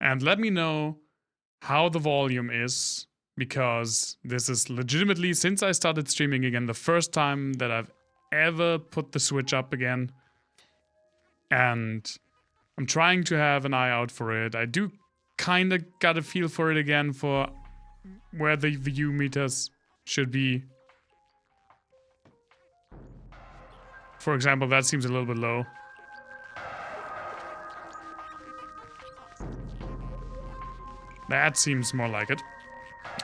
And let me know how the volume is, because this is legitimately, since I started streaming again, the first time that I've ever put the Switch up again. And I'm trying to have an eye out for it. I do kind of got a feel for it again, for where the view meters should be. For example, that seems a little bit low. That seems more like it.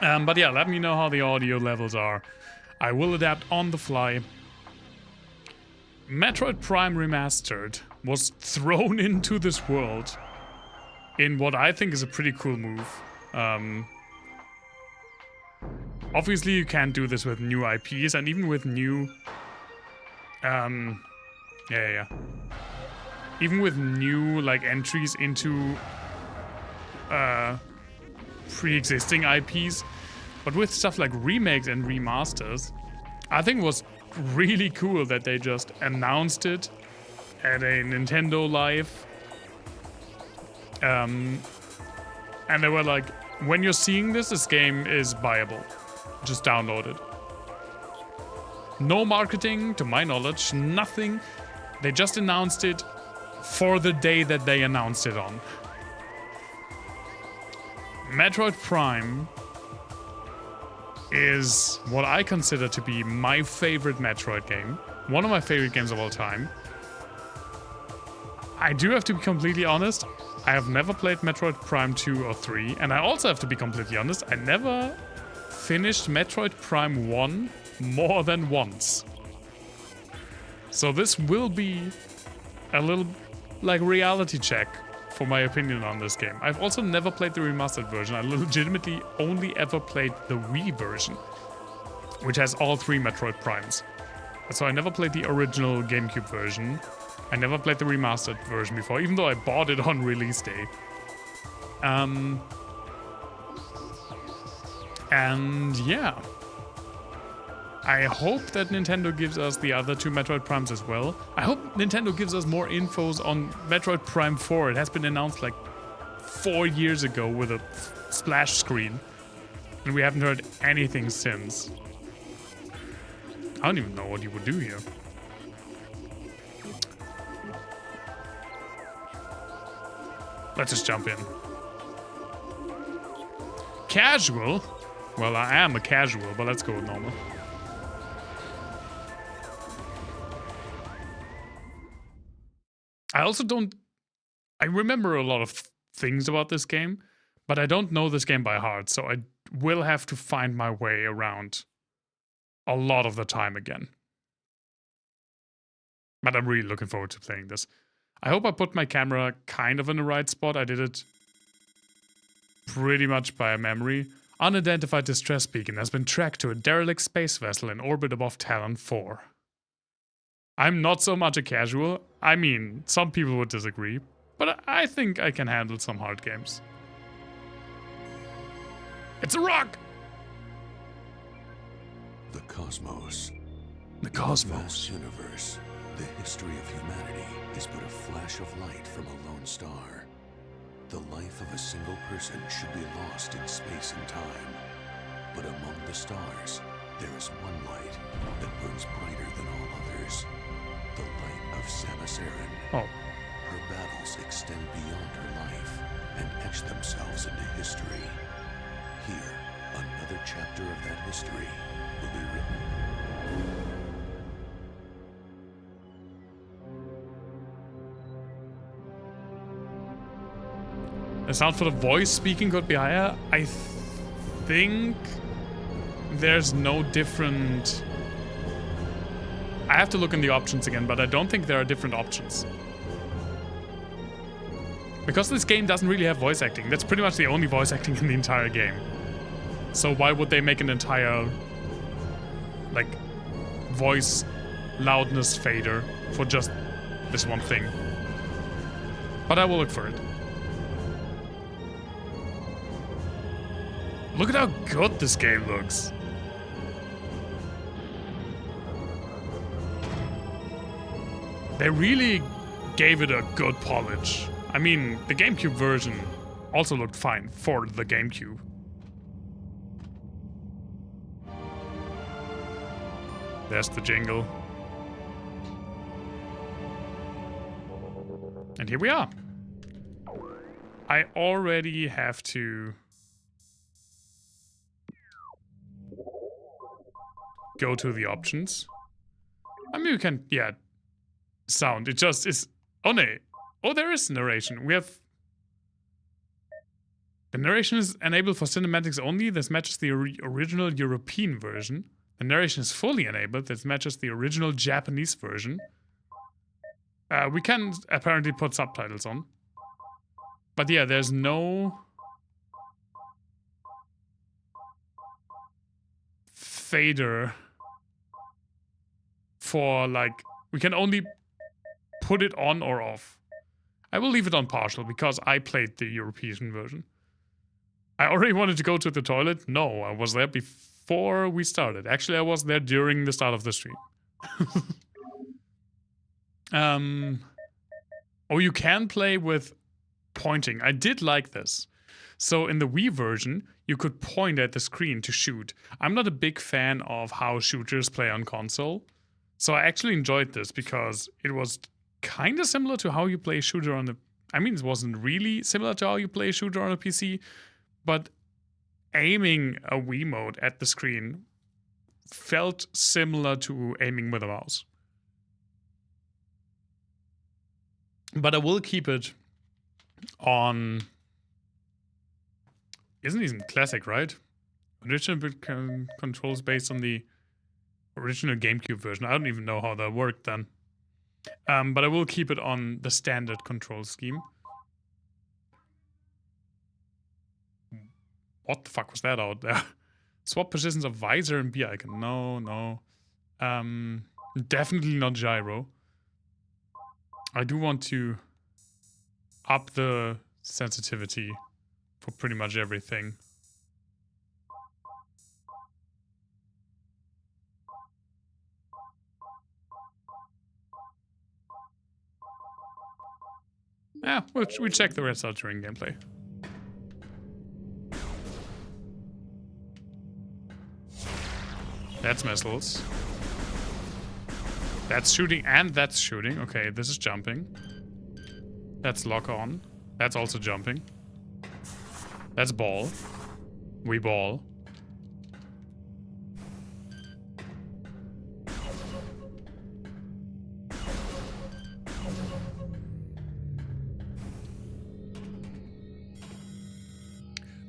But yeah, let me know how the audio levels are. I will adapt on the fly. Metroid Prime Remastered was thrown into this world in what I think is a pretty cool move. Obviously, you can't do this with new IPs, and even with new... Even with new, like, entries into... pre-existing IPs, but with stuff like remakes and remasters, I think it was really cool that they just announced it at a Nintendo Live. And they were like, when you're seeing this game is buyable. Just download it. No marketing, to my knowledge, nothing. They just announced it for the day that they announced it on. Metroid Prime is what I consider to be my favorite Metroid game. One of my favorite games of all time. I do have to be completely honest, I have never played Metroid Prime 2 or 3, and I also have to be completely honest, I never finished Metroid Prime 1 more than once. So this will be a little, like, reality check for my opinion on this game. I've also never played the remastered version. I legitimately only ever played the Wii version, which has all 3 Metroid Primes. So I never played the original GameCube version. I never played the remastered version before, even though I bought it on release day. And yeah. I hope that Nintendo gives us the other 2 Metroid Primes as well. I hope Nintendo gives us more infos on Metroid Prime 4. It has been announced like 4 years ago with a splash screen. And we haven't heard anything since. I don't even know what you would do here. Let's just jump in. Casual? Well, I am a casual, but let's go with normal. I also don't... I remember a lot of things about this game, but I don't know this game by heart, so I will have to find my way around a lot of the time again. But I'm really looking forward to playing this. I hope I put my camera kind of in the right spot. I did it pretty much by memory. Unidentified distress beacon has been tracked to a derelict space vessel in orbit above Talon 4. I'm not so much a casual. I mean, some people would disagree, but I think I can handle some hard games. It's a rock! The cosmos. The cosmos. The vast universe. The history of humanity is but a flash of light from a lone star. The life of a single person should be lost in space and time. But among the stars, there is one light that burns brighter than all others. The light of Samus Aran. Oh. Her battles extend beyond her life and etch themselves into history. Here, another chapter of that history will be written. The sound for the voice speaking could be higher. I think there's no different... I have to look in the options again, but I don't think there are different options. Because this game doesn't really have voice acting. That's pretty much the only voice acting in the entire game. So why would they make an entire, like, voice loudness fader for just this one thing? But I will look for it. Look at how good this game looks. They really gave it a good polish. I mean, the GameCube version also looked fine for the GameCube. There's the jingle. And here we are. I already have to go to the options. I mean, we can, yeah, sound. It just is. Oh, no. Oh, there is narration. We have. The narration is enabled for cinematics only. This matches the original European version. The narration is fully enabled. This matches the original Japanese version. We can apparently put subtitles on. But yeah, there's no fader for, like, we can only put it on or off. I will leave it on partial because I played the European version. I already wanted to go to the toilet. No, I was there before we started. Actually, I was there during the start of the stream. Oh, you can play with pointing. I did like this. So in the Wii version, you could point at the screen to shoot. I'm not a big fan of how shooters play on console. So I actually enjoyed this because it was kind of similar to how you play a shooter on the... I mean, it wasn't really similar to how you play a shooter on a PC, but aiming a Wiimote at the screen felt similar to aiming with a mouse. But I will keep it on... Isn't it classic, right? Original controls based on the original GameCube version. I don't even know how that worked then. But I will keep it on the standard control scheme. What the fuck was that out there? Swap positions of visor and B icon. No. Definitely not gyro. I do want to up the sensitivity for pretty much everything. Yeah, we check the rest out during gameplay. That's missiles. That's shooting and that's shooting. Okay, this is jumping. That's lock on. That's also jumping. That's ball. We ball.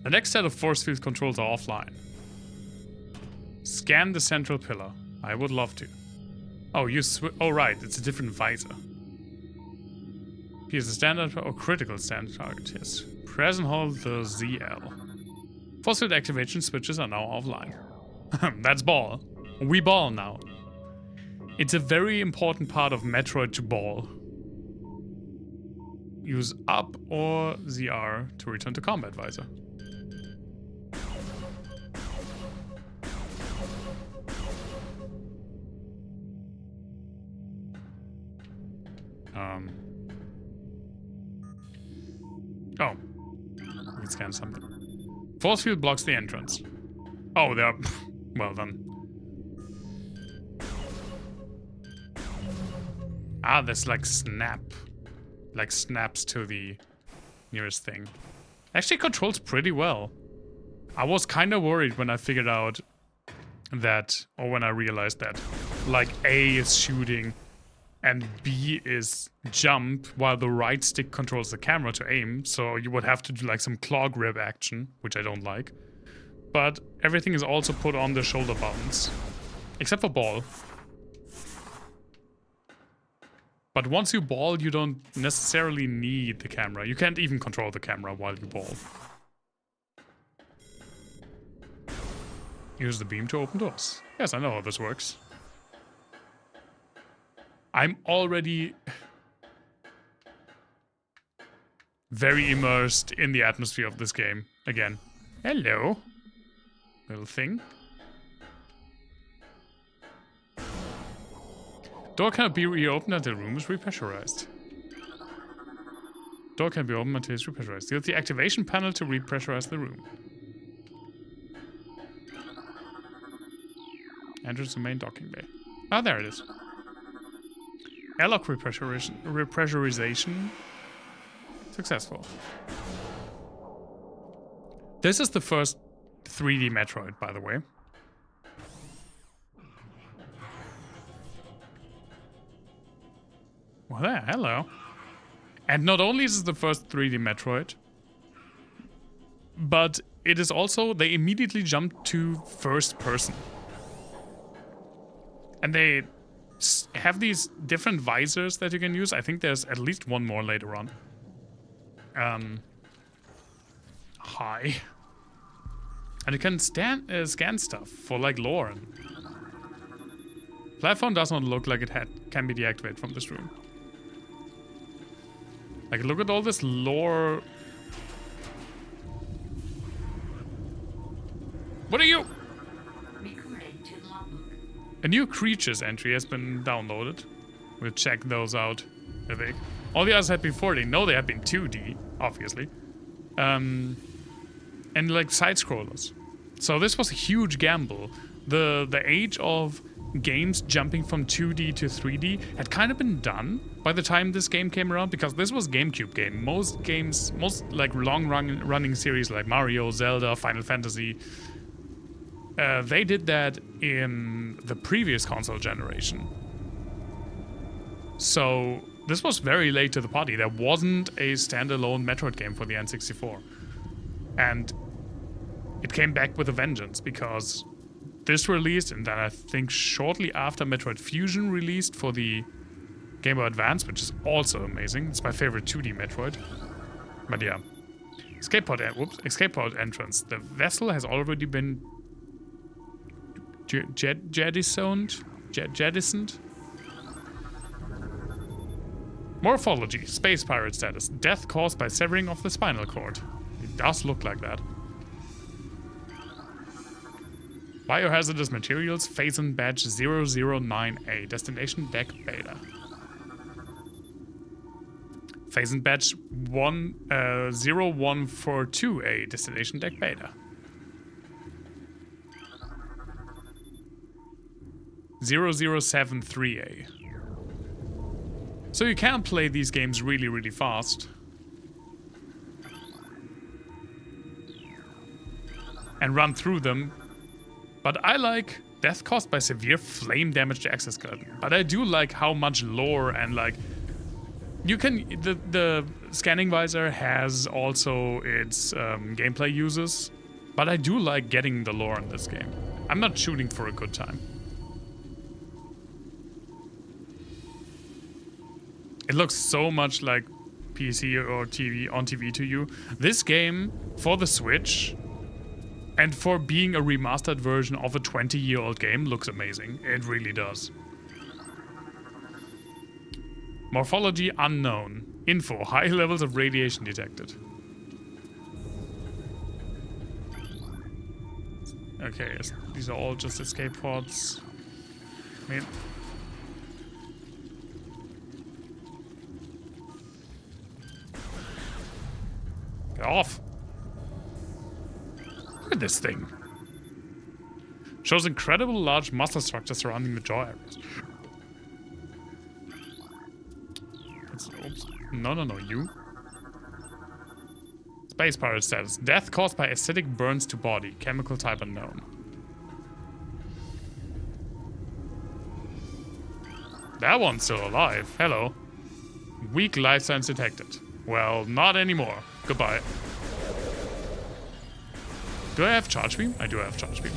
The next set of force field controls are offline. Scan the central pillar. I would love to. Oh, oh, right. It's a different visor. Here's the standard or critical standard target. Yes. Press and hold the ZL. Force field activation switches are now offline. That's ball. We ball now. It's a very important part of Metroid to ball. Use up or ZR to return to combat visor. Oh. We scan something. Force field blocks the entrance. Oh, they're... well done. Ah, there's like snap. Like snaps to the nearest thing. Actually controls pretty well. I was kind of worried when I figured out that... or when I realized that. Like A is shooting and B is jump, while the right stick controls the camera to aim, so you would have to do like some claw grip action, which I don't like. But everything is also put on the shoulder buttons, except for ball. But once you ball, you don't necessarily need the camera. You can't even control the camera while you ball. Use the beam to open doors. Yes, I know how this works. I'm already very immersed in the atmosphere of this game. Again. Hello. Little thing. Door cannot be reopened until room is repressurized. Door can be opened until it's repressurized. Use the activation panel to repressurize the room. Entrance to main docking bay. Ah, there it is. Airlock repressurization successful. This is the first 3D Metroid, by the way. Well, there, hello. And not only is it the first 3D Metroid, but it is also, they immediately jumped to first person. And they have these different visors that you can use. I think there's at least one more later on. Hi. And you can scan stuff for like lore. Platform does not look like it can be deactivated from this room. Like, look at all this lore. What are you? A new creatures entry has been downloaded. We'll check those out. All the others had been 4D. No, they had been 2D, obviously. And like side scrollers. So this was a huge gamble. The age of games jumping from 2D to 3D had kind of been done by the time this game came around, because this was a GameCube game. Most games, most like long running series like Mario, Zelda, Final Fantasy, they did that in the previous console generation. So this was very late to the party. There wasn't a standalone Metroid game for the N64. And it came back with a vengeance, because this released, and then I think shortly after Metroid Fusion released for the Game Boy Advance, which is also amazing. It's my favorite 2D Metroid. But yeah. Escape pod entrance. The vessel has already been jettisoned. Morphology. Space pirate status. Death caused by severing of the spinal cord. It does look like that. Biohazardous materials. Phase-in badge 009A. Destination deck beta. Phase-in badge 0142A. Destination deck beta. 0073A. So you can play these games really, really fast. And run through them. But I like death caused by severe flame damage to access skeleton. But I do like how much lore and like... You can... The scanning visor has also its gameplay uses. But I do like getting the lore in this game. I'm not shooting for a good time. It looks so much like PC or on TV to you. This game, for the Switch, and for being a remastered version of a 20-year-old game, looks amazing. It really does. Morphology unknown. Info. High levels of radiation detected. Okay, these are all just escape pods. I mean... Get off! Look at this thing. Shows incredible large muscle structure surrounding the jaw areas. Oops. No, you. Space pirate status. Death caused by acidic burns to body. Chemical type unknown. That one's still alive. Hello. Weak life signs detected. Well, not anymore. Goodbye. Do I have charge beam? I do have charge beam.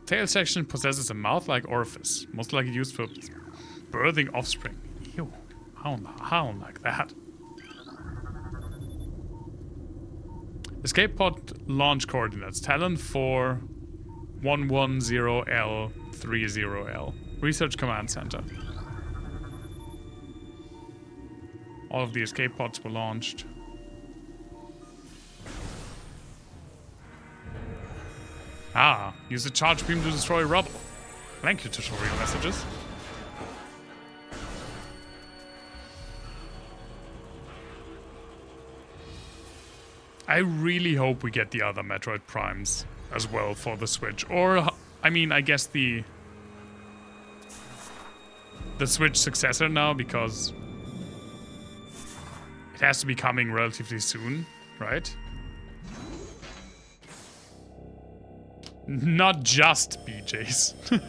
Tail section possesses a mouth-like orifice, most likely used for birthing offspring. Ew. I don't like that. Escape pod launch coordinates. Talon 4 110L 30L. Research Command Center. All of the escape pods were launched. Ah, use the charge beam to destroy rubble. Thank you, tutorial messages. I really hope we get the other Metroid Primes as well for the Switch. Or, I mean, I guess the Switch successor now, because it has to be coming relatively soon, right? Not just BJ's. We've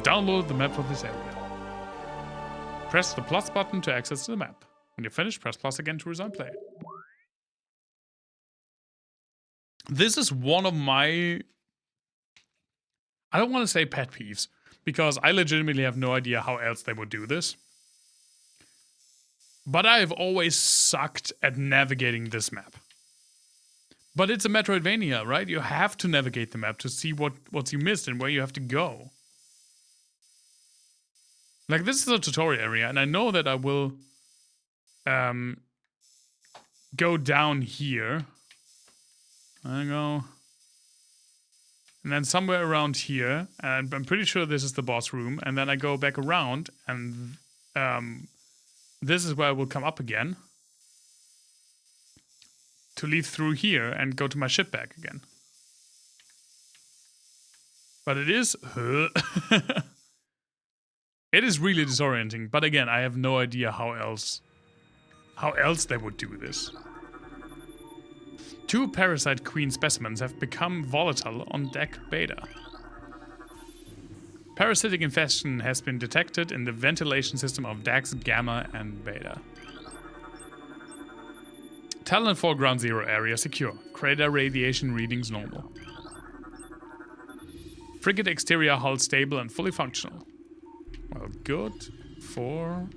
downloaded the map for this area. Press the plus button to access the map. When you're finished, press plus again to resume play. This is one of my... I don't want to say pet peeves, because I legitimately have no idea how else they would do this. But I've always sucked at navigating this map. But it's a Metroidvania, right? You have to navigate the map to see what you missed and where you have to go. Like, this is a tutorial area, and I know that I will go down here. I go... And then somewhere around here, and I'm pretty sure this is the boss room, and then I go back around, and this is where I will come up again to leave through here and go to my ship back again. But it is... it is really disorienting, but again, I have no idea how else they would do this. 2 Parasite Queen specimens have become volatile on deck Beta. Parasitic infection has been detected in the ventilation system of decks Gamma and Beta. Talon 4 Ground Zero area secure. Crater radiation readings normal. Frigate exterior hull stable and fully functional. Well, good for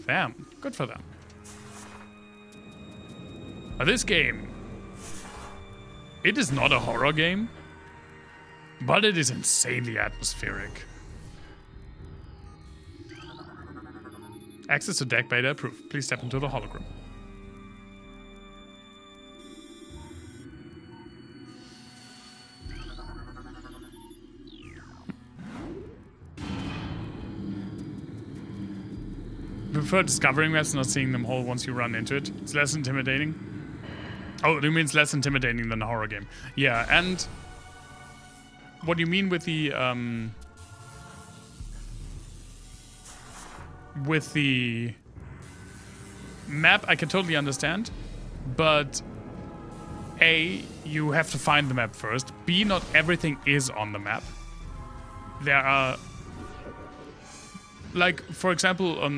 them. Good for them. But this game... It is not a horror game, but it is insanely atmospheric. Access to deck beta approved. Please step into the hologram. I prefer discovering maps, not seeing them whole once you run into it. It's less intimidating. Oh, it means less intimidating than a horror game. Yeah, and what you mean with the map, I can totally understand, but A, you have to find the map first. B, not everything is on the map. There are, like, for example,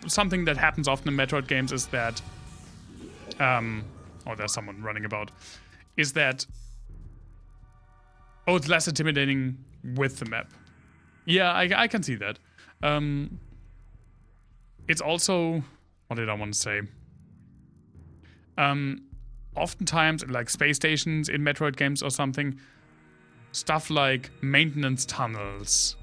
something that happens often in Metroid games is that oh, there's someone running about, is that, oh, it's less intimidating with the map. Yeah, I can see that. It's also, what did I want to say? Oftentimes, like space stations in Metroid games or something, stuff like maintenance tunnels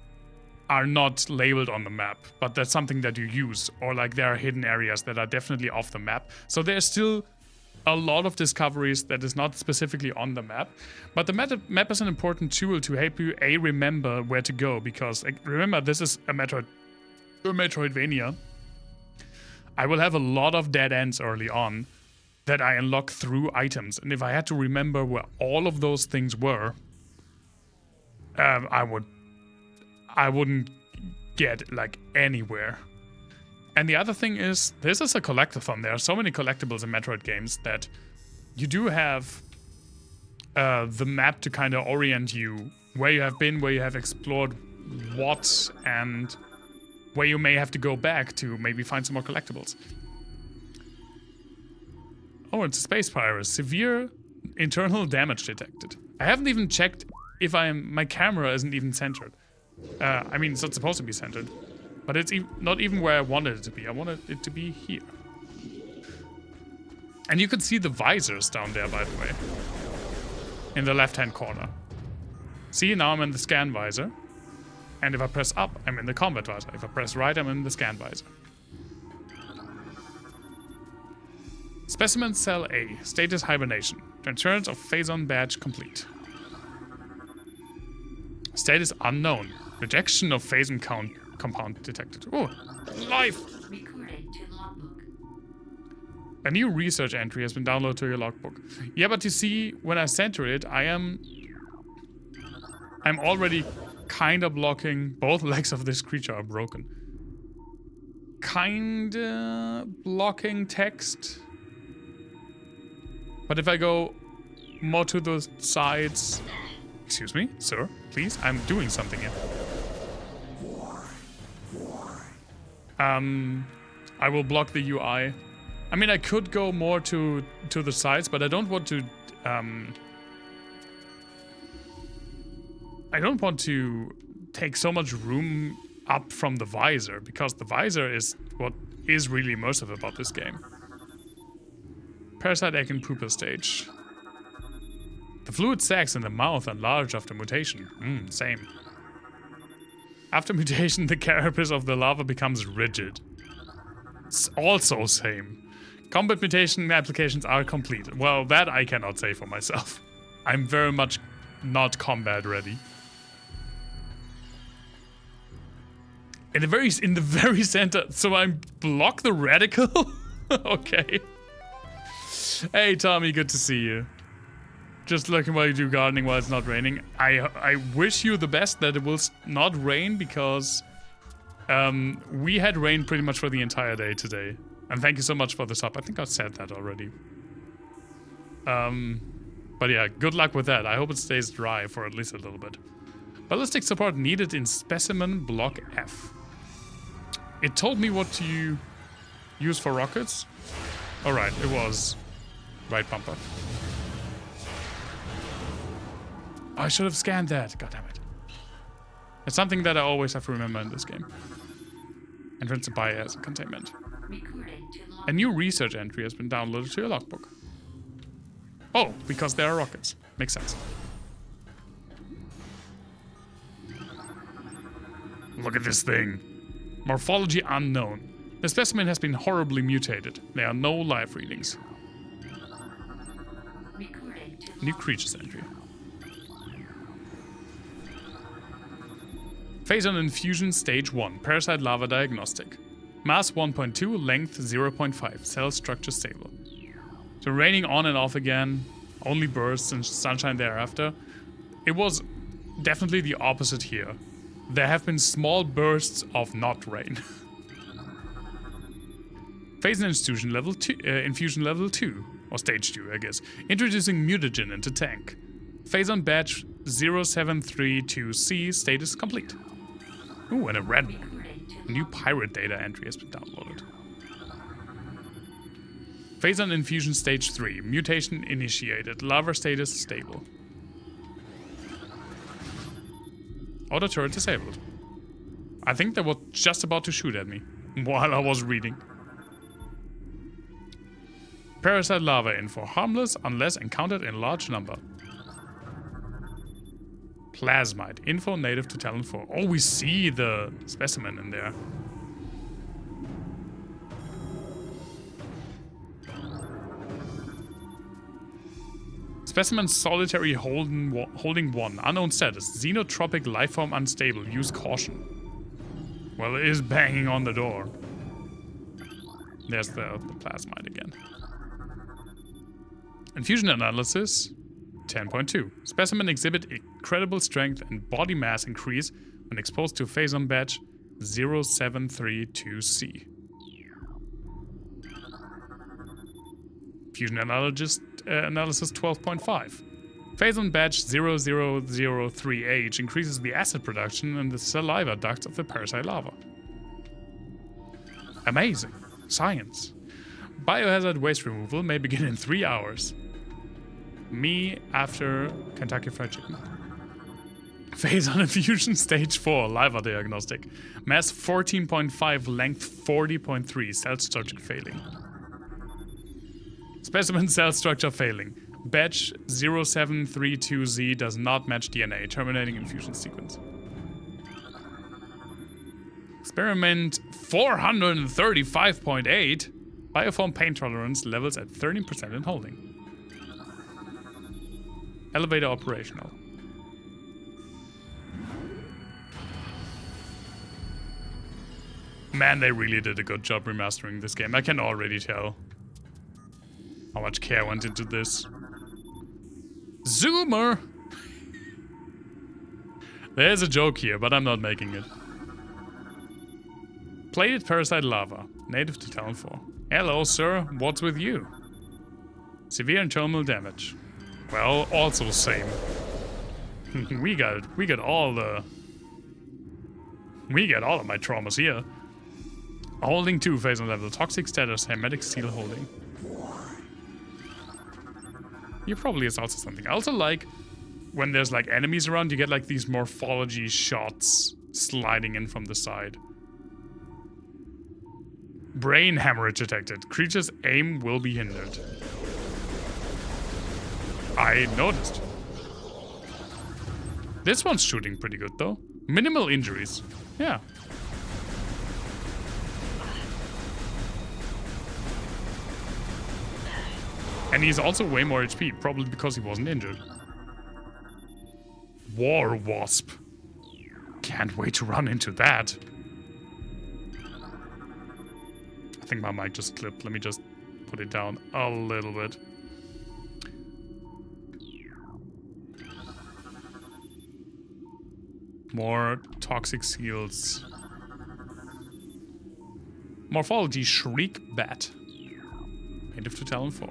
are not labeled on the map, but that's something that you use, or like there are hidden areas that are definitely off the map. So there's still a lot of discoveries that is not specifically on the map, but the map is an important tool to help you remember where to go, because remember, this is a Metroidvania. I will have a lot of dead ends early on that I unlock through items, and if I had to remember where all of those things were, I wouldn't get like anywhere. And the other thing is, this is a collectathon. There are so many collectibles in Metroid games that you do have the map to kind of orient you where you have been, where you have explored what, and where you may have to go back to maybe find some more collectibles. Oh, it's a space pirate. Severe internal damage detected. I haven't even checked if my camera isn't even centered. I mean, it's not supposed to be centered. But it's not even where I wanted it to be. I wanted it to be here. And you can see the visors down there, by the way. In the left-hand corner. See, now I'm in the scan visor. And if I press up, I'm in the combat visor. If I press right, I'm in the scan visor. Specimen Cell A. Status hibernation. Transference of Phazon badge complete. Status unknown. Rejection of Phazon compound detected. Oh, life! Recorded to logbook. A new research entry has been downloaded to your logbook. Yeah, but you see, when I center it, I'm already kind of blocking. Both legs of this creature are broken. Kinda blocking text. But if I go more to the sides... Excuse me, sir, please, I'm doing something here. I will block the UI. I mean, I could go more to the sides, but I don't want to... I don't want to take so much room up from the visor, because the visor is what is really immersive about this game. Parasite egg and pooper stage. The fluid sacs in the mouth enlarge after mutation. Same. After mutation, the carapace of the lava becomes rigid. It's also same. Combat mutation applications are complete. Well, that I cannot say for myself. I'm very much not combat ready. In the very center, so I block the radical? Okay. Hey Tommy, good to see you. Just looking while you do gardening while it's not raining. I wish you the best that it will not rain, because we had rain pretty much for the entire day today. And thank you so much for the sub. I think I said that already. But yeah, good luck with that. I hope it stays dry for at least a little bit. Ballistic support needed in specimen block F. It told me what to use for rockets. Alright, it was right bumper. Oh, I should have scanned that. God damn it. It's something that I always have to remember in this game. Entrance to bias containment. A new research entry has been downloaded to your logbook. Oh, because there are rockets. Makes sense. Look at this thing. Morphology unknown. The specimen has been horribly mutated. There are no live readings. New creatures entry. Phase on infusion stage 1. Parasite lava diagnostic. Mass 1.2, length 0.5. Cell structure stable. So raining on and off again. Only bursts and sunshine thereafter. It was definitely the opposite here. There have been small bursts of not rain. Phase in infusion level 2, or stage 2, I guess. Introducing mutagen into tank. Phase on batch 0732C, status complete. Ooh, and a red one. A new pirate data entry has been downloaded. Phase on infusion stage 3, mutation initiated, lava status stable. Auto turret disabled. I think they were just about to shoot at me while I was reading. Parasite lava info. Harmless unless encountered in large number. Plasmite. Info native to Talon 4. Oh, we see the specimen in there. Specimen solitary holding 1. Unknown status. Xenotropic lifeform unstable. Use caution. Well, it is banging on the door. There's the plasmite again. Infusion analysis 10.2. Specimen exhibit incredible strength and body mass increase when exposed to phase on batch 0732C. Fusion analysis 12.5. Phase on batch 0003H increases the acid production in the saliva ducts of the parasite lava. Amazing. Science. Biohazard waste removal may begin in 3 hours. Me after Kentucky Fried Chicken. Phase on infusion stage 4, lava diagnostic. Mass 14.5, length 40.3, cell structure failing. Specimen cell structure failing. Batch 0732Z does not match DNA, terminating infusion sequence. Experiment 435.8. Bioform pain tolerance levels at 13% in holding. Elevator operational. Man, they really did a good job remastering this game. I can already tell. How much care went into this. Zoomer! There's a joke here, but I'm not making it. Plated parasite lava. Native to Talon 4. Hello, sir. What's with you? Severe internal damage. Well, also same. we got all of my traumas here. Holding 2 phase on level. Toxic status. Hermetic seal holding. Here probably is also something. I also like when there's like enemies around, you get like these morphology shots sliding in from the side. Brain hemorrhage detected. Creature's aim will be hindered. I noticed. This one's shooting pretty good though. Minimal injuries. Yeah. And he's also way more HP, probably because he wasn't injured. War Wasp. Can't wait to run into that. I think my mic just clipped. Let me just put it down a little bit. More toxic seals. Morphology Shriek Bat. Native to Talon 4.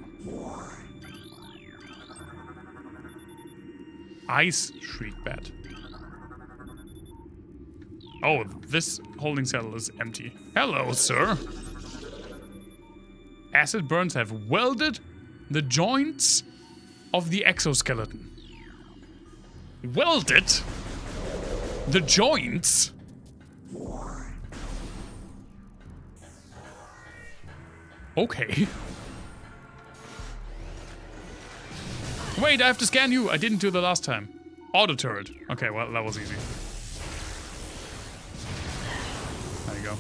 Ice Shriek Bat. Oh, this holding cell is empty. Hello, sir. Acid burns have welded the joints of the exoskeleton. Welded? The joints? Okay. Wait, I have to scan you. I didn't do the last time. Auto turret. Okay, well, that was easy. There you go.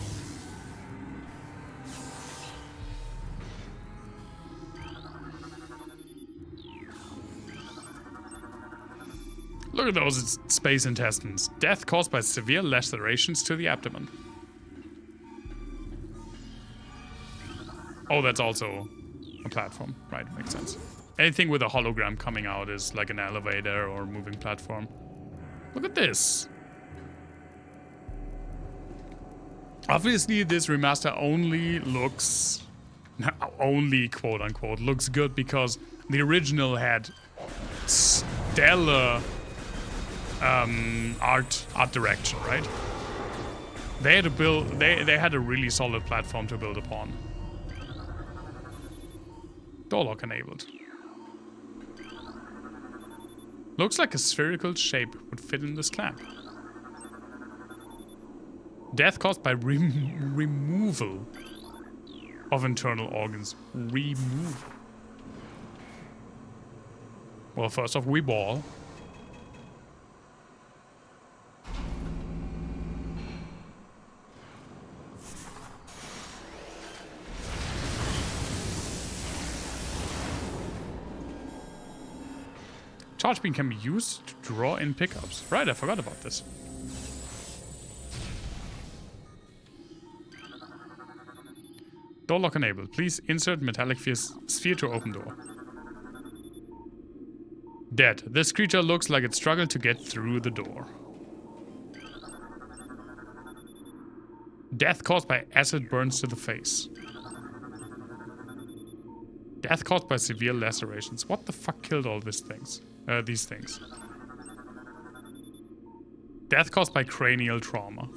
Look at those space intestines. Death caused by severe lacerations to the abdomen. Oh, that's also a platform. Right, makes sense. Anything with a hologram coming out is like an elevator or moving platform. Look at this. Obviously, this remaster only looks... only, quote-unquote, looks good because the original had stellar art direction, right? They had to build... They had a really solid platform to build upon. Door lock enabled. Looks like a spherical shape would fit in this clamp. Death caused by removal of internal organs. Removal. Well, first off, we ball. Charge beam can be used to draw in pickups. Right, I forgot about this. Door lock enabled. Please insert metallic sphere to open door. Dead. This creature looks like it struggled to get through the door. Death caused by acid burns to the face. Death caused by severe lacerations. What the fuck killed all these things? Death caused by cranial trauma.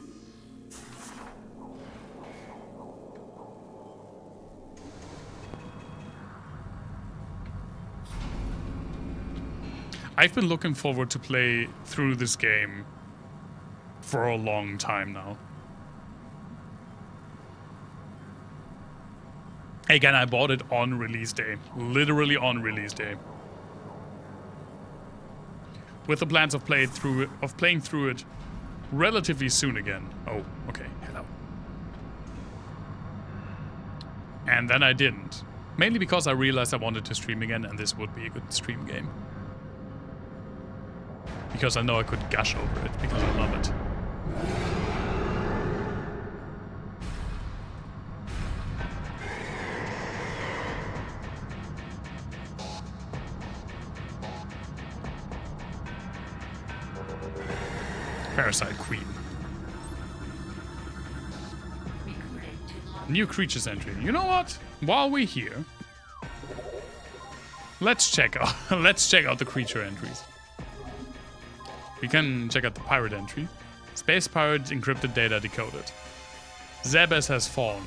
I've been looking forward to play through this game for a long time now. Again, I bought it on release day. Literally on release day. With the plans of playing through it relatively soon again. Oh, okay, hello. And then I didn't. Mainly because I realized I wanted to stream again and this would be a good stream game. Because I know I could gush over it, because I love it. Parasite Queen. New creatures entry. You know what? While we're here, let's check out the creature entries. We can check out the pirate entry. Space pirate encrypted data decoded. Zebes has fallen.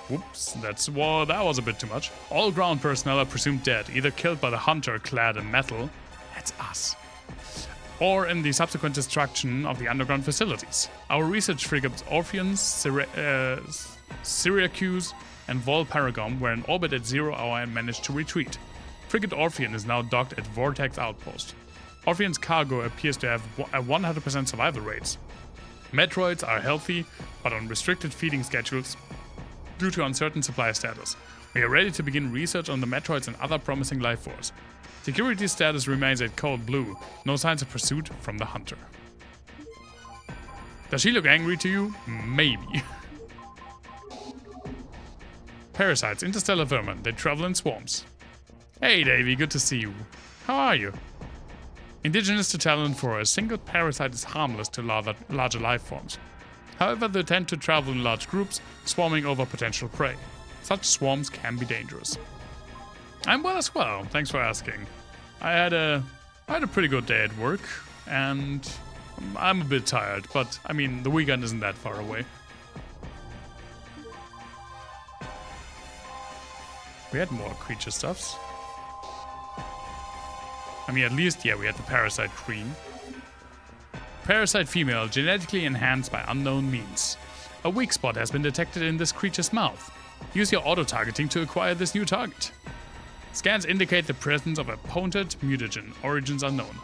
Whoops, that was a bit too much. All ground personnel are presumed dead, either killed by the hunter clad in metal, that's us, or in the subsequent destruction of the underground facilities. Our research frigates Orpheon, Syracuse, and Vol Paragon were in orbit at 0 hour and managed to retreat. Frigate Orpheon is now docked at Vortex Outpost. Orpheon's cargo appears to have a 100% survival rates. Metroids are healthy, but on restricted feeding schedules due to uncertain supply status. We are ready to begin research on the Metroids and other promising life forms. Security status remains at cold blue. No signs of pursuit from the hunter. Does she look angry to you? Maybe. Parasites, interstellar vermin. They travel in swarms. Hey Davey, good to see you. How are you? Indigenous to Talon 4, a single parasite is harmless to larger life forms. However, they tend to travel in large groups, swarming over potential prey. Such swarms can be dangerous. I'm well as well, thanks for asking. I had a pretty good day at work, and I'm a bit tired, but I mean, the weekend isn't that far away. We had more creature stuffs. I mean, at least, yeah, we had the Parasite Queen. Parasite female, genetically enhanced by unknown means. A weak spot has been detected in this creature's mouth. Use your auto-targeting to acquire this new target. Scans indicate the presence of a potent mutagen, origins unknown.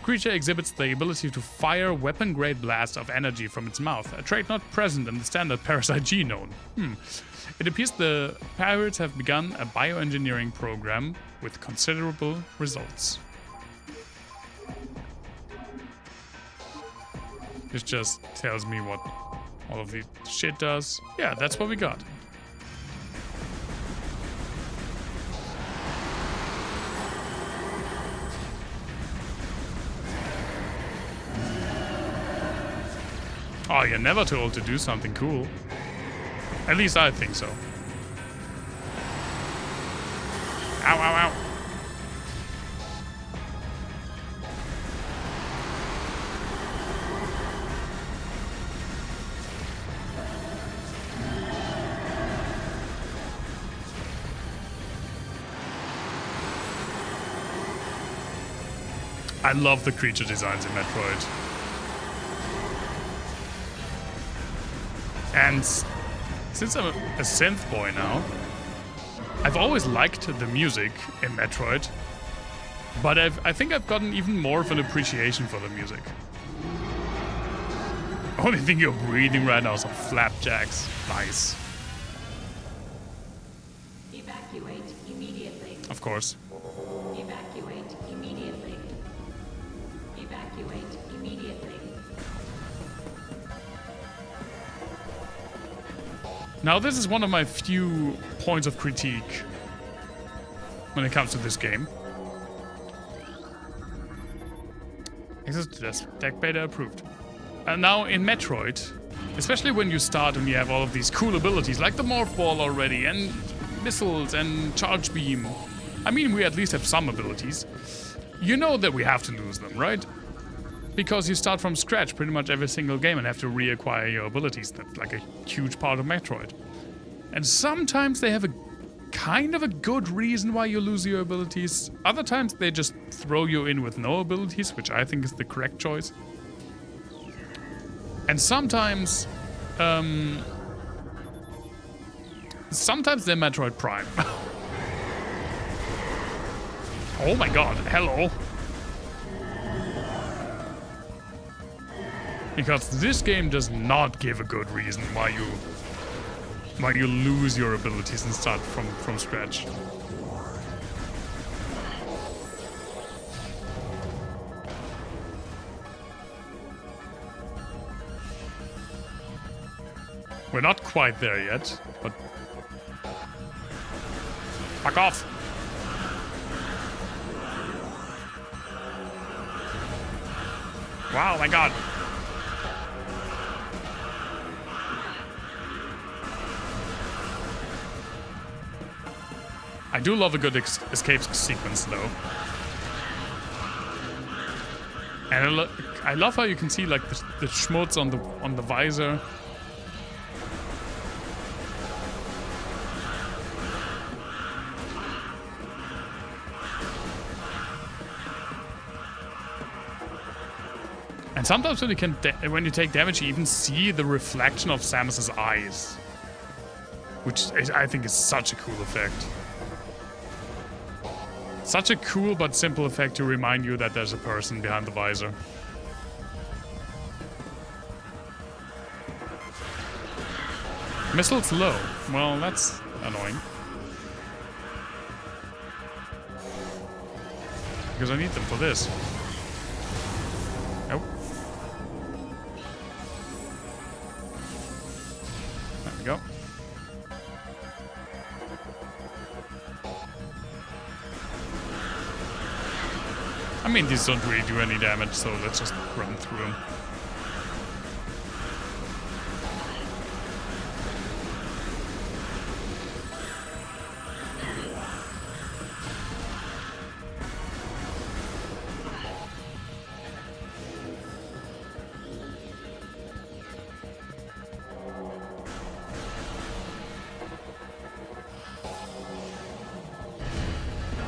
Creature exhibits the ability to fire weapon-grade blasts of energy from its mouth, a trait not present in the standard Parasite genome. It appears the pirates have begun a bioengineering program with considerable results. This just tells me what all of the shit does. Yeah, that's what we got. Oh, you're never too old to do something cool. At least I think so. Ow, ow, ow. I love the creature designs in Metroid. And since I'm a synth boy now, I've always liked the music in Metroid, but I think I've gotten even more of an appreciation for the music. Only thing you're breathing right now is some flapjacks. Nice. Evacuate immediately. Of course. Evacuate immediately. Evacuate immediately. Now this is one of my few points of critique when it comes to this game. Access to this deck beta approved. And now in Metroid, especially when you start and you have all of these cool abilities like the Morph Ball already and missiles and Charge Beam. I mean, we at least have some abilities. You know that we have to lose them, right? Because you start from scratch pretty much every single game and have to reacquire your abilities. That's like a huge part of Metroid. And sometimes they have a kind of a good reason why you lose your abilities. Other times they just throw you in with no abilities, which I think is the correct choice. And sometimes they're Metroid Prime. Oh my god, hello. Because this game does not give a good reason why you lose your abilities and start from scratch. We're not quite there yet, but fuck off. Wow, my god. I do love a good escape sequence, though. And I love how you can see like the schmutz on the visor. And sometimes when you take damage, you even see the reflection of Samus's eyes, which I think is such a cool effect. Such a cool but simple effect to remind you that there's a person behind the visor. Missiles low. Well, that's annoying. Because I need them for this. Oh. There we go. I mean, these don't really do any damage, so let's just run through them.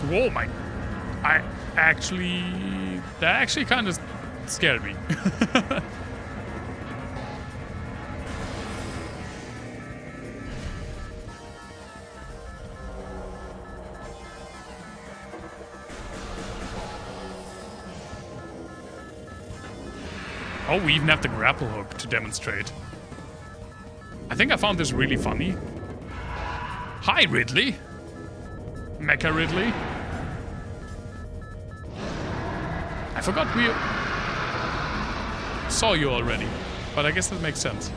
Whoa, my... That actually kind of scared me. Oh, we even have the grapple hook to demonstrate. I think I found this really funny. Hi, Ridley. Mecha Ridley. I forgot we saw you already, but I guess that makes sense.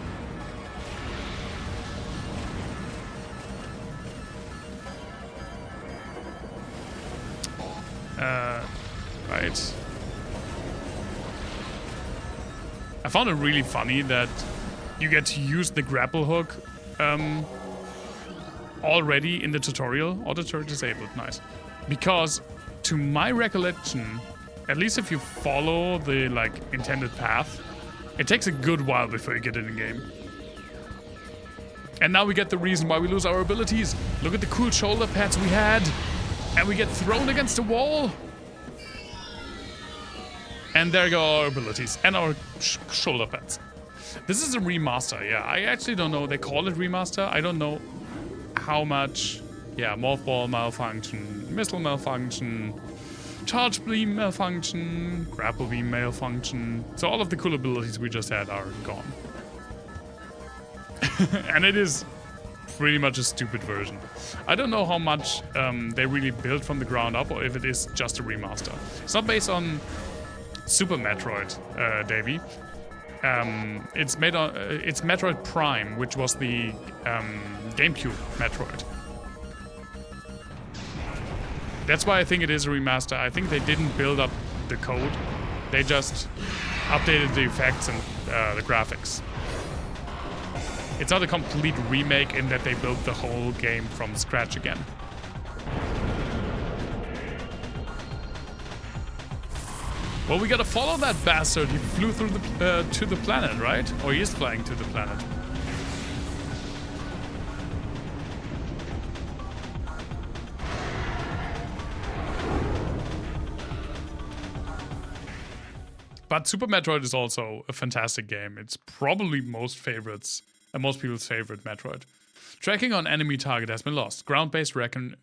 Right. I found it really funny that you get to use the grapple hook already in the tutorial. Auditor disabled, nice. Because to my recollection, at least if you follow the intended path, it takes a good while before you get it in game. And now we get the reason why we lose our abilities. Look at the cool shoulder pads we had, and we get thrown against the wall. And there go our abilities and our shoulder pads. This is a remaster, yeah. I actually don't know. They call it remaster. I don't know how much. Yeah, mothball malfunction, missile malfunction, charge beam malfunction, grapple beam malfunction. So all of the cool abilities we just had are gone. And it is pretty much a stupid version. I don't know how much they really built from the ground up or if it is just a remaster. It's not based on Super Metroid, Davey. It's Metroid Prime, which was the GameCube Metroid. That's why I think it is a remaster. I think they didn't build up the code. They just updated the effects and the graphics. It's not a complete remake in that they built the whole game from scratch again. Well, we gotta follow that bastard. He flew through the to the planet, right? Or he is flying to the planet. But Super Metroid is also a fantastic game. It's probably most people's favorite Metroid. Tracking on enemy target has been lost. Ground-based recon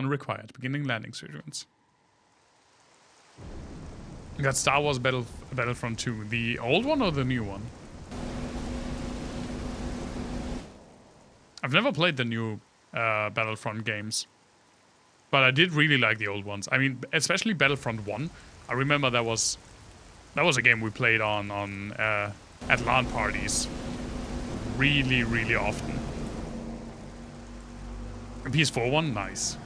required. Beginning landing sequence. We got Star Wars Battlefront 2. The old one or the new one? I've never played the new Battlefront games. But I did really like the old ones. I mean, especially Battlefront 1. I remember that was a game we played on at LAN parties. Really, really often. A PS4 one? Nice.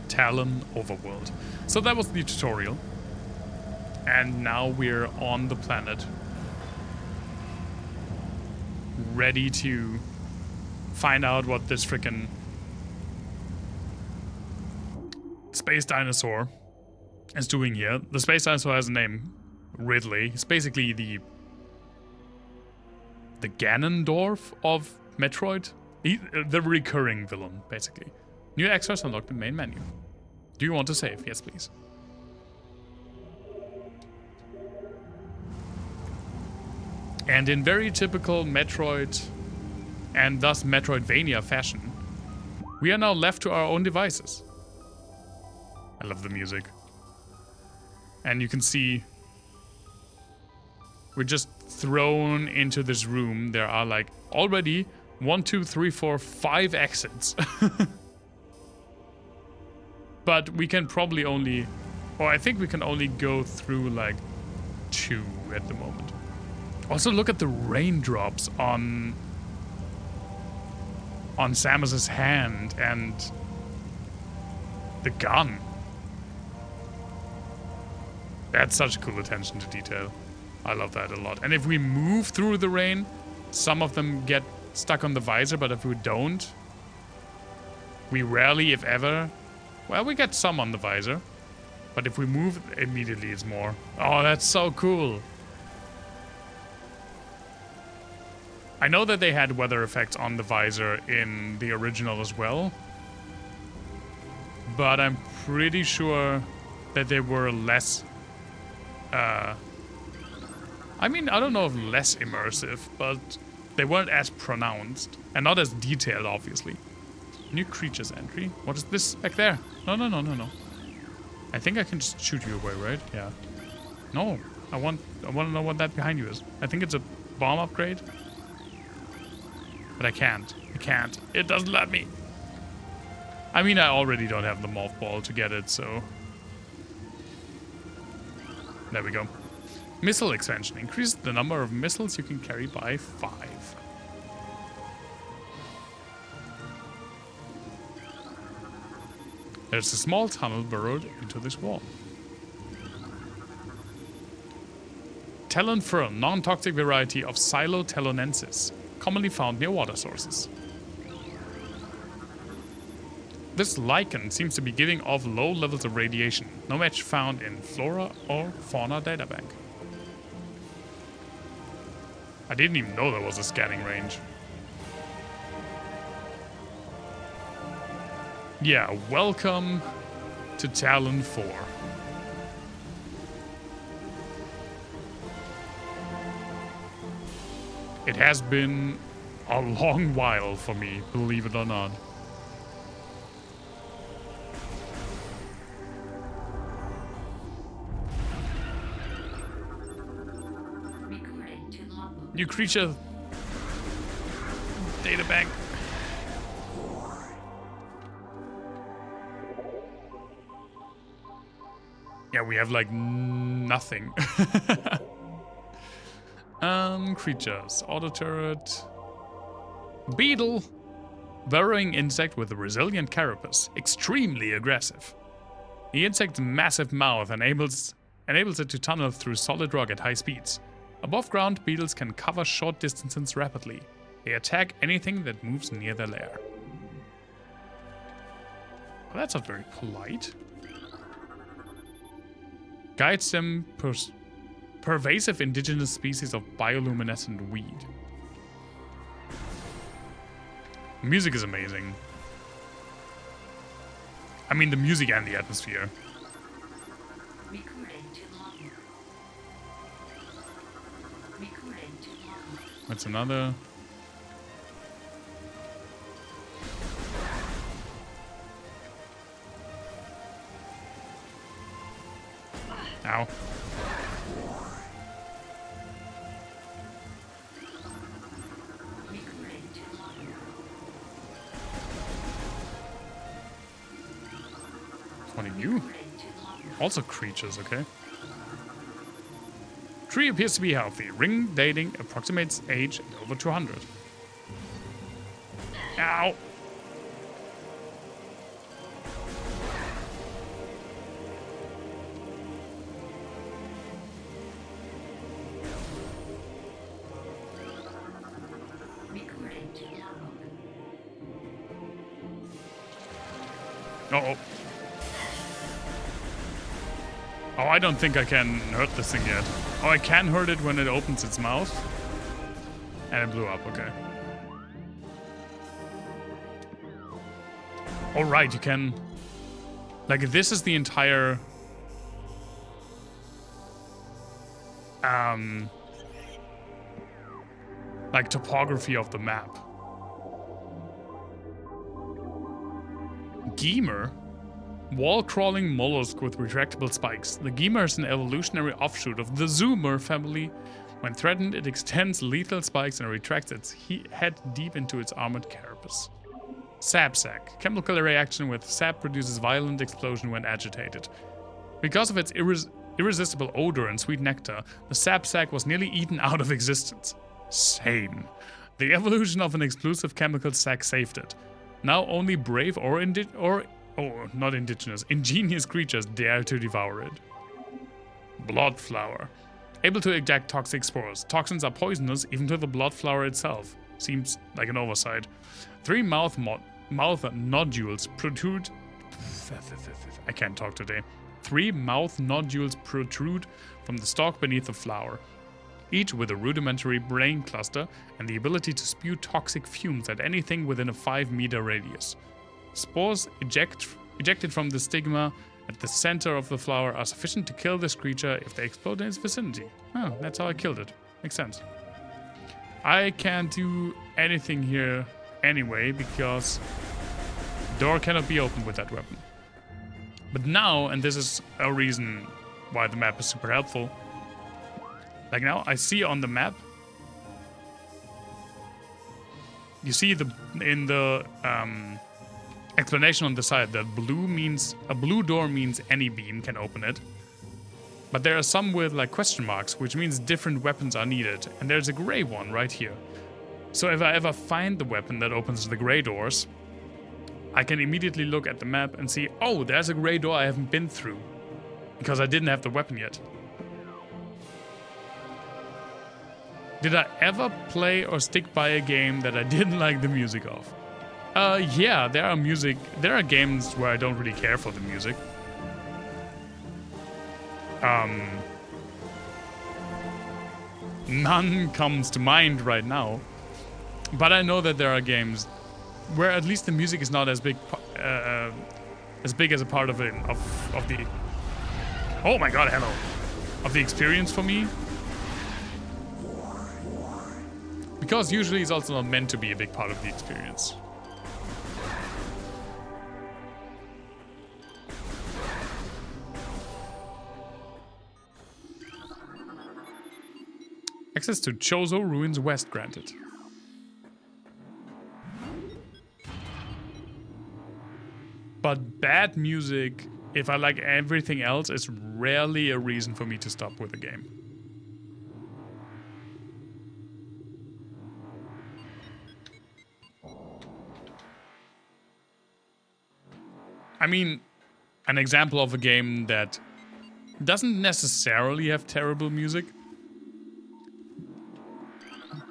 Talon Overworld. So that was the tutorial. And now we're on the planet. Ready to find out what this freaking space dinosaur is doing here. The space dinosaur has a name, Ridley. He's basically the Ganondorf of Metroid. The recurring villain, basically. New extras unlocked the main menu. Do you want to save? Yes, please. And in very typical Metroid, and thus Metroidvania fashion, we are now left to our own devices. I love the music. And you can see we're just thrown into this room. There are like already 1, 2, 3, 4, 5 exits. But we can probably only, or I think we can only go through like 2 at the moment. Also look at the raindrops on Samus's hand and the gun. That's such cool attention to detail. I love that a lot. And if we move through the rain, some of them get stuck on the visor, but if we don't, we rarely, if ever, well, we get some on the visor. But if we move, immediately it's more. Oh, that's so cool. I know that they had weather effects on the visor in the original as well. But I'm pretty sure that they were less... I mean, I don't know if less immersive, but they weren't as pronounced. And not as detailed, obviously. New creatures entry. What is this back there? No, no, no, no, no. I think I can just shoot you away, right? Yeah. No, I want to know what that behind you is. I think it's a bomb upgrade. But I can't. I can't. It doesn't let me. I mean, I already don't have the morph ball to get it, so... There we go. Missile expansion. Increase the number of missiles you can carry by 5. There's a small tunnel burrowed into this wall. Talon fern, non-toxic variety of Xylotelonensis, commonly found near water sources. This lichen seems to be giving off low levels of radiation, no match found in flora or fauna databank. I didn't even know there was a scanning range. Yeah, welcome to Talon 4. It has been a long while for me, believe it or not. New creature databank. Yeah, we have like nothing. Creatures. Auto turret. Beetle. Burrowing insect with a resilient carapace. Extremely aggressive. The insect's massive mouth enables it to tunnel through solid rock at high speeds. Above ground, beetles can cover short distances rapidly. They attack anything that moves near their lair. Well, that's not very polite. Guides them pervasive indigenous species of bioluminescent weed. Music is amazing. I mean, the music and the atmosphere. That's another. Ow. What are you? Also creatures, okay. Tree appears to be healthy. Ring dating approximates age at over 200. Ow! Uh-oh. Oh, I don't think I can hurt this thing yet. Oh, I can hurt it when it opens its mouth. And it blew up, okay. Alright, you can... Like, this is the entire... like, topography of the map. Gemer? Wall-crawling mollusk with retractable spikes. The Gemer is an evolutionary offshoot of the Zoomer family. When threatened, it extends lethal spikes and retracts its head deep into its armored carapace. Sap sac. Chemical reaction with sap produces violent explosion when agitated. Because of its irresistible odor and sweet nectar, the sap sac was nearly eaten out of existence. Same. The evolution of an explosive chemical sac saved it. Now only brave ingenious creatures dare to devour it. Blood flower. Able to eject toxic spores. Toxins are poisonous even to the blood flower itself. Seems like an oversight. 3 mouth nodules protrude... I can't talk today. 3 mouth nodules protrude from the stalk beneath the flower, each with a rudimentary brain cluster and the ability to spew toxic fumes at anything within a 5-meter radius. Spores ejected from the stigma at the center of the flower are sufficient to kill this creature if they explode in its vicinity. Oh, that's how I killed it. Makes sense. I can't do anything here anyway because the door cannot be opened with that weapon. But now, and this is a reason why the map is super helpful, like now I see on the map, you see in the explanation on the side that a blue door means any beam can open it. But there are some with like question marks, which means different weapons are needed. And there's a gray one right here. So if I ever find the weapon that opens the gray doors, I can immediately look at the map and see, oh, there's a gray door I haven't been through. Because I didn't have the weapon yet. Did I ever play or stick by a game that I didn't like the music of? Yeah, there are games where I don't really care for the music. None comes to mind right now. But I know that there are games where at least the music is not as big as a part of the oh my god, hello, of the experience for me. Because usually it's also not meant to be a big part of the experience. Access to Chozo Ruins West granted. But bad music, if I like everything else, is rarely a reason for me to stop with a game. I mean, an example of a game that doesn't necessarily have terrible music.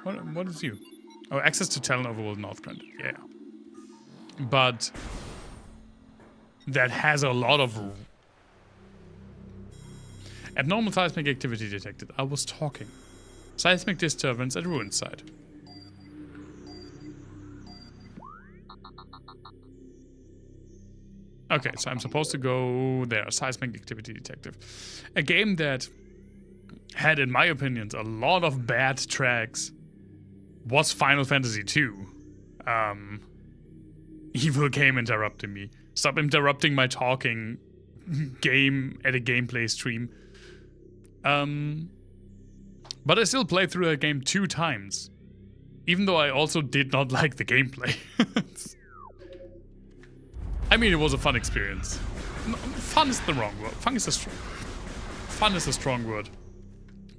What is you? Oh, access to Talon Overworld North granted. Yeah. But that has a lot of abnormal seismic activity detected. I was talking. Seismic disturbance at ruin site. Okay, so I'm supposed to go there. Seismic activity detective. A game that had, in my opinions, a lot of bad tracks was Final Fantasy II. Evil game interrupting me. Stop interrupting my talking game at a gameplay stream. But I still played through a game 2 times. Even though I also did not like the gameplay. I mean, it was a fun experience. Fun is the wrong word. Fun is a strong word.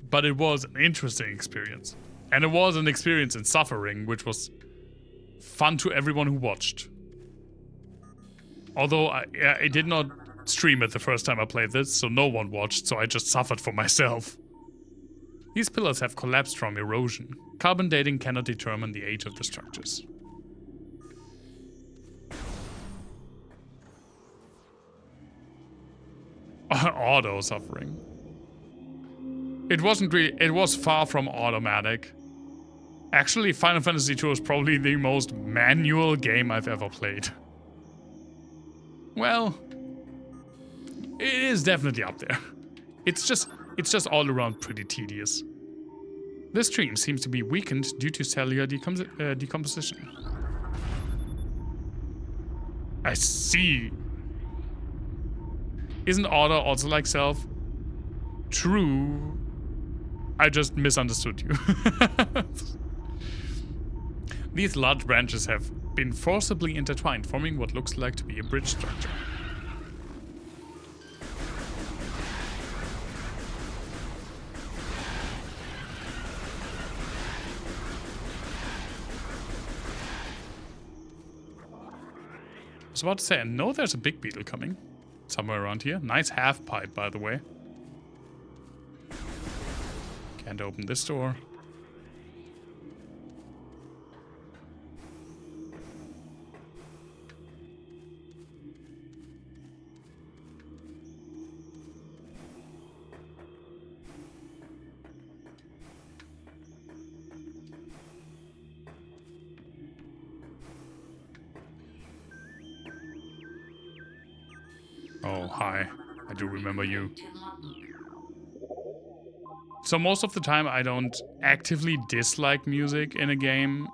But it was an interesting experience. And it was an experience in suffering, which was fun to everyone who watched. Although I did not stream it the first time I played this, so no one watched, so I just suffered for myself. These pillars have collapsed from erosion. Carbon dating cannot determine the age of the structures. auto suffering. It wasn't really, it was far from automatic. Actually, Final Fantasy II is probably the most manual game I've ever played. Well, it is definitely up there. It's just all around pretty tedious. This stream seems to be weakened due to cellular decomposition. I see. Isn't auto also like self? True. I just misunderstood you. These large branches have been forcibly intertwined, forming what looks like to be a bridge structure. I was about to say, I know there's a big beetle coming. Somewhere around here. Nice half pipe, by the way. Can't open this door. Oh, hi. I do remember you. So most of the time I don't actively dislike music in a game.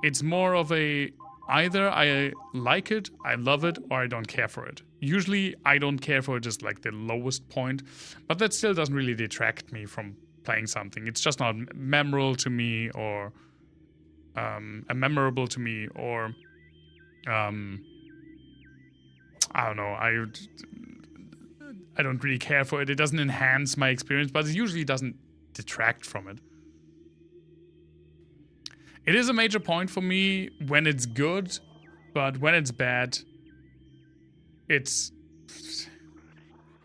It's more of a either I like it, I love it, or I don't care for it. Usually I don't care for it is like the lowest point, but that still doesn't really detract me from playing something. It's just not memorable to me or memorable to me or I don't know, I don't really care for it. It doesn't enhance my experience, but it usually doesn't detract from it. It is a major point for me when it's good, but when it's bad, it's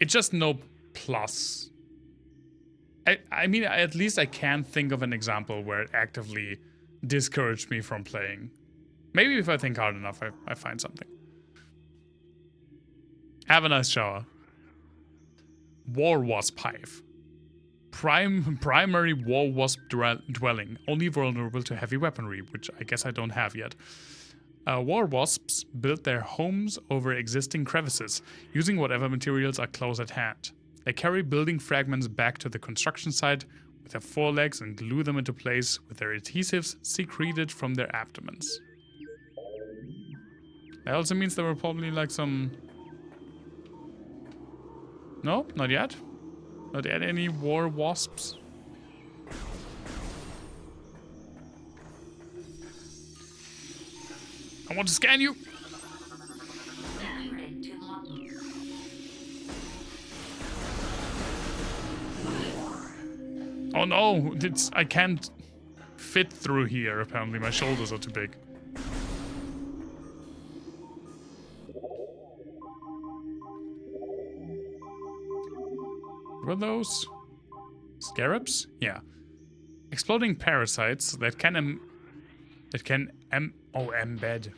just no plus. I mean, at least I can think of an example where it actively discouraged me from playing. Maybe if I think hard enough, I find something. Have a nice shower. War Wasp Hive. Primary War Wasp dwelling. Only vulnerable to heavy weaponry, which I guess I don't have yet. War Wasps build their homes over existing crevices, using whatever materials are close at hand. They carry building fragments back to the construction site with their forelegs and glue them into place with their adhesives secreted from their abdomens. That also means there were probably like some... No, not yet. Not yet any war wasps. I want to scan you. Oh no, I can't fit through here apparently. My shoulders are too big. Were those scarabs? Yeah. Exploding parasites that can embed.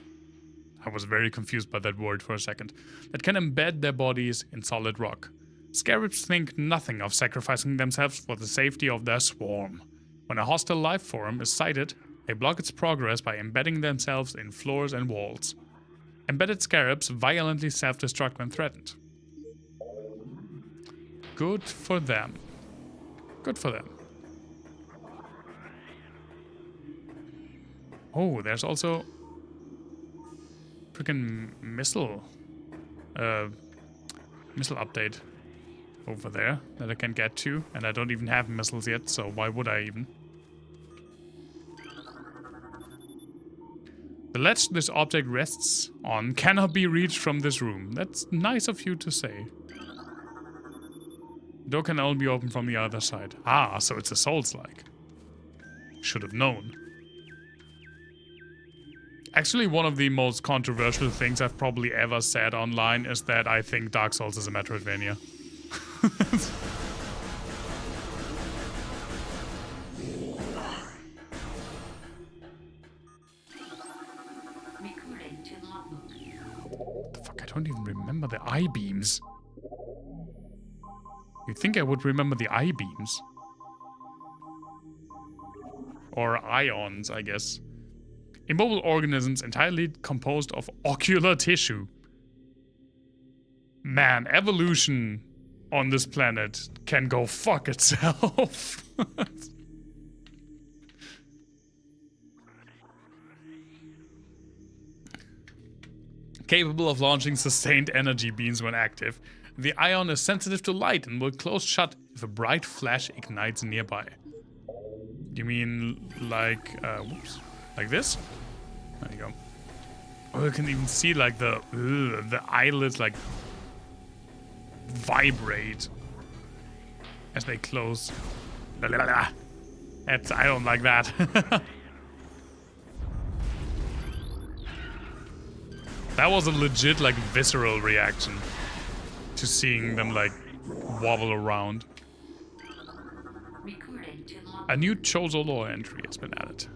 I was very confused by that word for a second. That can embed their bodies in solid rock. Scarabs think nothing of sacrificing themselves for the safety of their swarm. When a hostile life form is sighted, they block its progress by embedding themselves in floors and walls. Embedded scarabs violently self-destruct when threatened. Good for them. Good for them. Oh, there's also freaking missile update over there that I can get to, and I don't even have missiles yet, so why would I even? The ledge this object rests on cannot be reached from this room. That's nice of you to say. Door can only be opened from the other side. Ah, so it's a Souls-like. Should have known. Actually, one of the most controversial things I've probably ever said online is that I think Dark Souls is a Metroidvania. What the fuck, I don't even remember the eye beams. You'd think I would remember the I-beams. Or ions, I guess. Immobile organisms entirely composed of ocular tissue. Man, evolution on this planet can go fuck itself. Capable of launching sustained energy beams when active, the ion is sensitive to light and will close shut if a bright flash ignites nearby. You mean like, whoops, like this? There you go. Oh, you can even see like the eyelids like vibrate as they close. La, la, la, la. I don't like that. That was a legit like visceral reaction to seeing them like wobble around. A new Chozo lore entry has been added.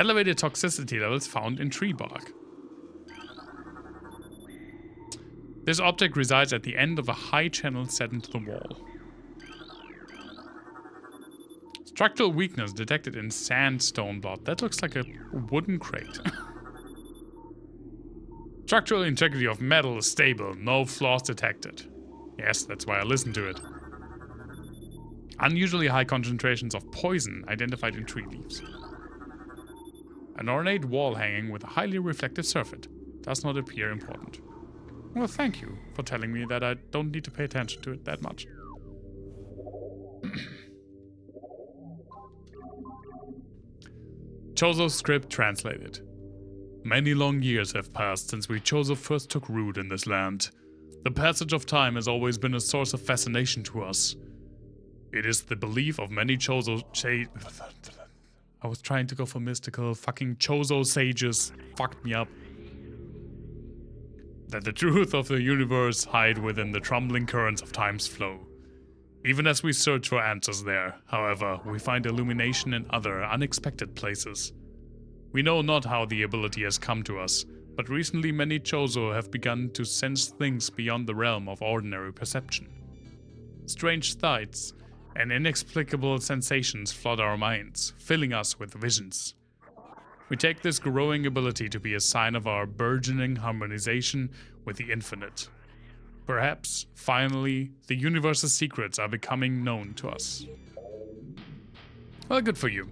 Elevated toxicity levels found in tree bark. This object resides at the end of a high channel set into the wall. Structural weakness detected in sandstone block. That looks like a wooden crate. Structural integrity of metal is stable. No flaws detected. Yes, that's why I listened to it. Unusually high concentrations of poison identified in tree leaves. An ornate wall hanging with a highly reflective surface does not appear important. Well, thank you for telling me that I don't need to pay attention to it that much. Chozo script translated. Many long years have passed since we Chozo first took root in this land. The passage of time has always been a source of fascination to us. It is the belief of many Chozo I was trying to go for mystical. Fucking Chozo sages fucked me up. That the truth of the universe hide within the tumbling currents of time's flow. Even as we search for answers there, however, we find illumination in other, unexpected places. We know not how the ability has come to us, but recently many Chozo have begun to sense things beyond the realm of ordinary perception. Strange sights and inexplicable sensations flood our minds, filling us with visions. We take this growing ability to be a sign of our burgeoning harmonization with the infinite. Perhaps, finally, the universe's secrets are becoming known to us. Well, good for you.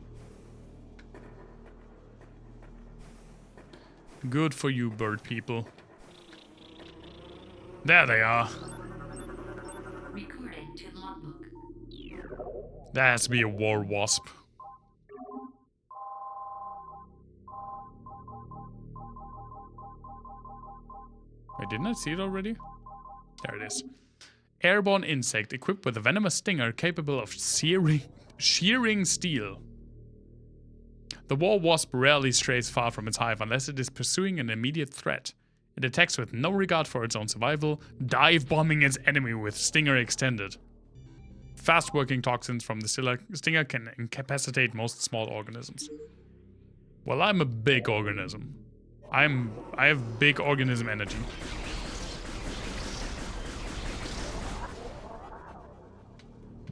Good for you, bird people. There they are. Recording to logbook. That has to be a war wasp. Wait, didn't I see it already? There it is. Airborne insect equipped with a venomous stinger capable of shearing steel. The war wasp rarely strays far from its hive unless it is pursuing an immediate threat. It attacks with no regard for its own survival, dive-bombing its enemy with stinger extended. Fast-working toxins from the stinger can incapacitate most small organisms. Well, I'm a big organism. I have big organism energy.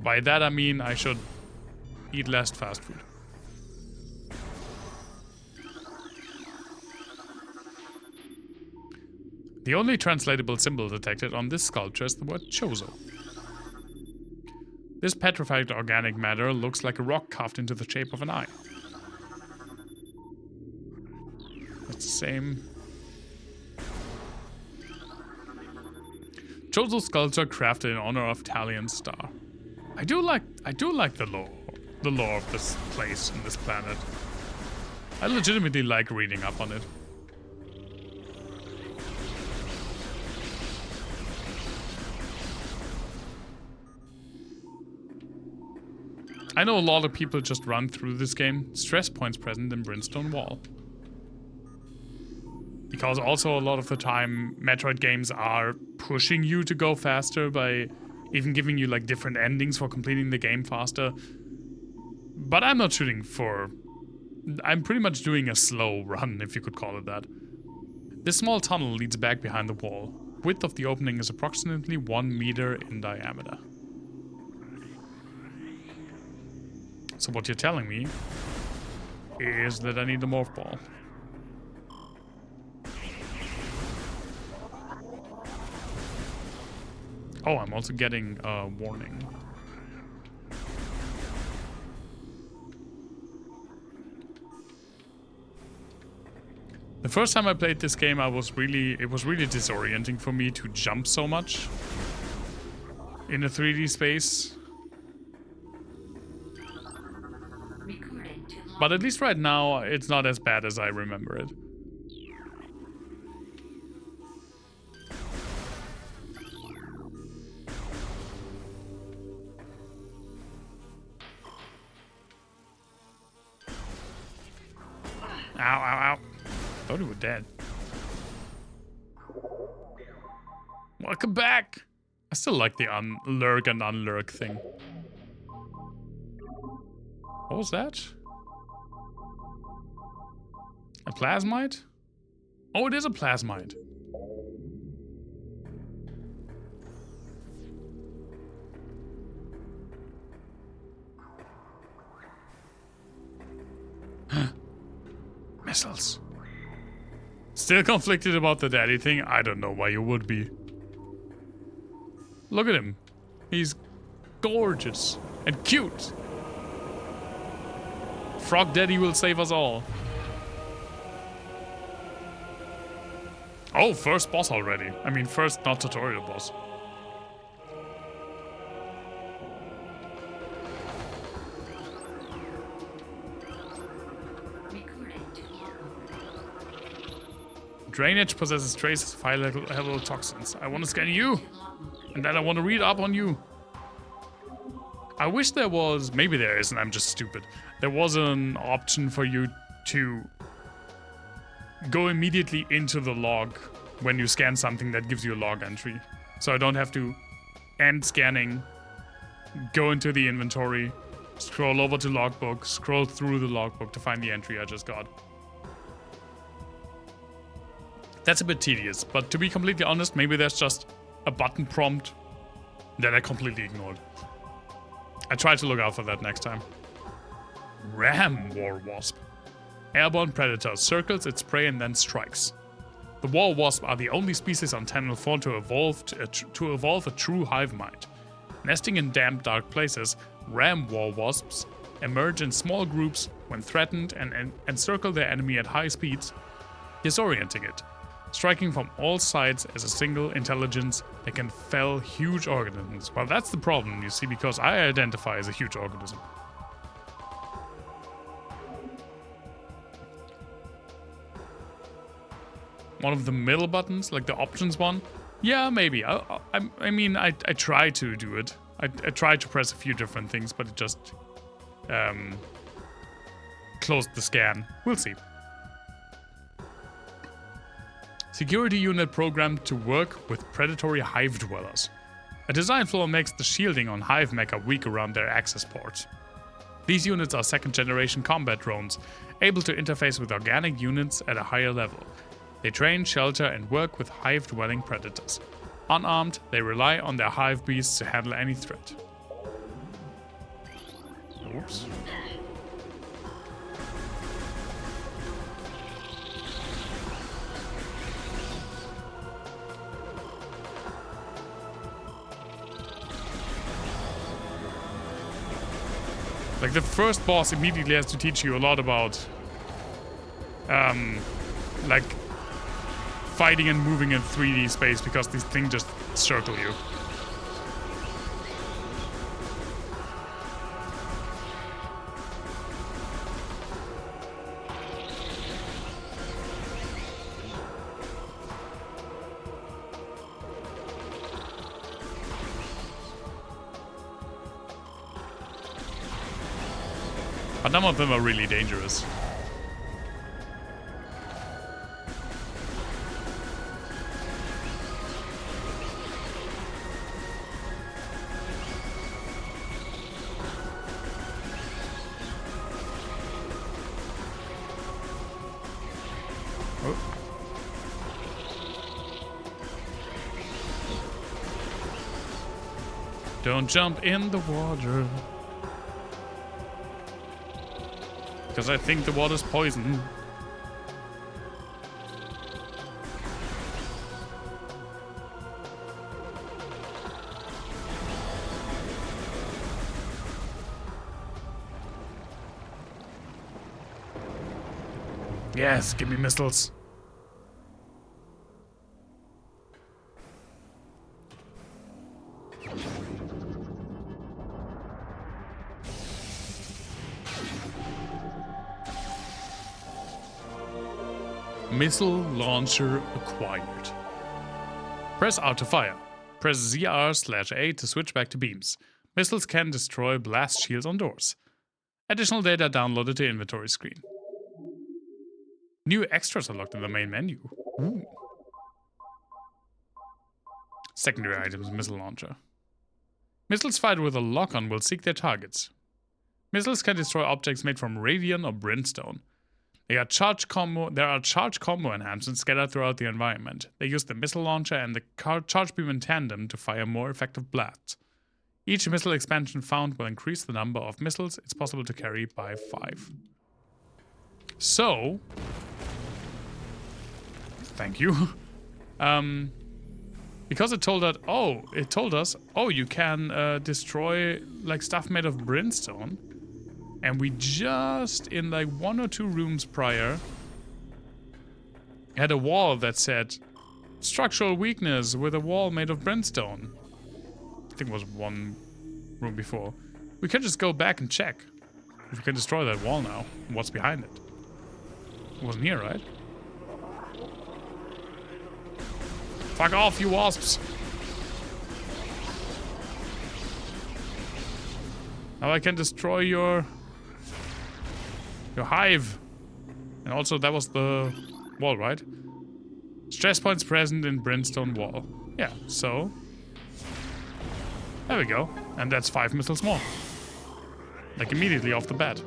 By that I mean I should eat less fast food. The only translatable symbol detected on this sculpture is the word Chozo. This petrified organic matter looks like a rock carved into the shape of an eye. That's the same. Chozo sculpture crafted in honor of Talian's star. I do like the lore of this place and this planet. I legitimately like reading up on it. I know a lot of people just run through this game. Stress points present in Brimstone Wall. Because also a lot of the time Metroid games are pushing you to go faster by even giving you like different endings for completing the game faster. But I'm not shooting for... I'm pretty much doing a slow run, if you could call it that. This small tunnel leads back behind the wall. width of the opening is approximately 1 meter in diameter. So what you're telling me is that I need a morph ball. Oh, I'm also getting a warning. The first time I played this game, it was really disorienting for me to jump so much in a 3D space. But at least right now, it's not as bad as I remember it. Ow, ow, ow. Thought we were dead. Welcome back! I still like the lurk and unlurk thing. What was that? A plasmite? Oh, it is a plasmite. Missiles. Still conflicted about the daddy thing? I don't know why you would be. Look at him. He's gorgeous and cute. Frog Daddy will save us all. Oh, first boss already. I mean, first not tutorial boss. Drainage possesses traces of high-level toxins. I want to scan you, and then I want to read up on you. I wish there was, maybe there isn't, I'm just stupid. There was an option for you to go immediately into the log when you scan something that gives you a log entry. So I don't have to end scanning, go into the inventory, scroll over to logbook, scroll through the logbook to find the entry I just got. That's a bit tedious, but to be completely honest, maybe there's just a button prompt that I completely ignored. I try to look out for that next time. Ram War Wasp. Airborne predator circles its prey and then strikes. The War Wasp are the only species on Channel 4 to evolve a true hive mind. Nesting in damp, dark places, Ram War Wasps emerge in small groups when threatened and encircle their enemy at high speeds, disorienting it. Striking from all sides as a single intelligence, they can fell huge organisms. Well, that's the problem, you see, because I identify as a huge organism. One of the middle buttons, like the options one? Yeah, maybe. I mean, I try to do it. I try to press a few different things, but it just closed the scan. We'll see. Security unit programmed to work with predatory hive dwellers. A design flaw makes the shielding on hive mecha weak around their access ports. These units are second-generation combat drones, able to interface with organic units at a higher level. They train, shelter, and work with hive-dwelling predators. Unarmed, they rely on their hive beasts to handle any threat. Oops. Like, the first boss immediately has to teach you a lot about, like, fighting and moving in 3D space, because these things just circle you. But some of them are really dangerous. Don't jump in the water. Because I think the water's poison. Yes, give me missiles. Missile launcher acquired. Press R to fire. Press ZR/A to switch back to beams. Missiles can destroy blast shields on doors. Additional data downloaded to inventory screen. New extras unlocked in the main menu. Ooh. Secondary items, missile launcher. Missiles fired with a lock-on will seek their targets. Missiles can destroy objects made from radium or brimstone. There are charge combo enhancements scattered throughout the environment. They use the missile launcher and the charge beam in tandem to fire more effective blasts. Each missile expansion found will increase the number of missiles it's possible to carry by 5. So, thank you. Because it told us, you can destroy like stuff made of brimstone. And we just, in like 1 or 2 rooms prior, had a wall that said structural weakness with a wall made of brimstone. I think it was 1 room before. We can just go back and check if we can destroy that wall now. What's behind it? It wasn't here, right? Fuck off, you wasps! Now I can destroy your hive. And also that was the wall, right? Stress points present in brimstone wall. Yeah, so there we go. And that's 5 missiles more. Like immediately off the bat.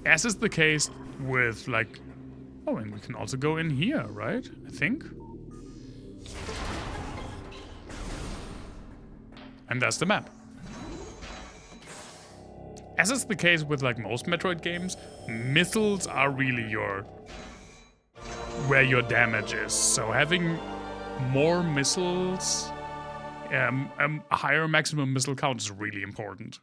As is the case with like... Oh, and we can also go in here, right? I think. And that's the map. As is the case with like most Metroid games, missiles are really where your damage is. So having more missiles, a higher maximum missile count is really important.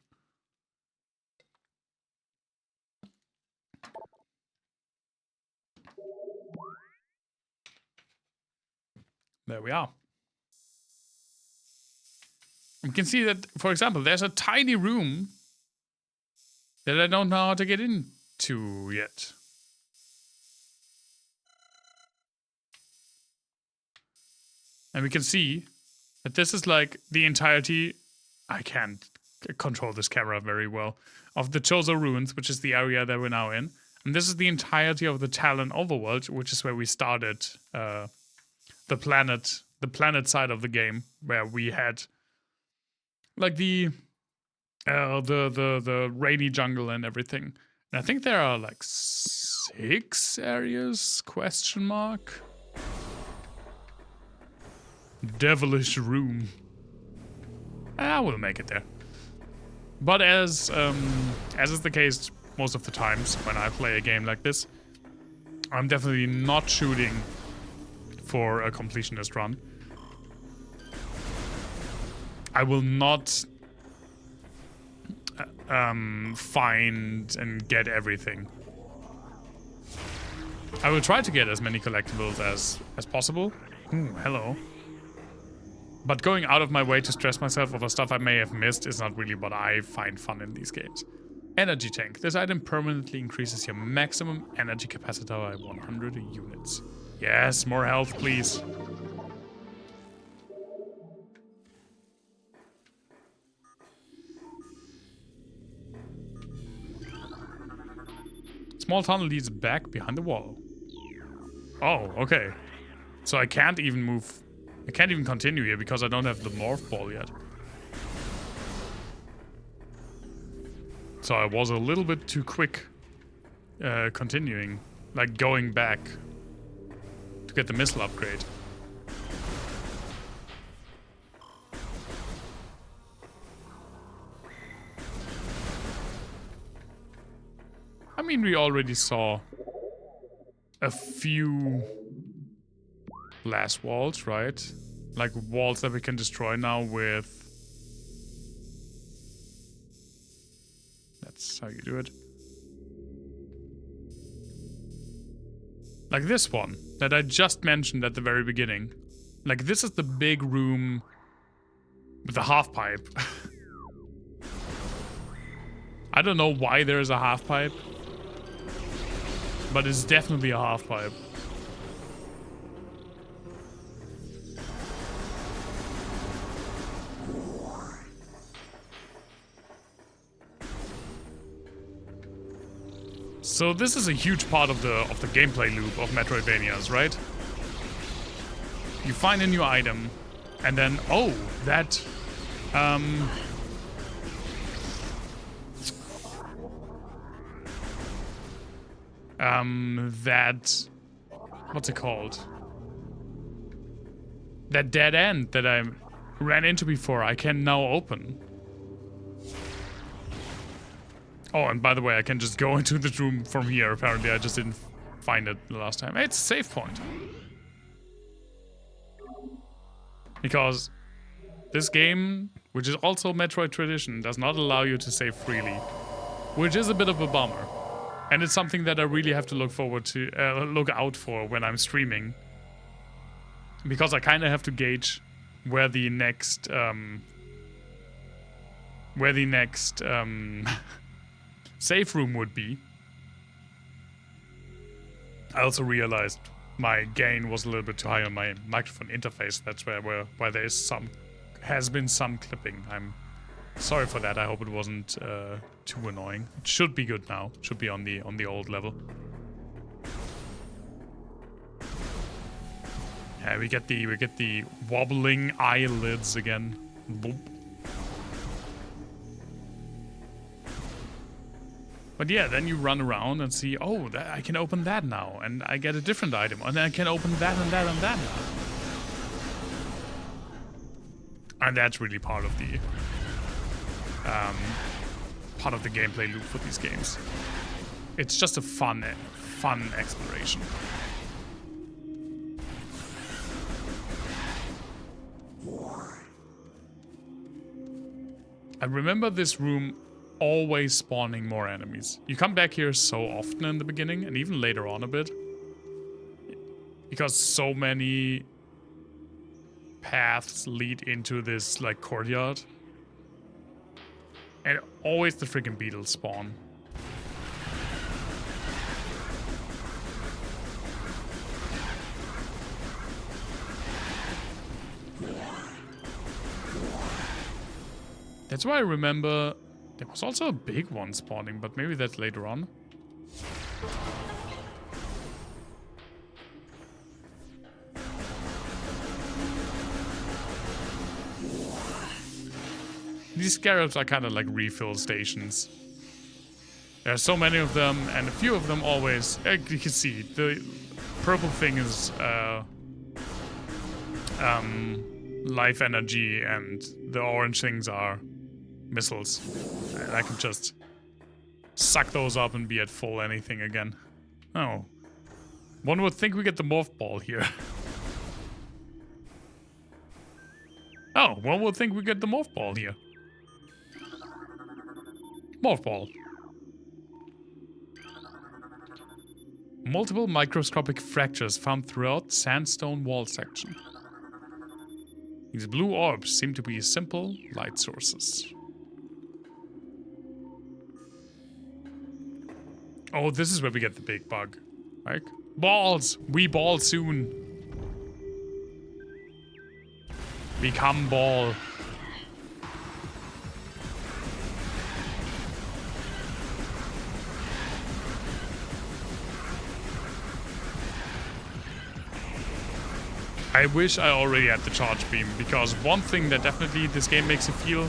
There we are. We can see that, for example, there's a tiny room that I don't know how to get into yet. And we can see that this is like the entirety, I can't control this camera very well, of the Chozo Ruins, which is the area that we're now in. And this is the entirety of the Talon overworld, which is where we started the planet side of the game, where we had like the rainy jungle and everything. And I think there are like 6 areas, question mark. Devilish room. I will make it there. But as is the case most of the times when I play a game like this, I'm definitely not shooting for a completionist run. I will not find and get everything. I will try to get as many collectibles as possible. Ooh, hello. But going out of my way to stress myself over stuff I may have missed is not really what I find fun in these games. Energy tank. This item permanently increases your maximum energy capacity by 100 units. Yes, more health, please. Small tunnel leads back behind the wall. Oh, okay. So I can't even move. I can't even continue here because I don't have the morph ball yet. So I was a little bit too quick continuing. Like going back to get the missile upgrade. I mean, we already saw a few glass walls, right? Like walls that we can destroy now with... That's how you do it. Like this one that I just mentioned at the very beginning. Like this is the big room with the half pipe. I don't know why there's a half pipe, but it's definitely a half pipe. So this is a huge part of the gameplay loop of Metroidvanias, right? You find a new item, and then that what's it called? That dead end that I ran into before, I can now open. Oh, and by the way, I can just go into the room from here. Apparently, I just didn't find it the last time. Hey, it's a save point. Because this game, which is also Metroid tradition, does not allow you to save freely. Which is a bit of a bummer. And it's something that I really have to look forward to, look out for when I'm streaming. Because I kind of have to gauge where the next, safe room would be. I also realized my gain was a little bit too high on my microphone interface. That's where there has been some clipping. I'm sorry for that. I hope it wasn't too annoying. It should be good now. It should be on the old level. Yeah, we get the wobbling eyelids again. Boop. But yeah, then you run around and see, oh, I can open that now, and I get a different item, and then I can open that and that and that now. And that's really part of the gameplay loop for these games. It's just a fun exploration. I remember this room always spawning more enemies. You come back here so often in the beginning, and even later on a bit. Because so many paths lead into this, like, courtyard. And always the freaking beetles spawn. That's why I remember there was also a big one spawning, but maybe that's later on. These scarabs are kind of like refill stations. There are so many of them, and a few of them always... you can see, the purple thing is life energy, and the orange things are missiles. And I can just suck those up and be at full anything again. Oh. One would think we get the morph ball here. Oh, one would think we get the morph ball here. Morph ball. Multiple microscopic fractures found throughout sandstone wall section. These blue orbs seem to be simple light sources. Oh, this is where we get the big bug. Right? Balls! We ball soon. Become ball. I wish I already had the charge beam, because one thing that definitely this game makes you feel...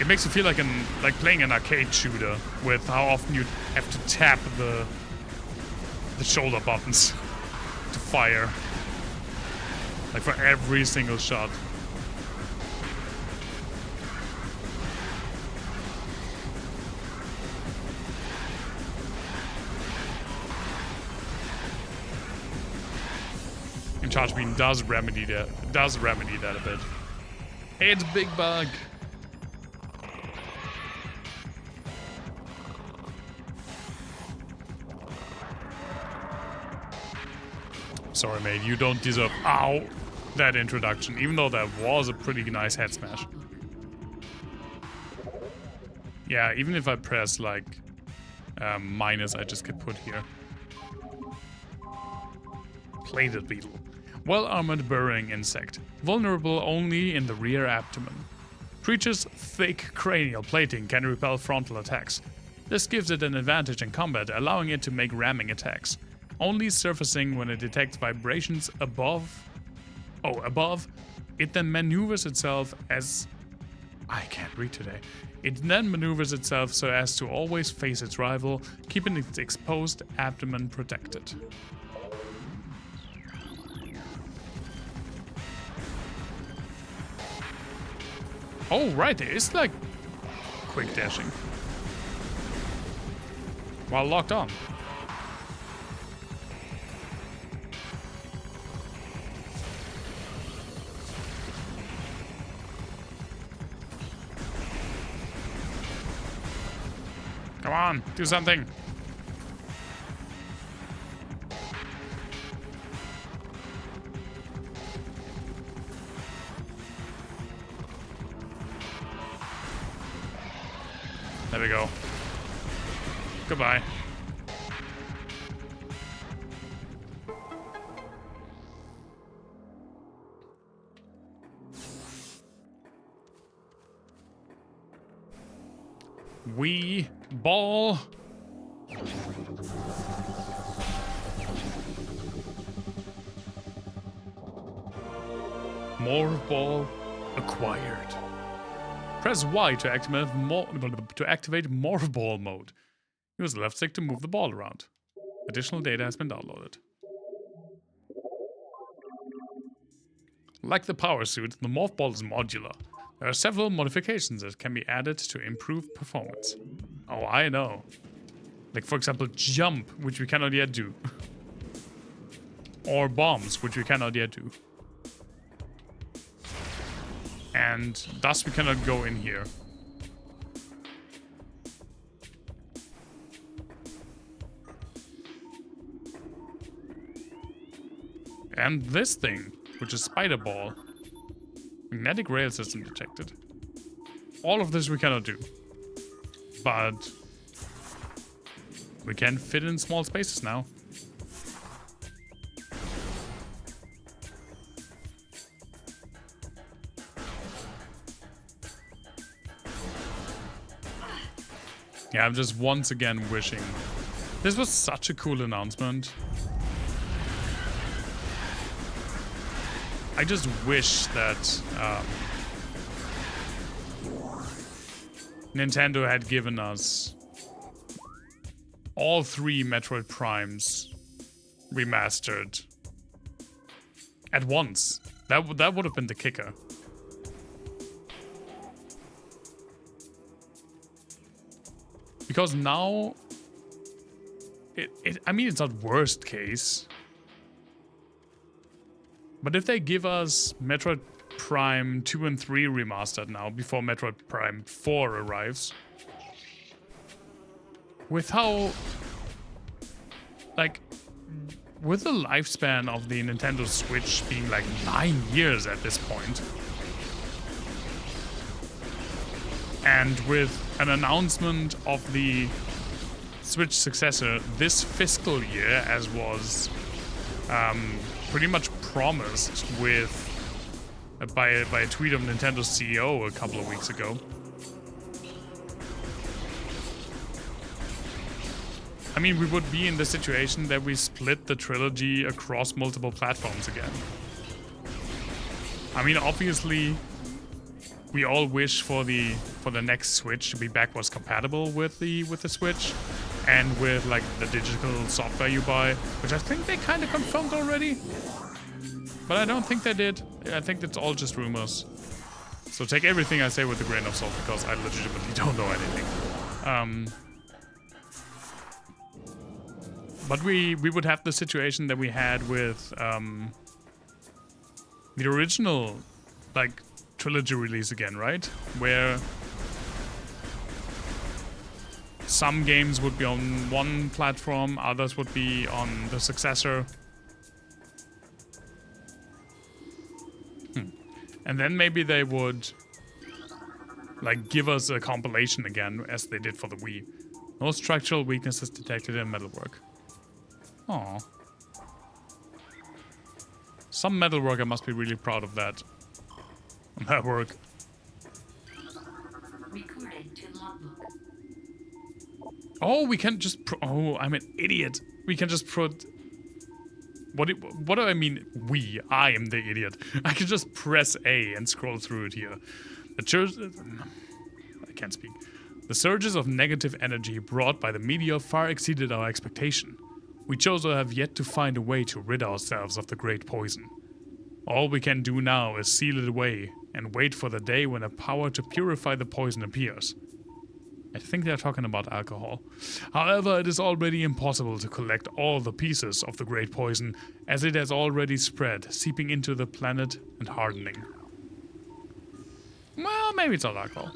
It makes you feel like playing an arcade shooter with how often you have to tap the shoulder buttons to fire. Like for every single shot. And Charge Beam does remedy that a bit. It's Big Bug. Sorry, mate, you don't deserve that introduction, even though that was a pretty nice head smash. Yeah, even if I press like minus, I just get put here. Plated beetle. Well-armored burrowing insect. Vulnerable only in the rear abdomen. Creature's thick cranial plating can repel frontal attacks. This gives it an advantage in combat, allowing it to make ramming attacks. Only surfacing when it detects vibrations above. It then maneuvers itself as... I can't read today. It then maneuvers itself so as to always face its rival, keeping its exposed abdomen protected. Oh, right, there is like quick dashing. While locked on. Come on, do something. There we go. Goodbye. Wii ball. More ball acquired. Press Y to activate Morph Ball mode. Use the left stick to move the ball around. Additional data has been downloaded. Like the power suit, the Morph Ball is modular. There are several modifications that can be added to improve performance. Oh, I know. Like, for example, jump, which we cannot yet do. Or bombs, which we cannot yet do. And thus we cannot go in here. And this thing, which is Spider Ball. Magnetic rail system detected. All of this we cannot do. But we can fit in small spaces now. Yeah, I'm just once again wishing. This was such a cool announcement. I just wish that Nintendo had given us all 3 Metroid Primes remastered at once. That would have been the kicker. Because now, I mean, it's not worst case. But if they give us Metroid Prime 2 and 3 remastered now, before Metroid Prime 4 arrives, with how, like, with the lifespan of the Nintendo Switch being like 9 years at this point, and with an announcement of the Switch successor this fiscal year, as was pretty much promised with by a tweet of Nintendo's CEO a couple of weeks ago. I mean, we would be in the situation that we split the trilogy across multiple platforms again. I mean, obviously, we all wish for the next Switch to be backwards compatible with the Switch. and with like the digital software you buy, which I think they kind of confirmed already. But I don't think they did. I think it's all just rumors. So take everything I say with a grain of salt, because I legitimately don't know anything. But we would have the situation that we had with the original, like, trilogy release again, right? Where some games would be on one platform, others would be on the successor. And then maybe they would, like, give us a compilation again, as they did for the Wii. No structural weaknesses detected in metalwork. Aww. Some metalworker must be really proud of that. That work. Recorded to logbook. Oh, we can just oh, I'm an idiot. We can just put... What do I mean, we? I am the idiot. I can just press A and scroll through it here. I can't speak. The surges of negative energy brought by the meteor far exceeded our expectation. We chose or have yet to find a way to rid ourselves of the great poison. All we can do now is seal it away and wait for the day when a power to purify the poison appears. I think they're talking about alcohol. However, it is already impossible to collect all the pieces of the great poison, as it has already spread, seeping into the planet and hardening. Well, maybe it's not alcohol.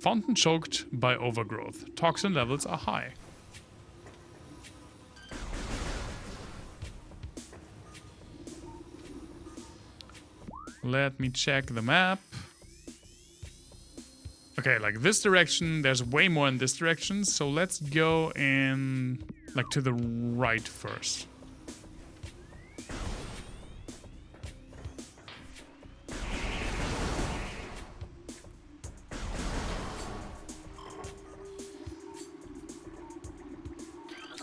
Fountain choked by overgrowth. Toxin levels are high. Let me check the map. Okay, like this direction, there's way more in this direction, so let's go in, like, to the right first.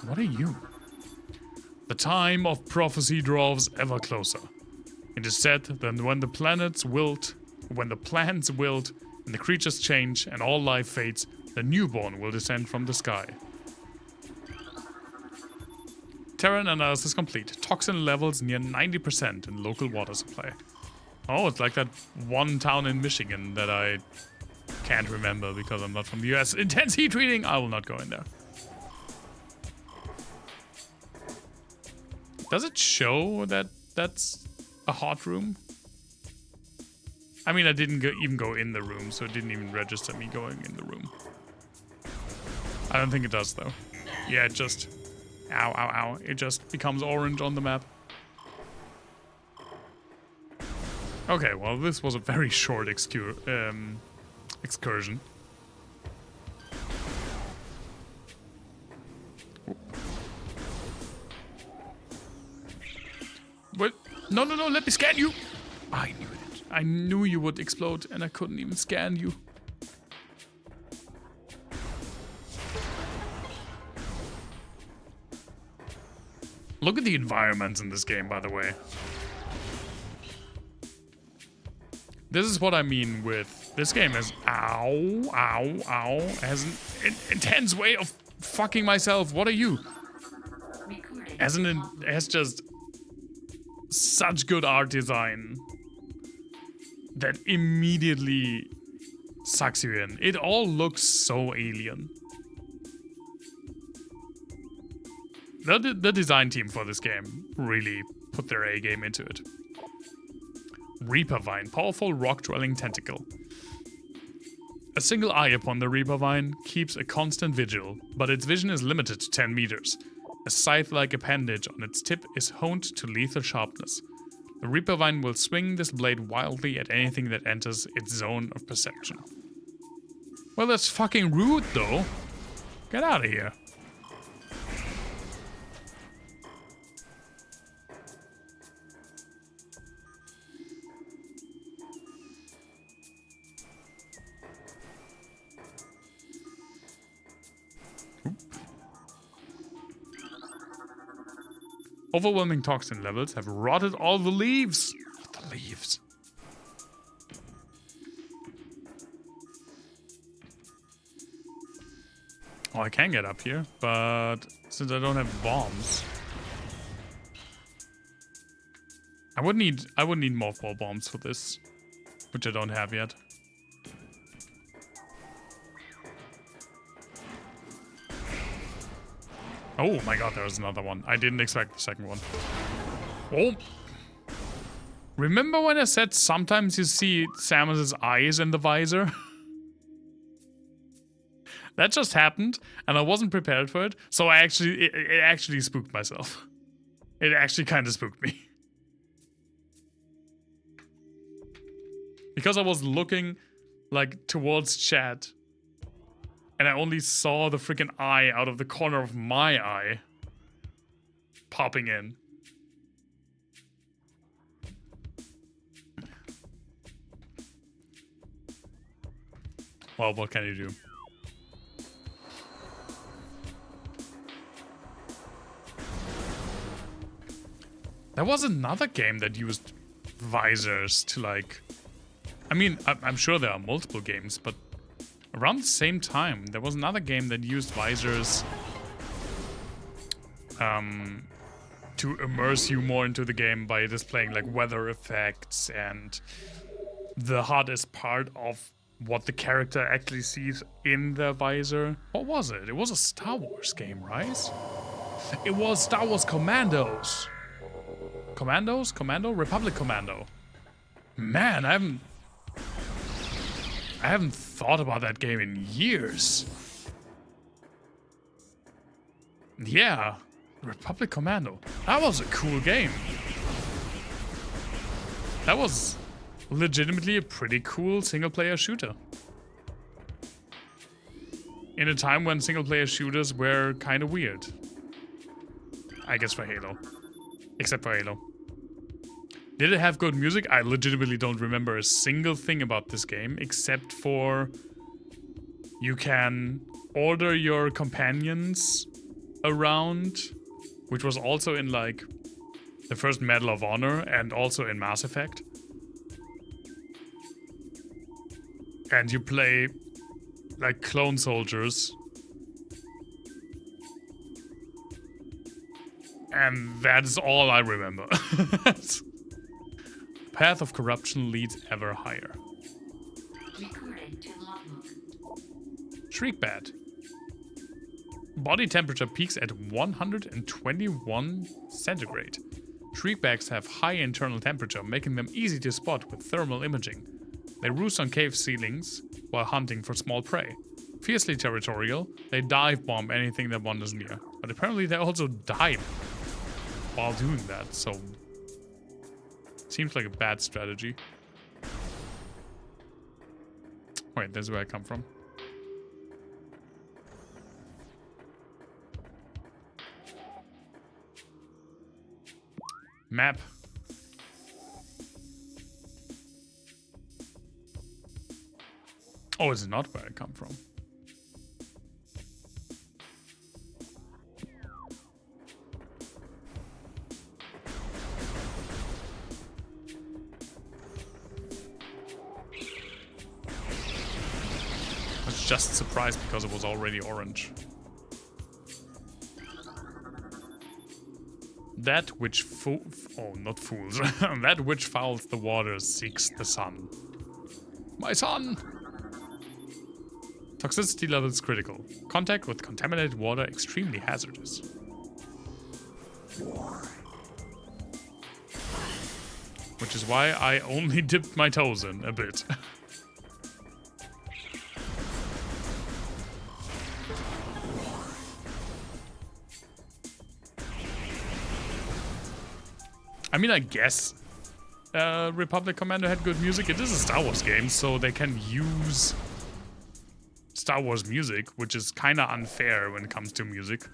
What are you? The time of prophecy draws ever closer. It is said that when the plants wilt, and the creatures change and all life fades, the newborn will descend from the sky. Terrain analysis complete. Toxin levels near 90% in local water supply. Oh, it's like that one town in Michigan that I can't remember because I'm not from the US. Intense heat reading! I will not go in there. Does it show that that's a hot room? I mean, I didn't even go in the room, so it didn't even register me going in the room. I don't think it does, though. Yeah, it just... Ow, ow, ow. It just becomes orange on the map. Okay, well, this was a very short excursion. What? No, no, no, let me scan you! I knew it. I knew you would explode, and I couldn't even scan you. Look at the environments in this game, by the way. This is what I mean with... This game is... Ow, ow, ow. Has an intense way of fucking myself. What are you? Has just... such good art design that immediately sucks you in. It all looks so alien. The design team for this game really put their A game into it. Reaper Vine, powerful rock-dwelling tentacle. A single eye upon the Reaper Vine keeps a constant vigil, but its vision is limited to 10 meters. A scythe-like appendage on its tip is honed to lethal sharpness. The Reaper Vine will swing this blade wildly at anything that enters its zone of perception. Well, that's fucking rude, though. Get out of here. Overwhelming toxin levels have rotted all the leaves. The leaves. Oh, I can get up here, but since I don't have bombs, I would need mothball bombs for this, which I don't have yet. Oh my god, there's another one. I didn't expect the second one. Oh. Remember when I said sometimes you see Samus's eyes in the visor? That just happened, and I wasn't prepared for it, so it actually spooked myself. It actually kind of spooked me. Because I was looking, like, towards chat, and I only saw the freaking eye out of the corner of my eye popping in. Well, what can you do? There was another game that used visors to, like... I mean, I'm sure there are multiple games, but around the same time, there was another game that used visors to immerse you more into the game by displaying, like, weather effects and the hardest part of what the character actually sees in the visor. What was it? It was a Star Wars game, right? It was Star Wars Commandos. Commandos? Commando? Republic Commando. Man, I haven't thought about that game in years. Yeah, Republic Commando. That was a cool game. That was legitimately a pretty cool single-player shooter. In a time when single-player shooters were kind of weird. I guess for Halo. Except for Halo. Did it have good music? I legitimately don't remember a single thing about this game, except for you can order your companions around, which was also in, like, the first Medal of Honor and also in Mass Effect. And you play, like, clone soldiers. And that's all I remember. Path of corruption leads ever higher. Recorded to logbook. Shriek bat. Body temperature peaks at 121 centigrade. Shriekbacks have high internal temperature, making them easy to spot with thermal imaging. They roost on cave ceilings while hunting for small prey. Fiercely territorial, they dive bomb anything that wanders near. But apparently they also die while doing that, so... Seems like a bad strategy. Wait, that's where I come from. Map. Oh, it's not where I come from. I was just surprised because it was already orange. That which not fools. That which fouls the waters seeks the sun. My son! Toxicity level is critical. Contact with contaminated water extremely hazardous. Which is why I only dipped my toes in a bit. I mean, I guess Republic Commando had good music. It is a Star Wars game, so they can use Star Wars music, which is kind of unfair when it comes to music.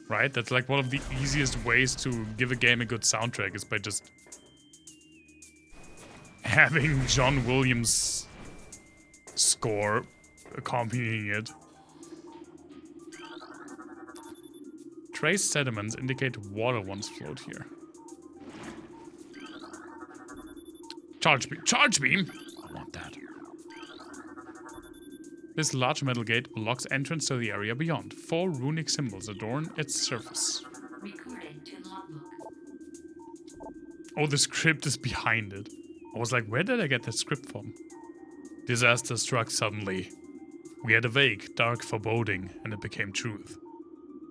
Right? That's like one of the easiest ways to give a game a good soundtrack is by just having John Williams' score accompanying it. Trace sediments indicate water once flowed here. Charge beam. Charge beam? want that. This large metal gate blocks entrance to the area beyond. 4 runic symbols adorn its surface. Recorded to logbook. Oh, the script is behind it. I was like, where did I get that script from? Disaster struck suddenly. We had a vague, dark foreboding, and it became truth.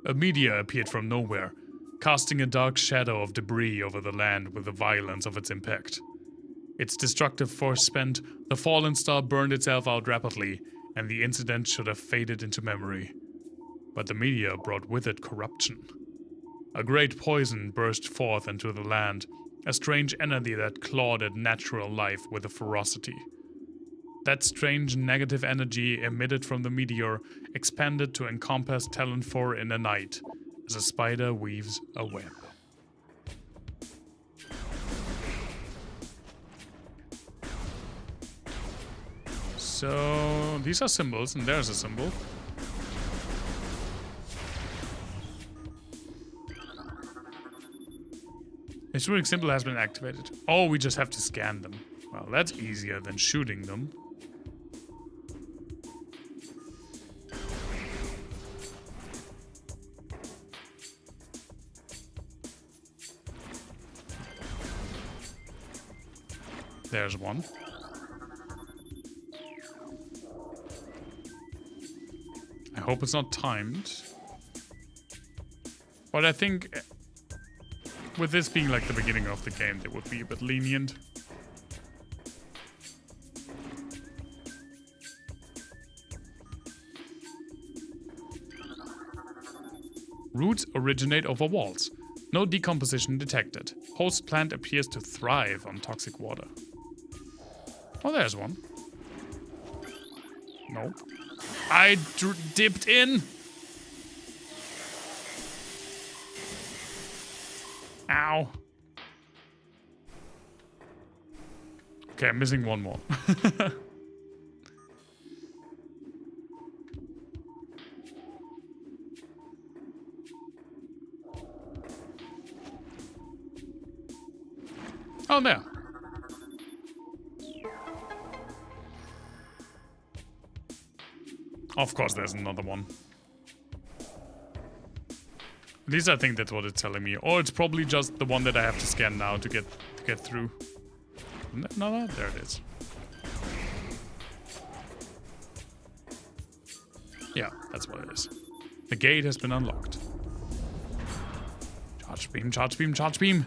A meteor appeared from nowhere, casting a dark shadow of debris over the land with the violence of its impact. Its destructive force spent, the fallen star burned itself out rapidly, and the incident should have faded into memory. But the meteor brought with it corruption. A great poison burst forth into the land, a strange entity that clawed at natural life with a ferocity. That strange negative energy emitted from the meteor expanded to encompass Talon 4 in the night, as a spider weaves a web. So, these are symbols, and there's a symbol. This runic symbol has been activated. Oh, we just have to scan them. Well, that's easier than shooting them. There's one. I hope it's not timed. But I think with this being like the beginning of the game, they would be a bit lenient. Roots originate over walls. No decomposition detected. Host plant appears to thrive on toxic water. Oh, there's one. No. I dipped in. Ow. Okay, I'm missing one more. Oh, there. Of course, there's another one. At least I think that's what it's telling me. Or it's probably just the one that I have to scan now to get through. No, there it is. Yeah, that's what it is. The gate has been unlocked. Charge beam, charge beam, charge beam.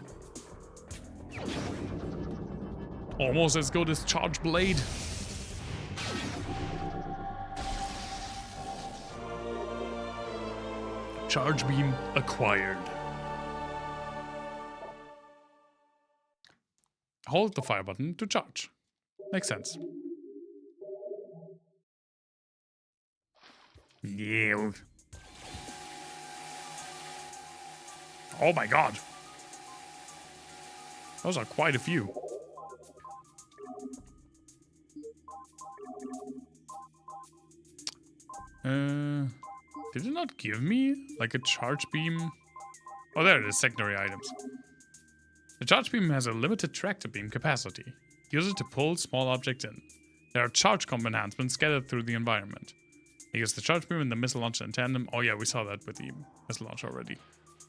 Almost as good as charge blade. Charge beam acquired. Hold the fire button to charge. Makes sense. Yeah. Oh my god. Those are quite a few. Did it not give me like a charge beam? Oh, there it is, secondary items. The charge beam has a limited tractor beam capacity. Use it to pull small objects in. There are charge combo enhancements scattered through the environment. Use the charge beam and the missile launcher in tandem. Oh yeah, we saw that with the missile launcher already.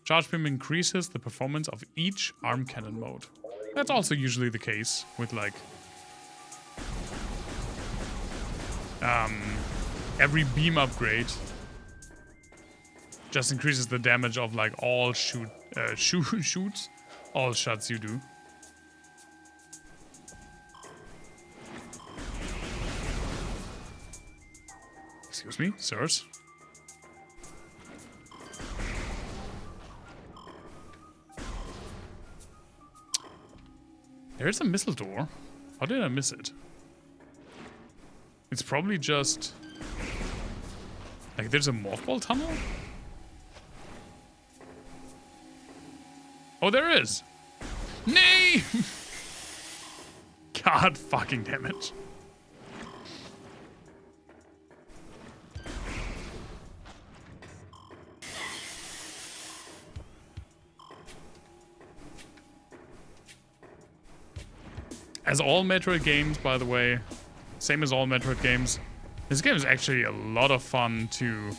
Charge beam increases the performance of each arm cannon mode. That's also usually the case with like every beam upgrade just increases the damage of like all shoots, all shots you do. Excuse me, sirs. There's a missile door. How did I miss it? It's probably just like there's a mothball tunnel? Oh, there is. Nay! God fucking damn it. As all Metroid games, by the way, same as all Metroid games. This game is actually a lot of fun to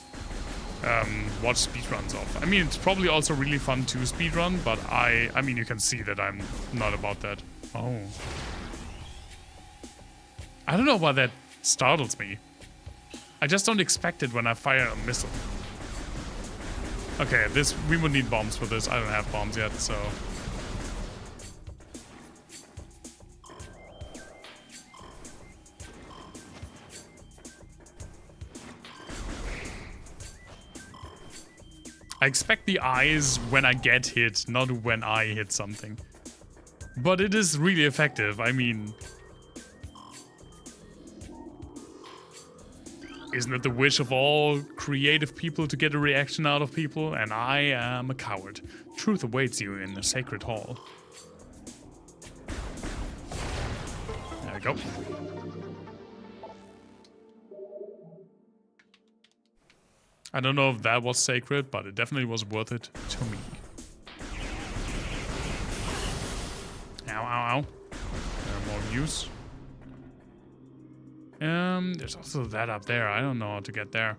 watch speedruns of. I mean, it's probably also really fun to speedrun, but I mean, you can see that I'm not about that. Oh. I don't know why that startles me. I just don't expect it when I fire a missile. Okay, we would need bombs for this. I don't have bombs yet, so... I expect the eyes when I get hit, not when I hit something. But it is really effective. I mean... Isn't it the wish of all creative people to get a reaction out of people? And I am a coward. Truth awaits you in the sacred hall. There we go. I don't know if that was sacred, but it definitely was worth it to me. Ow, ow, ow. There are more views. There's also that up there. I don't know how to get there.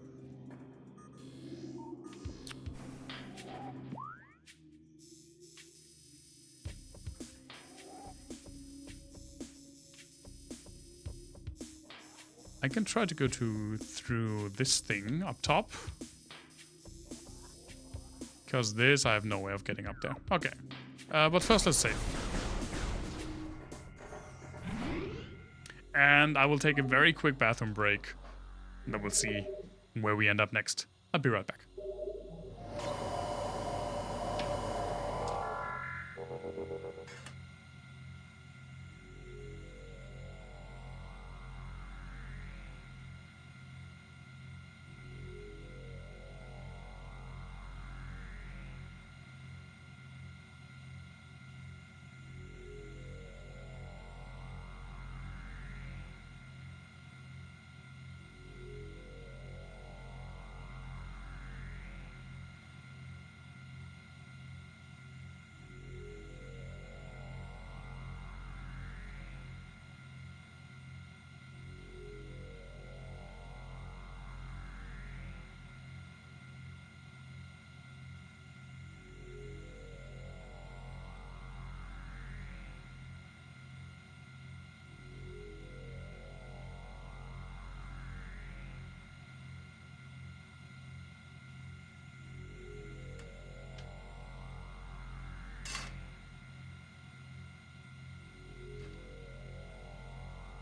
I can try to go through this thing up top. Because this, I have no way of getting up there. Okay. But first, let's save. And I will take a very quick bathroom break. And then we'll see where we end up next. I'll be right back.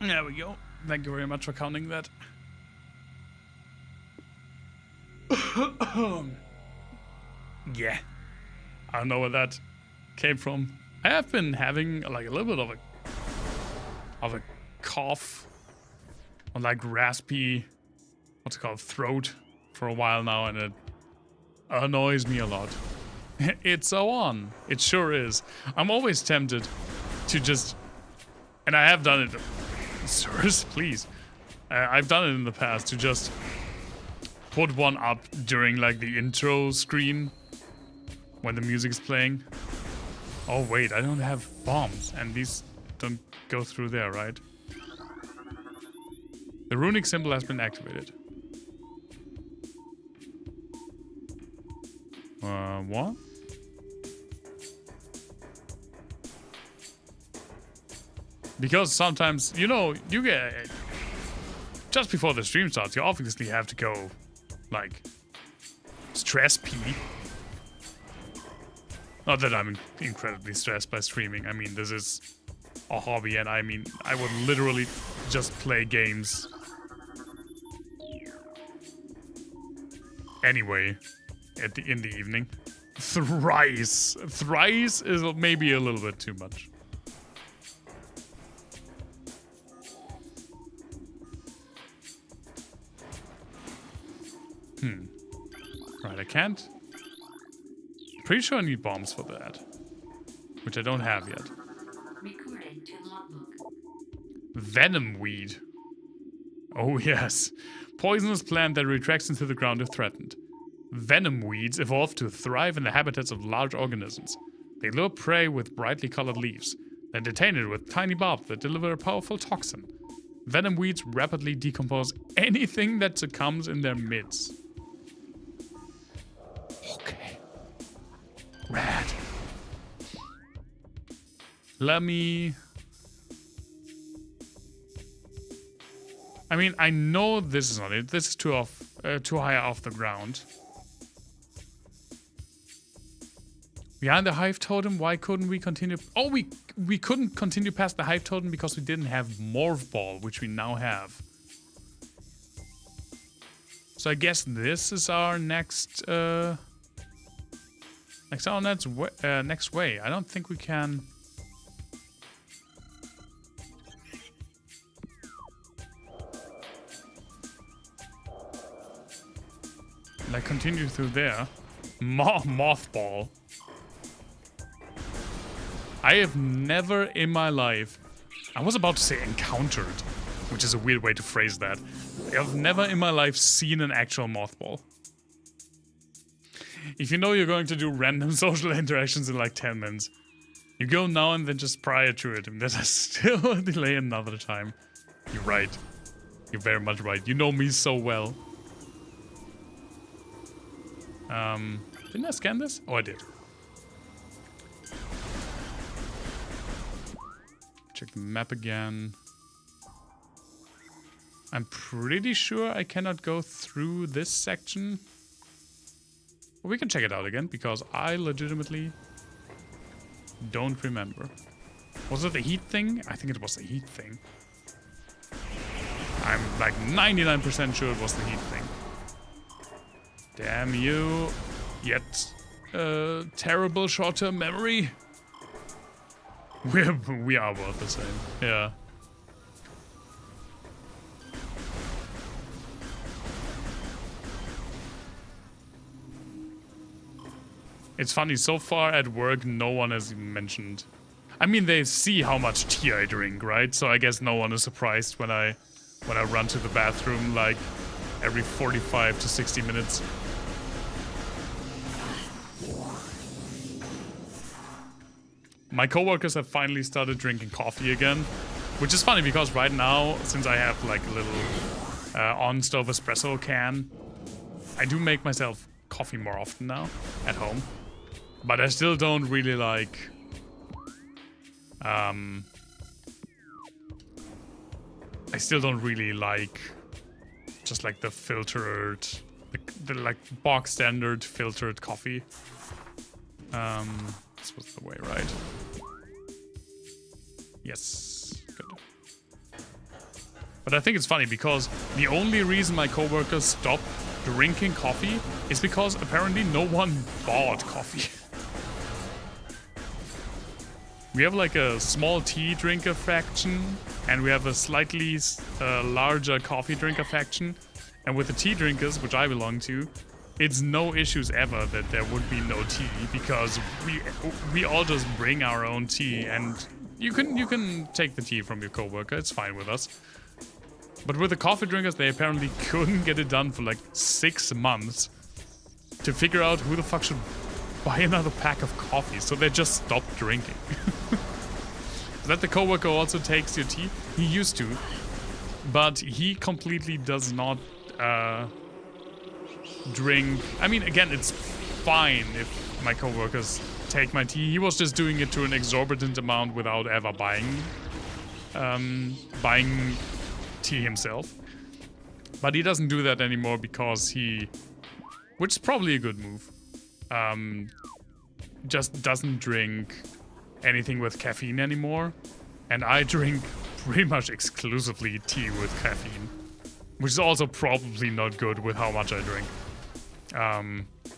There we go. Thank you very much for counting that. Yeah. I don't know where that came from. I have been having like a little bit of a cough or like raspy, what's it called, throat for a while now, and it annoys me a lot. It's so on. It sure is. I'm always tempted to just, and I have done it. Sirs, please. I've done it in the past to just put one up during like the intro screen when the music's playing. Oh wait, I don't have bombs, and these don't go through there, right? The runic symbol has been activated. What? Because sometimes, you know, you get... Just before the stream starts, you obviously have to go, like, stress pee. Not that I'm incredibly stressed by streaming. I mean, this is a hobby, and I mean, I would literally just play games anyway in the evening. Thrice is maybe a little bit too much. Right, I can't. Pretty sure I need bombs for that, which I don't have yet. Recorded to logbook. Venom weed. Oh yes. Poisonous plant that retracts into the ground if threatened. Venom weeds evolve to thrive in the habitats of large organisms. They lure prey with brightly colored leaves, then detain it with tiny barbs that deliver a powerful toxin. Venom weeds rapidly decompose anything that succumbs in their midst. Okay. Rad. Let me... I mean, I know this is not it. This is too high off the ground. Behind the Hive Totem, why couldn't we continue? Oh, we couldn't continue past the Hive Totem because we didn't have Morph Ball, which we now have. So I guess this is our next next way. I don't think we can. Like continue through there. Mothball. I have never in my life, I was about to say encountered, which is a weird way to phrase that. I've never in my life seen an actual mothball. If you know you're going to do random social interactions in like 10 minutes, you go now and then just prior to it, and there's still a delay another time. You're right. You're very much right. You know me so well. Didn't I scan this? Oh, I did. Check the map again. I'm pretty sure I cannot go through this section. Well, we can check it out again, because I legitimately don't remember. Was it the heat thing? I think it was the heat thing. I'm like 99% sure it was the heat thing. Damn you. Yet, terrible short-term memory. We are about the same. Yeah. It's funny, so far at work, no one has mentioned. I mean, they see how much tea I drink, right? So I guess no one is surprised when I run to the bathroom like every 45 to 60 minutes. My coworkers have finally started drinking coffee again, which is funny because right now, since I have like a little on-stove espresso can, I do make myself coffee more often now at home. But I still don't really like... I still don't really like just like the filtered, the like box standard filtered coffee. This was the way, right? Yes, good. But I think it's funny because the only reason my coworkers stopped drinking coffee is because apparently no one bought coffee. We have like a small tea drinker faction, and we have a slightly larger coffee drinker faction. And with the tea drinkers, which I belong to, it's no issues ever that there would be no tea, because we all just bring our own tea, and you can take the tea from your coworker. It's fine with us. But with the coffee drinkers, they apparently couldn't get it done for like 6 months to figure out who the fuck should buy another pack of coffee, so they just stopped drinking. That the coworker also takes your tea? He used to, but he completely does not drink. I mean, again, it's fine if my coworkers take my tea. He was just doing it to an exorbitant amount without ever buying tea himself. But he doesn't do that anymore because which is probably a good move, just doesn't drink anything with caffeine anymore. And I drink pretty much exclusively tea with caffeine, which is also probably not good with how much I drink.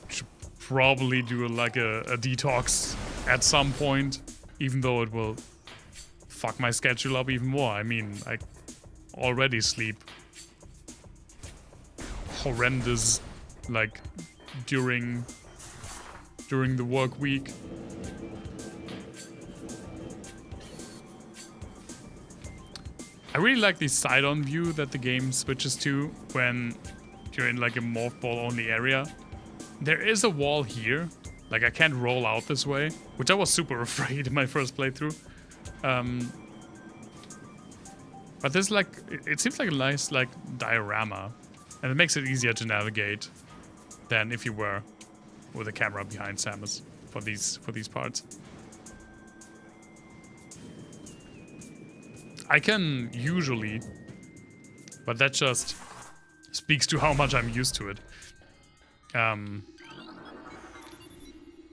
Should probably do like a detox at some point, even though it will fuck my schedule up even more. I mean, I already sleep horrendous, like during the work week. I really like the side-on view that the game switches to when you're in like a morph ball only area. There is a wall here, like I can't roll out this way, which I was super afraid in my first playthrough. But this like it seems like a nice like diorama, and it makes it easier to navigate than if you were with a camera behind Samus for these parts. I can usually, but that just speaks to how much I'm used to it.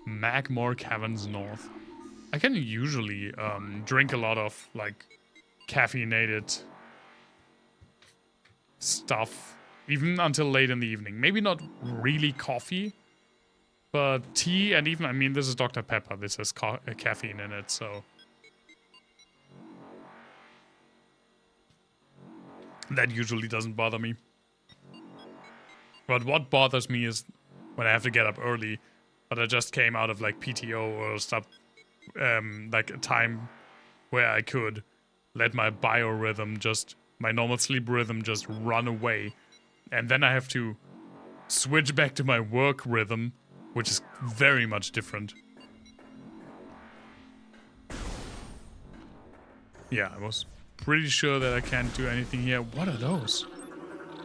Magmore Caverns North. I can usually drink a lot of like caffeinated stuff, even until late in the evening. Maybe not really coffee, but tea, and even, I mean, this is Dr. Pepper. This has caffeine in it, so that usually doesn't bother me. But what bothers me is when I have to get up early, but I just came out of like PTO or stuff, like a time where I could let my biorhythm just, my normal sleep rhythm just run away. And then I have to switch back to my work rhythm, which is very much different. Yeah, I was pretty sure that I can't do anything here. What are those?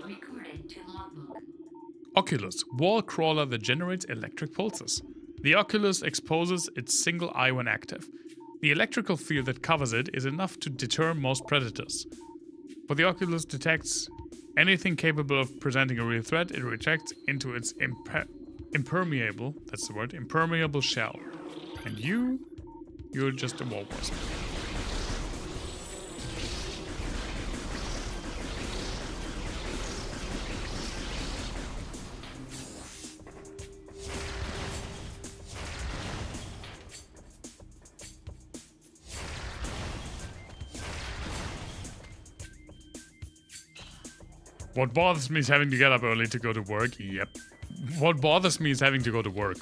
Recorded to logbook. Oculus, wall crawler that generates electric pulses. The Oculus exposes its single eye when active. The electrical field that covers it is enough to deter most predators. But the Oculus detects anything capable of presenting a real threat, it rejects into its impermeable, that's the word, impermeable shell. And you're just a wall wasp. What bothers me is having to get up early to go to work. Yep. What bothers me is having to go to work.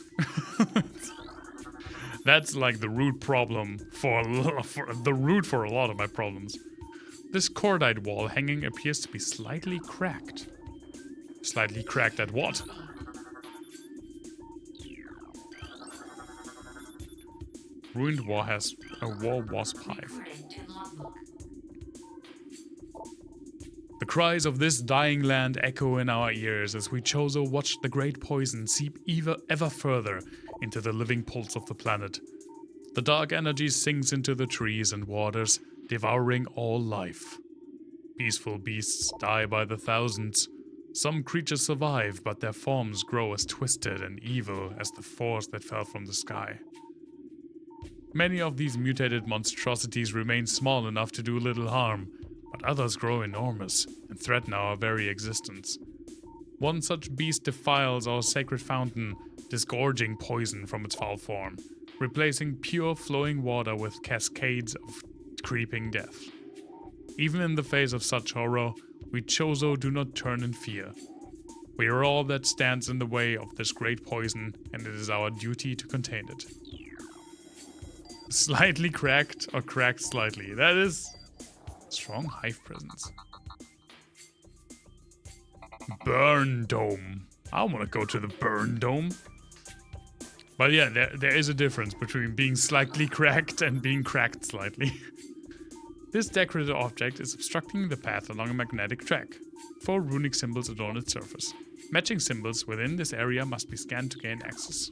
That's like the root problem for a lot of my problems. This cordite wall hanging appears to be slightly cracked. Slightly cracked at what? Ruined wall has a wall wasp hive. Recorded to logbook. The cries of this dying land echo in our ears as we Chozo watch the great poison seep ever further into the living pulse of the planet. The dark energy sinks into the trees and waters, devouring all life. Peaceful beasts die by the thousands. Some creatures survive, but their forms grow as twisted and evil as the force that fell from the sky. Many of these mutated monstrosities remain small enough to do little harm, but others grow enormous and threaten our very existence. One such beast defiles our sacred fountain, disgorging poison from its foul form, replacing pure flowing water with cascades of creeping death. Even in the face of such horror, we Chozo do not turn in fear. We are all that stands in the way of this great poison, and it is our duty to contain it. Slightly cracked or cracked slightly. That is strong hive presence. Burn Dome. I want to go to the Burn Dome. But yeah, there is a difference between being slightly cracked and being cracked slightly. This decorative object is obstructing the path along a magnetic track. 4 runic symbols adorn its surface. Matching symbols within this area must be scanned to gain access.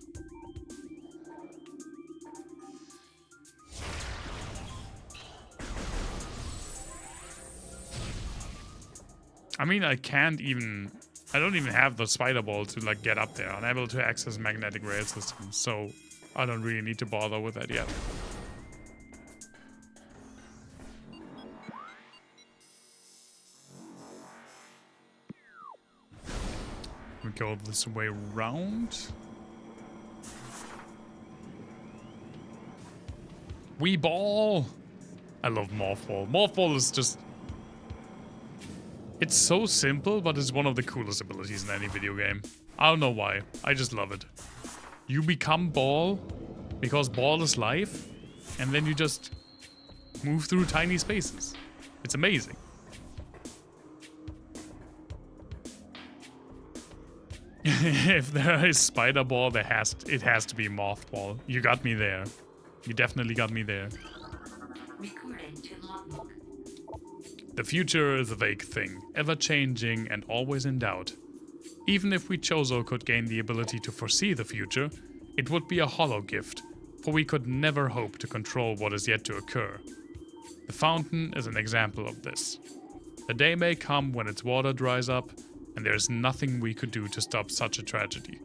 I mean, I don't even have the spider ball to like get up there. Unable to access magnetic rail systems, so I don't really need to bother with that yet. We go this way round. Wee ball! I love Morph Ball. Morph Ball is just... It's so simple, but it's one of the coolest abilities in any video game. I don't know why. I just love it. You become Ball, because Ball is life, and then you just move through tiny spaces. It's amazing. If there is Spider Ball, it has to be Morph Ball. You got me there. You definitely got me there. Recorded to logbook. The future is a vague thing, ever-changing and always in doubt. Even if we Chozo could gain the ability to foresee the future, it would be a hollow gift, for we could never hope to control what is yet to occur. The fountain is an example of this. The day may come when its water dries up, and there is nothing we could do to stop such a tragedy.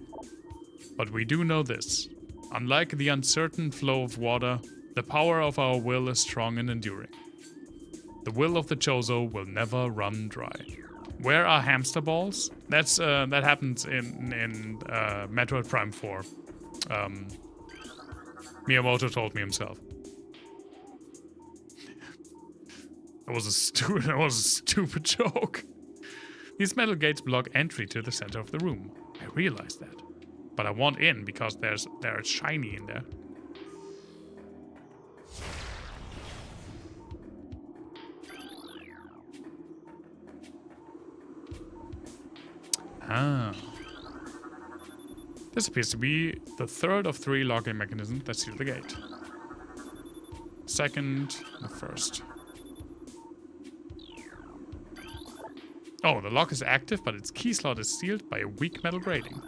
But we do know this. Unlike the uncertain flow of water, the power of our will is strong and enduring. The will of the Chozo will never run dry. Where are hamster balls? That happens in Metroid Prime 4. Miyamoto told me himself. That was a stupid joke. These metal gates block entry to the center of the room. I realize that. But I want in because they're shiny in there. Ah. This appears to be the third of 3 locking mechanisms that seal the gate. Second, the first. Oh, the lock is active, but its key slot is sealed by a weak metal grating.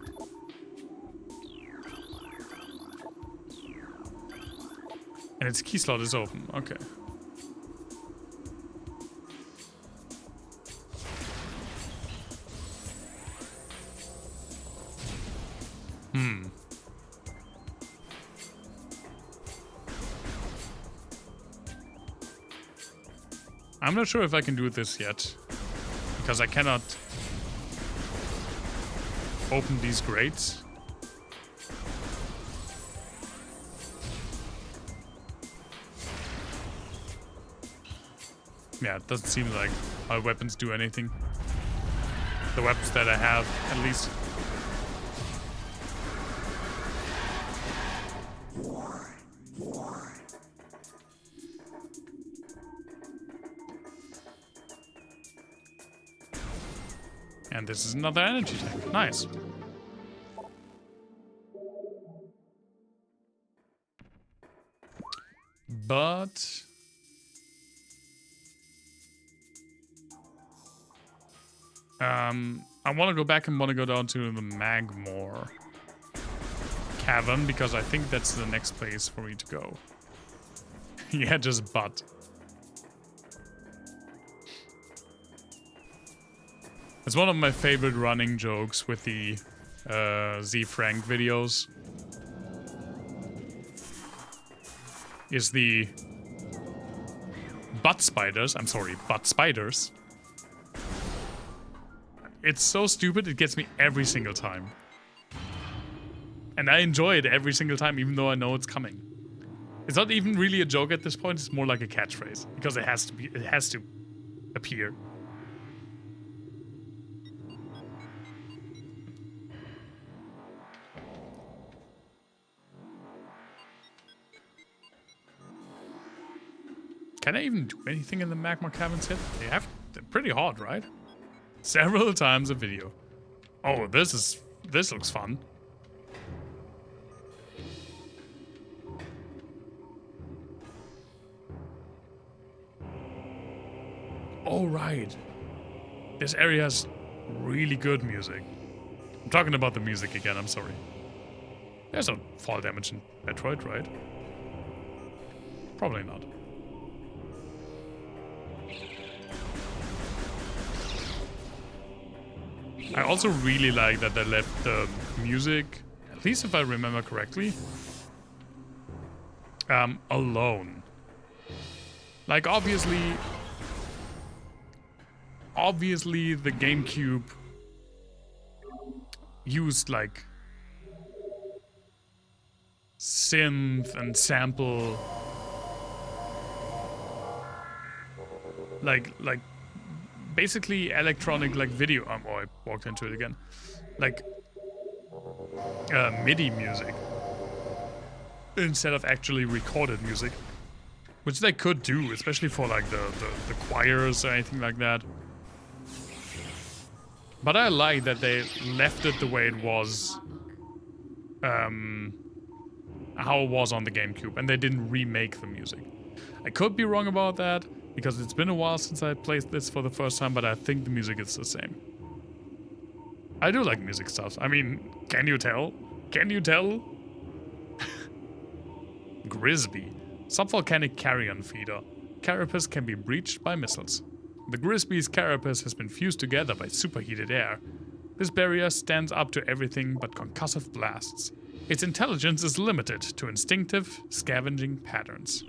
And its key slot is open. Okay. I'm not sure if I can do this yet, because I cannot open these grates. Yeah, it doesn't seem like our weapons do anything. The weapons that I have, at least. And this is another energy tank. Nice. But I want to go back and want to go down to the Magmore cavern because I think that's the next place for me to go. Yeah, just butt. It's one of my favorite running jokes with the Z Frank videos. Is the butt spiders. I'm sorry, butt spiders. It's so stupid, it gets me every single time. And I enjoy it every single time, even though I know it's coming. It's not even really a joke at this point, it's more like a catchphrase. Because it has to appear. Can I even do anything in the magma caverns yet? They're pretty hard, right? Several times a video. Oh, this looks fun. Oh, right. This area has really good music. I'm talking about the music again, I'm sorry. There's no fall damage in Metroid, right? Probably not. I also really like that they left the music, at least if I remember correctly, alone. Like, obviously the GameCube used, like, synth and sample, like basically electronic, like, video. Oh, I walked into it again. Like MIDI music instead of actually recorded music, which they could do, especially for like the choirs or anything like that. But I like that they left it the way it was, how it was on the GameCube, and they didn't remake the music. I could be wrong about that, because it's been a while since I played this for the first time, but I think the music is the same. I do like music stuff. I mean, can you tell? Can you tell? Grisby. Subvolcanic carrion feeder. Carapace can be breached by missiles. The Grisby's carapace has been fused together by superheated air. This barrier stands up to everything but concussive blasts. Its intelligence is limited to instinctive, scavenging patterns.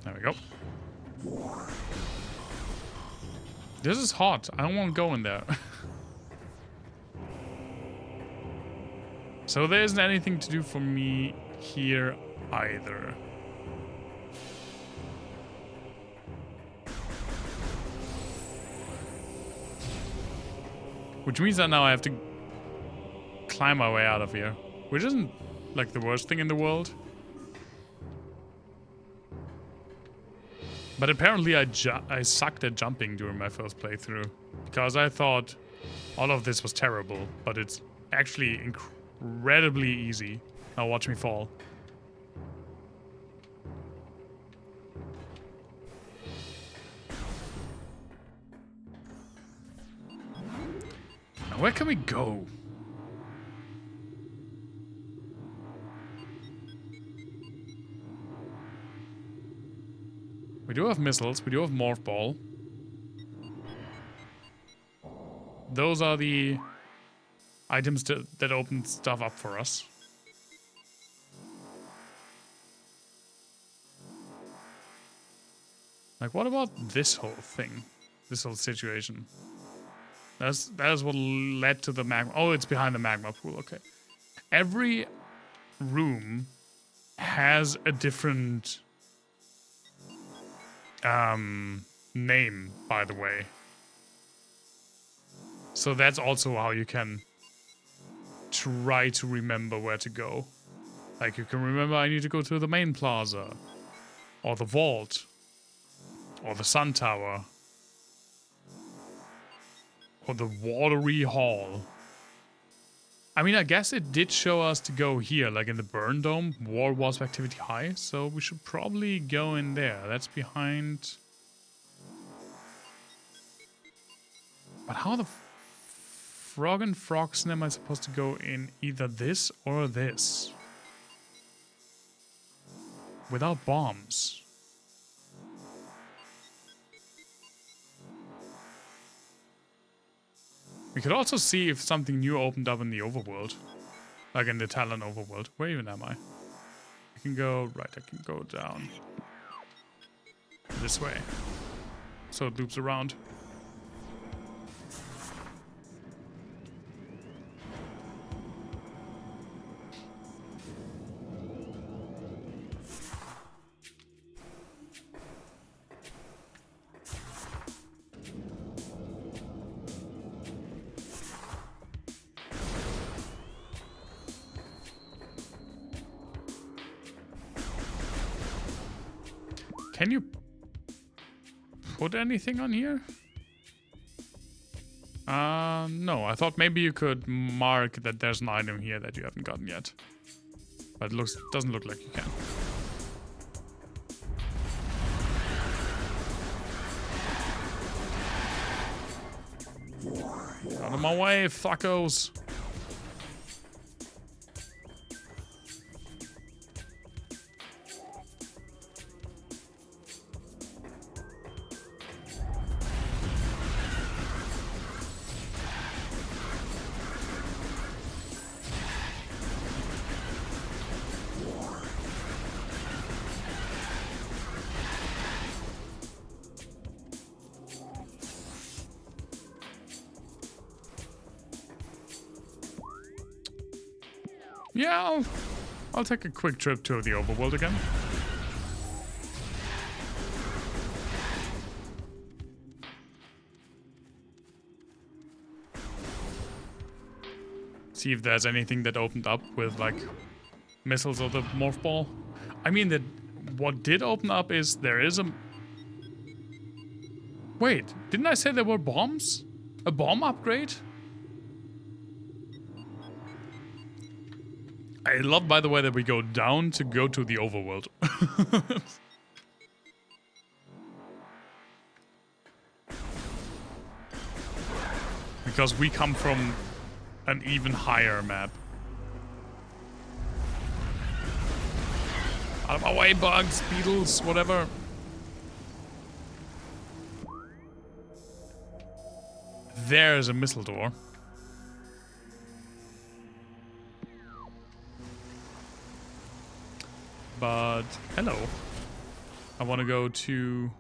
There we go. This is hot. I don't want to go in there. So there isn't anything to do for me here either. Which means that now I have to climb my way out of here. Which isn't like the worst thing in the world. But apparently I sucked at jumping during my first playthrough. Because I thought all of this was terrible. But it's actually incredibly easy. Now watch me fall. Now where can we go? We do have missiles, we do have Morph Ball. Those are the items that open stuff up for us. Like, what about this whole thing? This whole situation? That is what led to the magma. Oh, it's behind the magma pool, okay. Every room has a different name, by the way. So that's also how you can try to remember where to go. Like, you can remember I need to go to the main plaza, or the vault, or the sun tower, or the watery hall. I mean, I guess it did show us to go here, like in the burn dome. War wasp activity high, so we should probably go in there. That's behind. But how the frog and frogsn am I supposed to go in either this or this? Without bombs. We could also see if something new opened up in the overworld. Like in the Talon overworld. Where even am I? I can go right, I can go down. This way. So it loops around. Can you put anything on here? No. I thought maybe you could mark that there's an item here that you haven't gotten yet. But it doesn't look like you can. Out of my way, fuckos. Yeah, I'll take a quick trip to the overworld again. See if there's anything that opened up with, like, missiles or the morph ball. I mean, what did open up is there is a... Wait, didn't I say there were bombs? A bomb upgrade? I love, by the way, that we go down to go to the overworld. Because we come from an even higher map. Out of my way, bugs, beetles, whatever. There's a missile door. But, hello. I want to go to...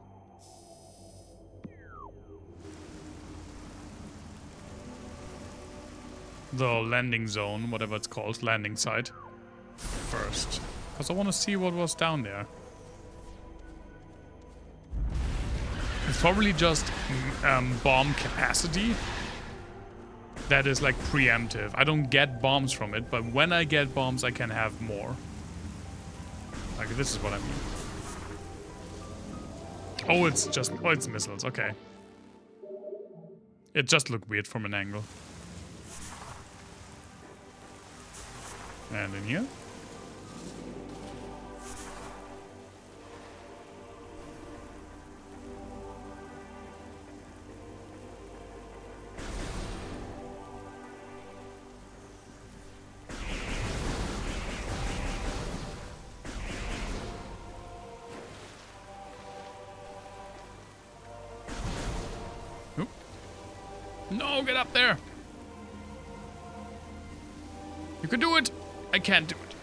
the landing zone, whatever it's called, landing site, first. Because I want to see what was down there. It's probably just bomb capacity that is like preemptive. I don't get bombs from it, but when I get bombs, I can have more. Like, this is what I mean. Oh, it's just... oh, it's missiles. Okay. It just looked weird from an angle. And in here? Oop. No, get up there! You can do it! I can't do it.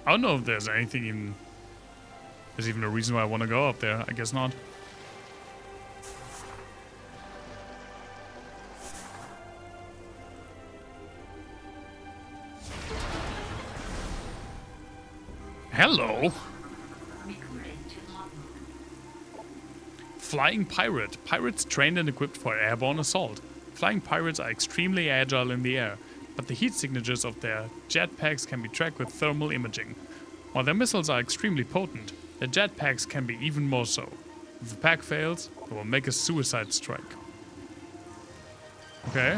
I don't know if there's anything even... there's even a reason why I want to go up there. I guess not. Hello! Flying pirate. Pirates trained and equipped for airborne assault. Flying pirates are extremely agile in the air, but the heat signatures of their jetpacks can be tracked with thermal imaging. While their missiles are extremely potent, their jetpacks can be even more so. If the pack fails, it will make a suicide strike. Okay.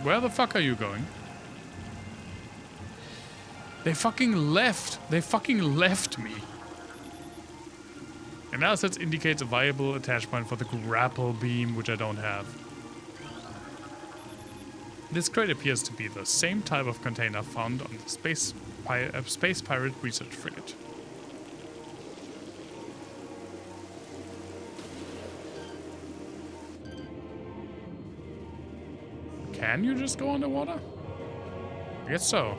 Where the fuck are you going? They fucking left. They fucking left me. And assets indicates a viable attachment for the grapple beam, which I don't have. This crate appears to be the same type of container found on the Space Pirate Research Frigate. Can you just go underwater? I guess so.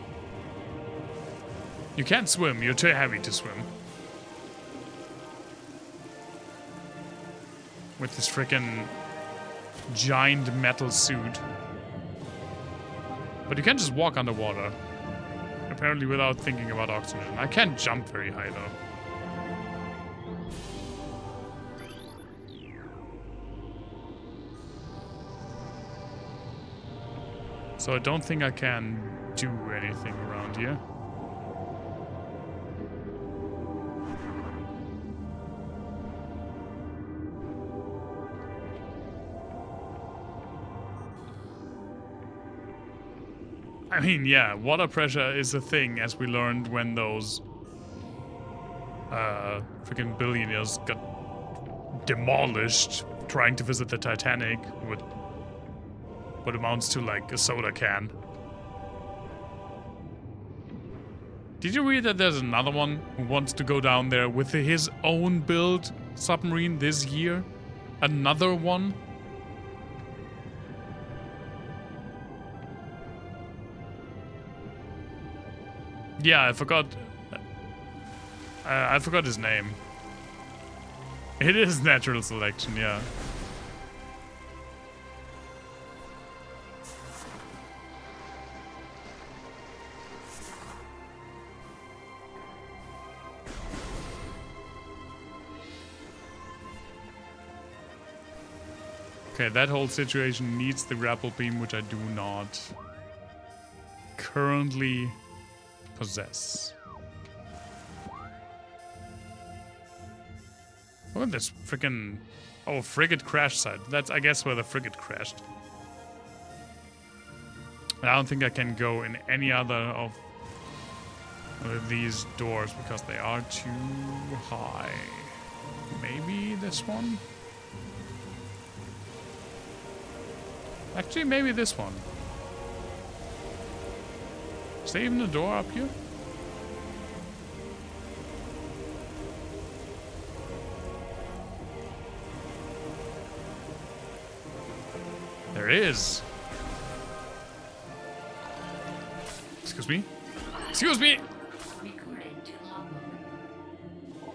You can't swim, you're too heavy to swim. With this frickin' giant metal suit. But you can't just walk underwater. Apparently without thinking about oxygen. I can't jump very high though. So I don't think I can do anything around here. I mean, yeah, water pressure is a thing, as we learned when those freaking billionaires got demolished trying to visit the Titanic with what amounts to like a soda can. Did you read that there's another one who wants to go down there with his own build submarine this year? Another one? Yeah, I forgot. I forgot his name. It is natural selection, yeah. Okay, that whole situation needs the grapple beam, which I do not currently possess. Look at this freaking... Oh, frigate crash site. That's, I guess, where the frigate crashed. I don't think I can go in any other of these doors because they are too high. Maybe this one? Actually, maybe this one. Is there even a door up here? There is. Excuse me? Excuse me! Recorded to logbook.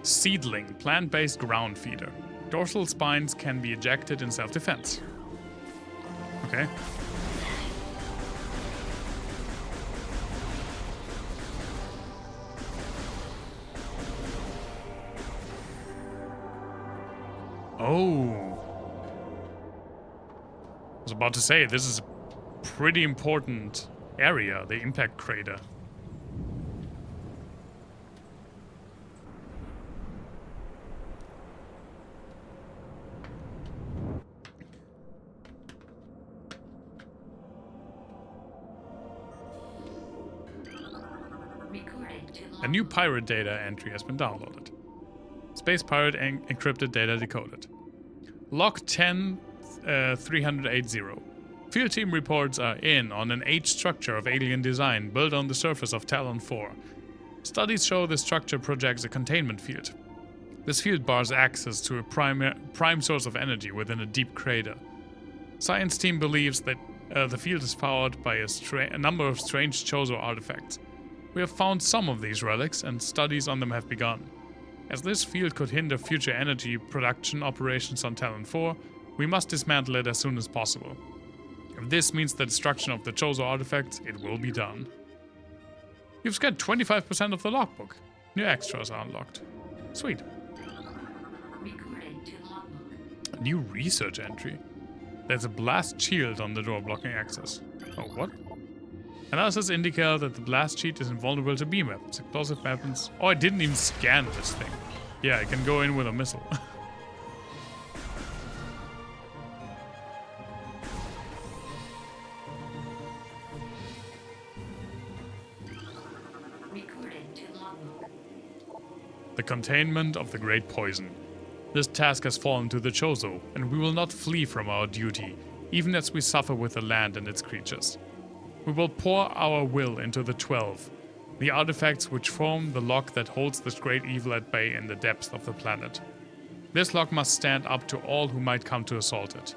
Seedling, plant-based ground feeder. Dorsal spines can be ejected in self-defense. Okay. Oh. I was about to say, this is a pretty important area, the impact crater. Recorded to logbook. A new pirate data entry has been downloaded. Space pirate encrypted data decoded. Log 10 380. Field team reports are in on an H structure of alien design built on the surface of Talon 4. Studies show the structure projects a containment field. This field bars access to a prime source of energy within a deep crater. Science team believes that the field is powered by a number of strange Chozo artifacts. We have found some of these relics, and studies on them have begun. As this field could hinder future energy production operations on Talon 4, we must dismantle it as soon as possible. If this means the destruction of the Chozo artifacts, it will be done. You've scanned 25% of the logbook. New extras are unlocked. Sweet. Recorded to logbook. A new research entry. There's a blast shield on the door blocking access. Oh, what? Analysis indicate that the blast sheet is invulnerable to beam weapons, explosive weapons. Oh, I didn't even scan this thing. Yeah, I can go in with a missile. Recorded to logbook. The containment of the Great Poison. This task has fallen to the Chozo, and we will not flee from our duty, even as we suffer with the land and its creatures. We will pour our will into the 12, the artifacts which form the lock that holds this great evil at bay in the depths of the planet. This lock must stand up to all who might come to assault it.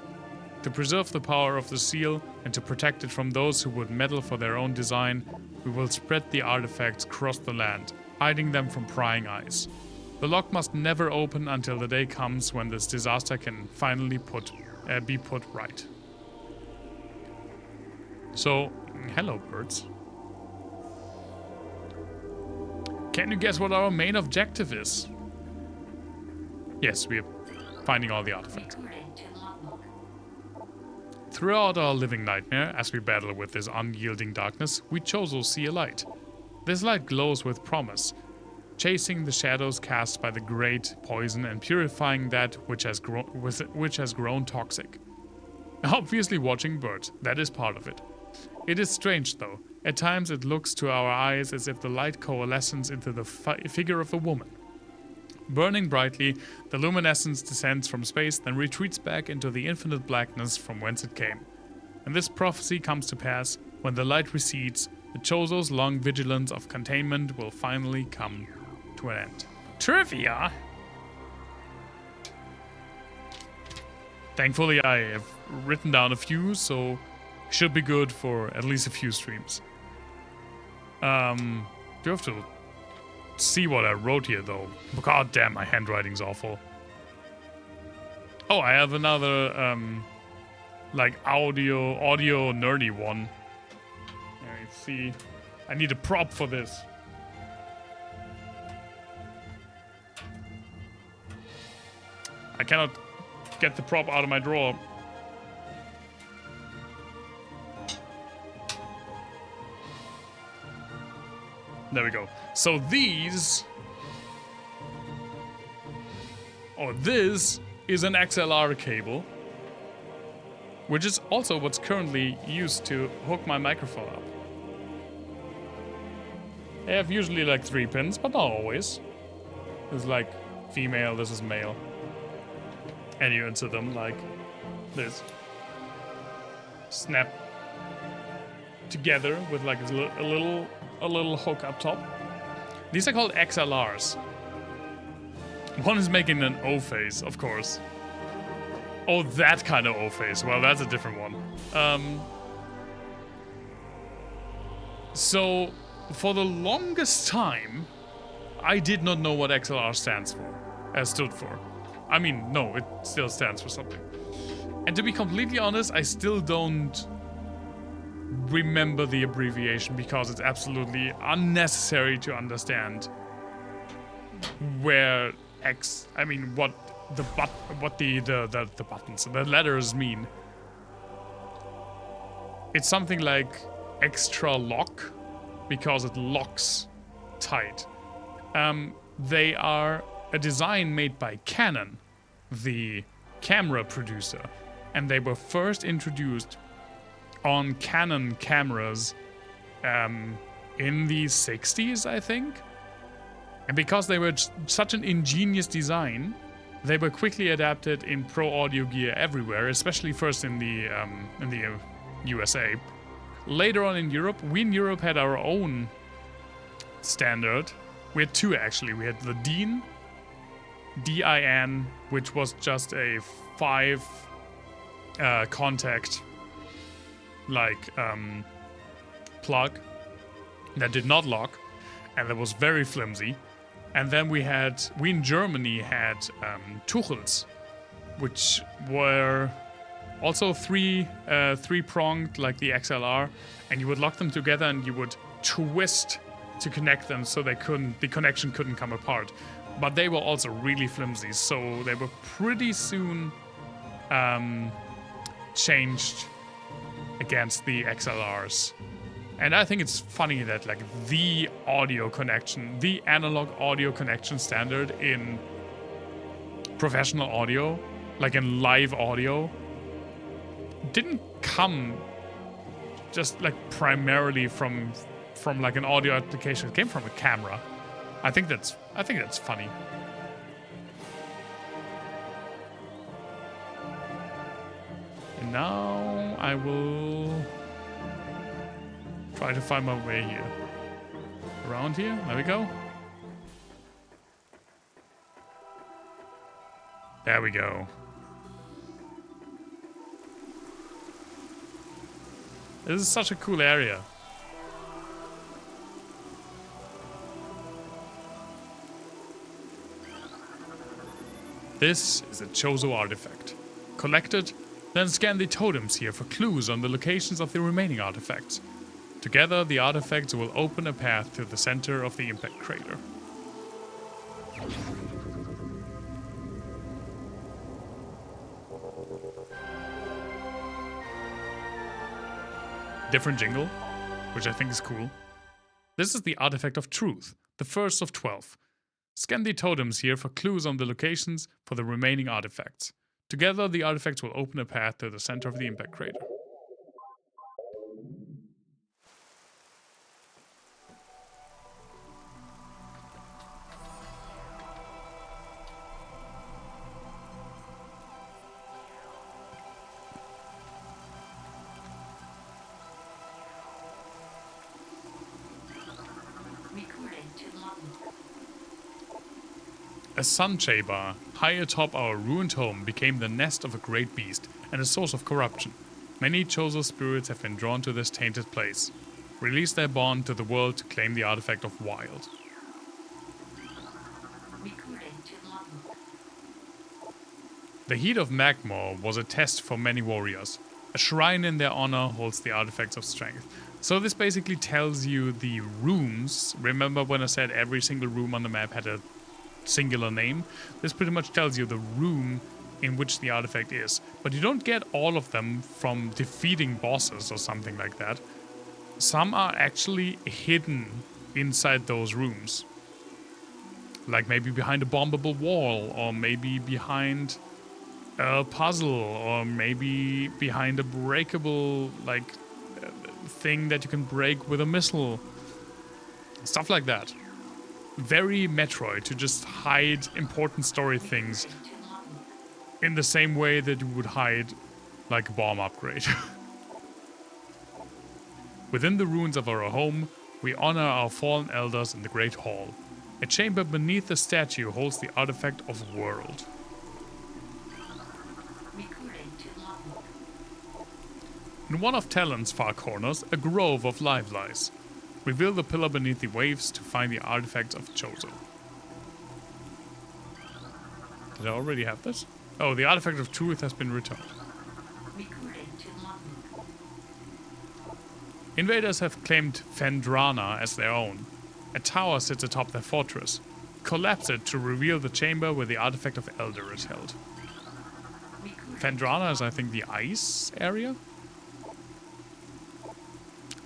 To preserve the power of the seal and to protect it from those who would meddle for their own design, we will spread the artifacts across the land, hiding them from prying eyes. The lock must never open until the day comes when this disaster can finally be put right. So, hello birds. Can you guess what our main objective is? Yes, we are finding all the artifacts. Recorded to logbook. Throughout our living nightmare, as we battle with this unyielding darkness, we Chozo see a light. This light glows with promise, chasing the shadows cast by the great poison and purifying that which has grown toxic. Obviously watching birds, that is part of it. It is strange though. At times it looks to our eyes as if the light coalesces into the figure of a woman. Burning brightly, the luminescence descends from space, then retreats back into the infinite blackness from whence it came. And this prophecy comes to pass when the light recedes. The Chozo's long vigilance of containment will finally come to an end. Trivia! Thankfully, I have written down a few, so should be good for at least a few streams. Do you have to see what I wrote here, though? God damn, my handwriting's awful. Oh, I have another, like, audio nerdy one. Let's see. I need a prop for this. I cannot get the prop out of my drawer. There we go. So these Oh, this is an XLR cable, which is also what's currently used to hook my microphone up. I have usually like 3 pins, but not always. This is like female, this is male. And you insert them like this. Snap together with like a little hook up top. These are called XLRs. One is making an O face, of course. Oh, that kind of O face. Well, that's a different one. So, for the longest time, I did not know what XLR stood for. I mean, no, it still stands for something. And to be completely honest, I still don't remember the abbreviation because it's absolutely unnecessary to understand where what the buttons, the letters mean. It's something like extra lock because it locks tight. They are a design made by Canon, the camera producer, and they were first introduced on Canon cameras in the 60s, I think. And because they were such an ingenious design, they were quickly adapted in pro audio gear everywhere, especially first in the USA. Later on in Europe, we in Europe had our own standard. We had 2 actually. We had the DIN, which was just a 5 contact plug that did not lock, and that was very flimsy. And then we in Germany had Tuchels, which were also 3-pronged like the XLR, and you would lock them together and you would twist to connect them so the connection couldn't come apart. But they were also really flimsy, so they were pretty soon changed against the XLRs. And I think it's funny that like the analog audio connection standard in professional audio, like in live audio, didn't come just like primarily from like an audio application. It came from a camera. I think that's funny. And now I will try to find my way here. Around here? There we go. There we go. This is such a cool area. This is a Chozo artifact. Collect it, then scan the totems here for clues on the locations of the remaining artifacts. Together, the artifacts will open a path to the center of the impact crater. Different jingle, which I think is cool. This is the artifact of truth, the first of 12. Scan the totems here for clues on the locations for the remaining artifacts. Together, the artifacts will open a path to the center of the impact crater. A sun chamber high atop our ruined home became the nest of a great beast and a source of corruption. Many Chozo spirits have been drawn to this tainted place. Release their bond to the world to claim the artifact of Wild. The heat of Magmor was a test for many warriors. A shrine in their honor holds the artifacts of strength. So this basically tells you the rooms. Remember when I said every single room on the map had a singular name? This pretty much tells you the room in which the artifact is. But you don't get all of them from defeating bosses or something like that. Some are actually hidden inside those rooms. Like maybe behind a bombable wall, or maybe behind a puzzle, or maybe behind a breakable, like, thing that you can break with a missile. Stuff like that. Very Metroid, to just hide important story things in the same way that you would hide, like, a bomb upgrade. Within the ruins of our home, we honor our fallen elders in the Great Hall. A chamber beneath the statue holds the artifact of World. In one of Talon's far corners, a grove of life lies. Reveal the pillar beneath the waves to find the artifacts of Chosen. Did I already have this? Oh, the artifact of truth has been returned. Invaders have claimed Phendrana as their own. A tower sits atop their fortress. Collapse it to reveal the chamber where the artifact of Elder is held. Phendrana is, I think, the ice area?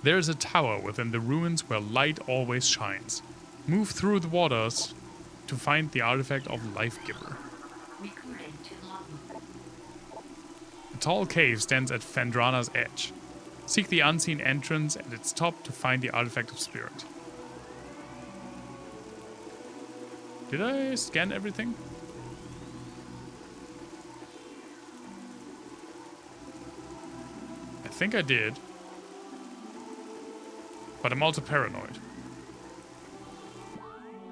There is a tower within the ruins where light always shines. Move through the waters to find the artifact of Life Giver. A tall cave stands at Phendrana's edge. Seek the unseen entrance at its top to find the artifact of Spirit. Did I scan everything? I think I did. But I'm also paranoid.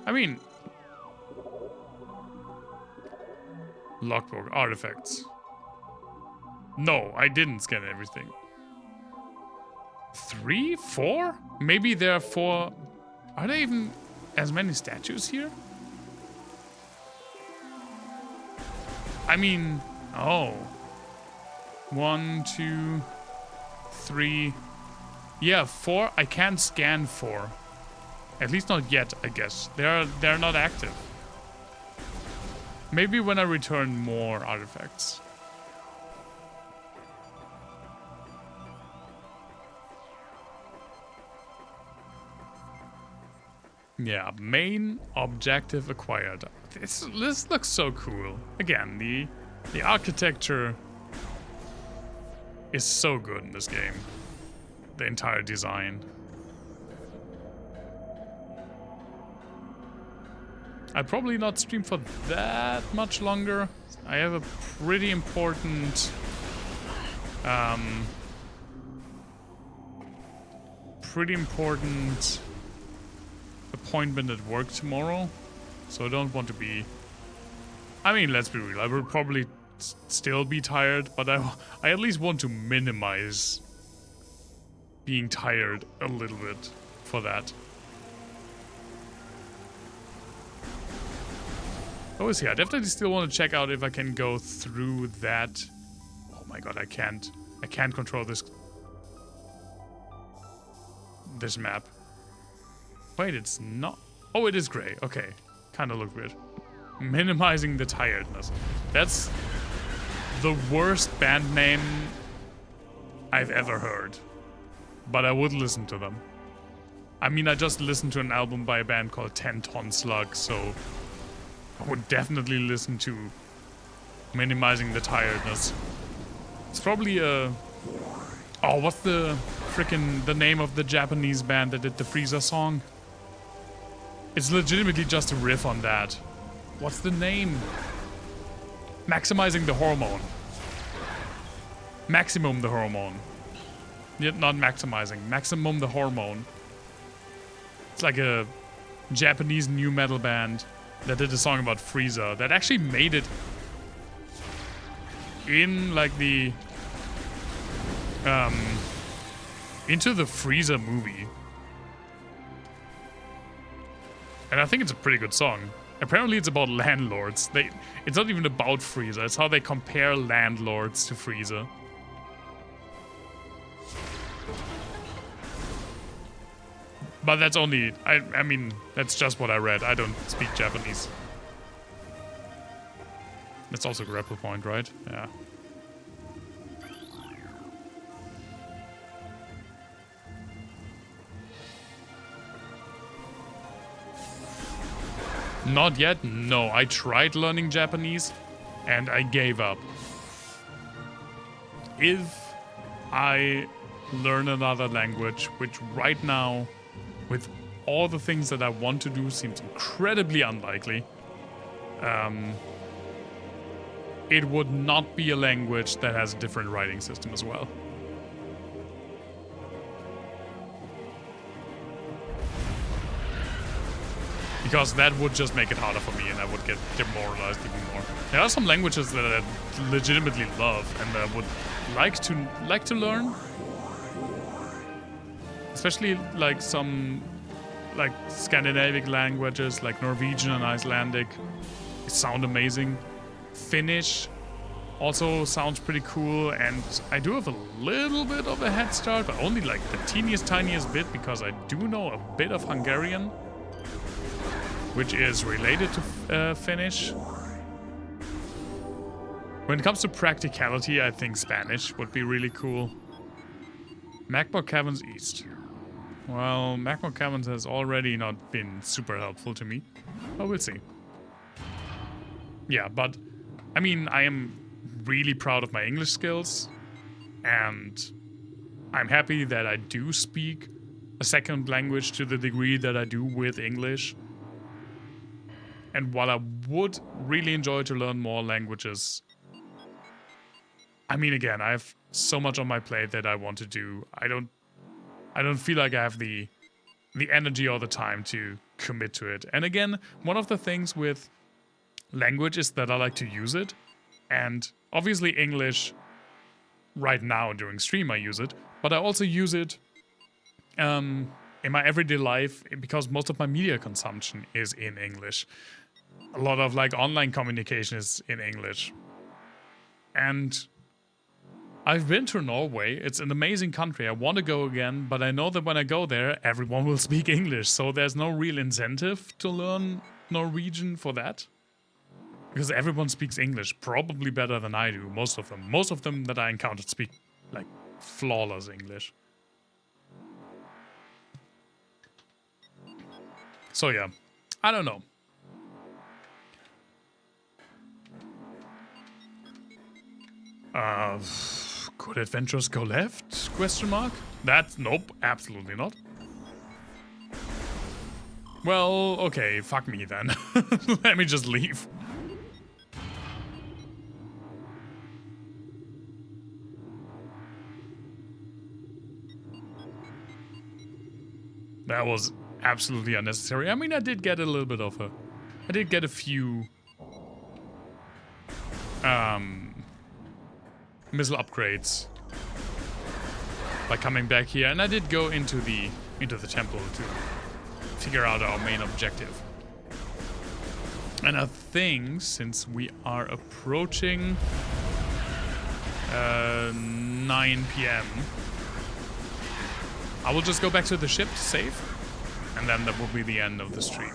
I mean... Logbook, artifacts. No, I didn't scan everything. 3? 4? Maybe there are 4... Are there even as many statues here? I mean... Oh. 1, 2, 3... Yeah, 4. I can't scan 4. At least not yet, I guess. They're not active. Maybe when I return more artifacts. Yeah, main objective acquired. This looks so cool. Again, the architecture is so good in this game. The entire design. I'll probably not stream for that much longer. I have a pretty important appointment at work tomorrow, so I don't want to be... I mean, let's be real, I will probably still be tired, but I at least want to minimize being tired a little bit for that. Oh, is he? I definitely still want to check out if I can go through that. Oh my god, I can't control this map. Wait, it's not... Oh, it is gray. Okay. Kind of look weird. Minimizing the tiredness. That's the worst band name I've ever heard. But I would listen to them. I mean, I just listened to an album by a band called 10 Ton Slug, so I would definitely listen to Minimizing the Tiredness. It's probably a... Oh, what's the name of the Japanese band that did the Frieza song? It's legitimately just a riff on that. What's the name? Maximizing the Hormone. Maximum the Hormone. Yet not maximizing. Maximum the Hormone. It's like a Japanese new metal band that did a song about Frieza that actually made it in like the into the Frieza movie. And I think it's a pretty good song. Apparently it's about landlords. It's not even about Frieza, it's how they compare landlords to Frieza. But that's only, I mean, that's just what I read. I don't speak Japanese. That's also grapple point, right? Yeah. Not yet, no. I tried learning Japanese and I gave up. If I learn another language, which right now, with all the things that I want to do, seems incredibly unlikely, it would not be a language that has a different writing system as well. Because that would just make it harder for me and I would get demoralized even more. There are some languages that I legitimately love and I would like to learn. Especially like some like Scandinavian languages like Norwegian and Icelandic. They sound amazing. Finnish also sounds pretty cool, and I do have a little bit of a head start, but only like the tiniest bit because I do know a bit of Hungarian, which is related to Finnish. When it comes to practicality, I think Spanish would be really cool. Magmar Caverns East. Well, Magmar Caverns has already not been super helpful to me, but we'll see. Yeah, but I mean, I am really proud of my English skills, and I'm happy that I do speak a second language to the degree that I do with English. And while I would really enjoy to learn more languages, I mean, again, I have so much on my plate that I want to do. I don't feel like I have the energy or the time to commit to it. And again, one of the things with language is that I like to use it. And obviously English, right now during stream I use it, but I also use it in my everyday life because most of my media consumption is in English. A lot of like online communication is in English. And I've been to Norway. It's an amazing country. I want to go again, but I know that when I go there, everyone will speak English. So there's no real incentive to learn Norwegian for that. Because everyone speaks English probably better than I do. Most of them. Most of them that I encountered speak like flawless English. So yeah, I don't know. Could adventures go left? Question mark? That's nope, absolutely not. Well, okay, fuck me then. Let me just leave. That was absolutely unnecessary. I mean, I did get a little bit of I did get a few missile upgrades by coming back here, and I did go into the temple to figure out our main objective. And I think since we are approaching 9 p.m. I will just go back to the ship to save, and then that will be the end of the stream.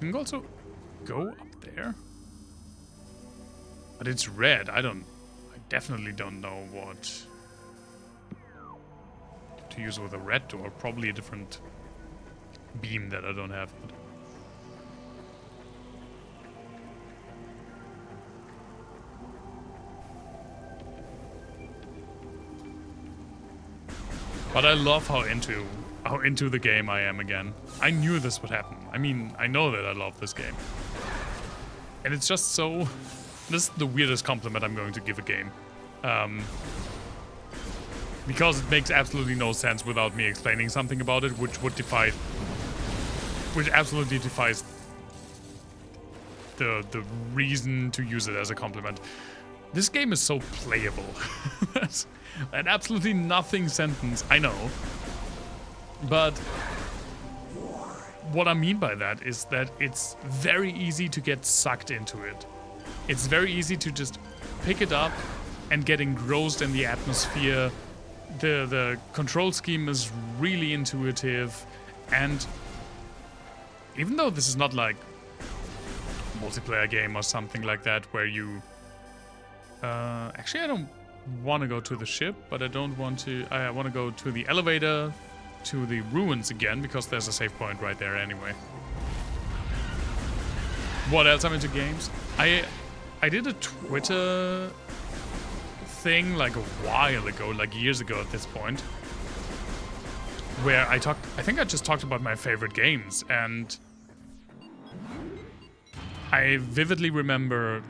You can also go up there. But it's red. I definitely don't know what to use with a red door. Probably a different beam that I don't have. But I love how into the game I am again. I knew this would happen. I mean, I know that I love this game. And it's just so... This is the weirdest compliment I'm going to give a game. Because it makes absolutely no sense without me explaining something about it, which absolutely defies the reason to use it as a compliment. This game is so playable. That's an absolutely nothing sentence, I know. But what I mean by that is that it's very easy to get sucked into it. It's very easy to just pick it up and get engrossed in the atmosphere. The control scheme is really intuitive, and even though this is not like a multiplayer game or something like that where you... actually, I don't want to go to the ship, but I want to go to the elevator to the ruins again, because there's a save point right there anyway. What else I'm into games? I did a Twitter thing like a while ago, like years ago at this point, where I think I just talked about my favorite games, and I vividly remember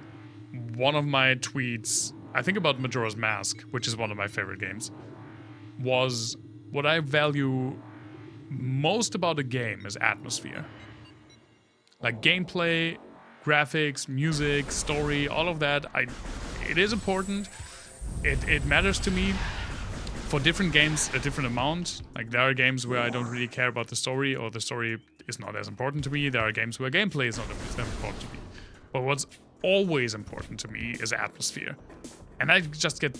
one of my tweets, I think about Majora's Mask, which is one of my favorite games, was what I value most about a game is atmosphere. Like gameplay, graphics, music, story, all of that, it is important. It matters to me. For different games, a different amount. Like there are games where I don't really care about the story, or the story is not as important to me. There are games where gameplay is not as important to me. But what's always important to me is atmosphere. And I just get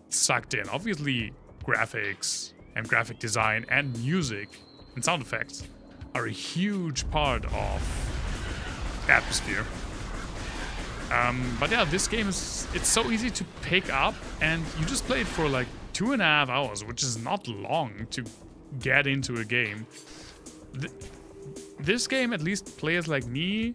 sucked in. Obviously, graphics and graphic design and music and sound effects are a huge part of atmosphere. But yeah, this game it's so easy to pick up, and you just play it for like 2.5 hours, which is not long to get into a game. This game, at least players like me...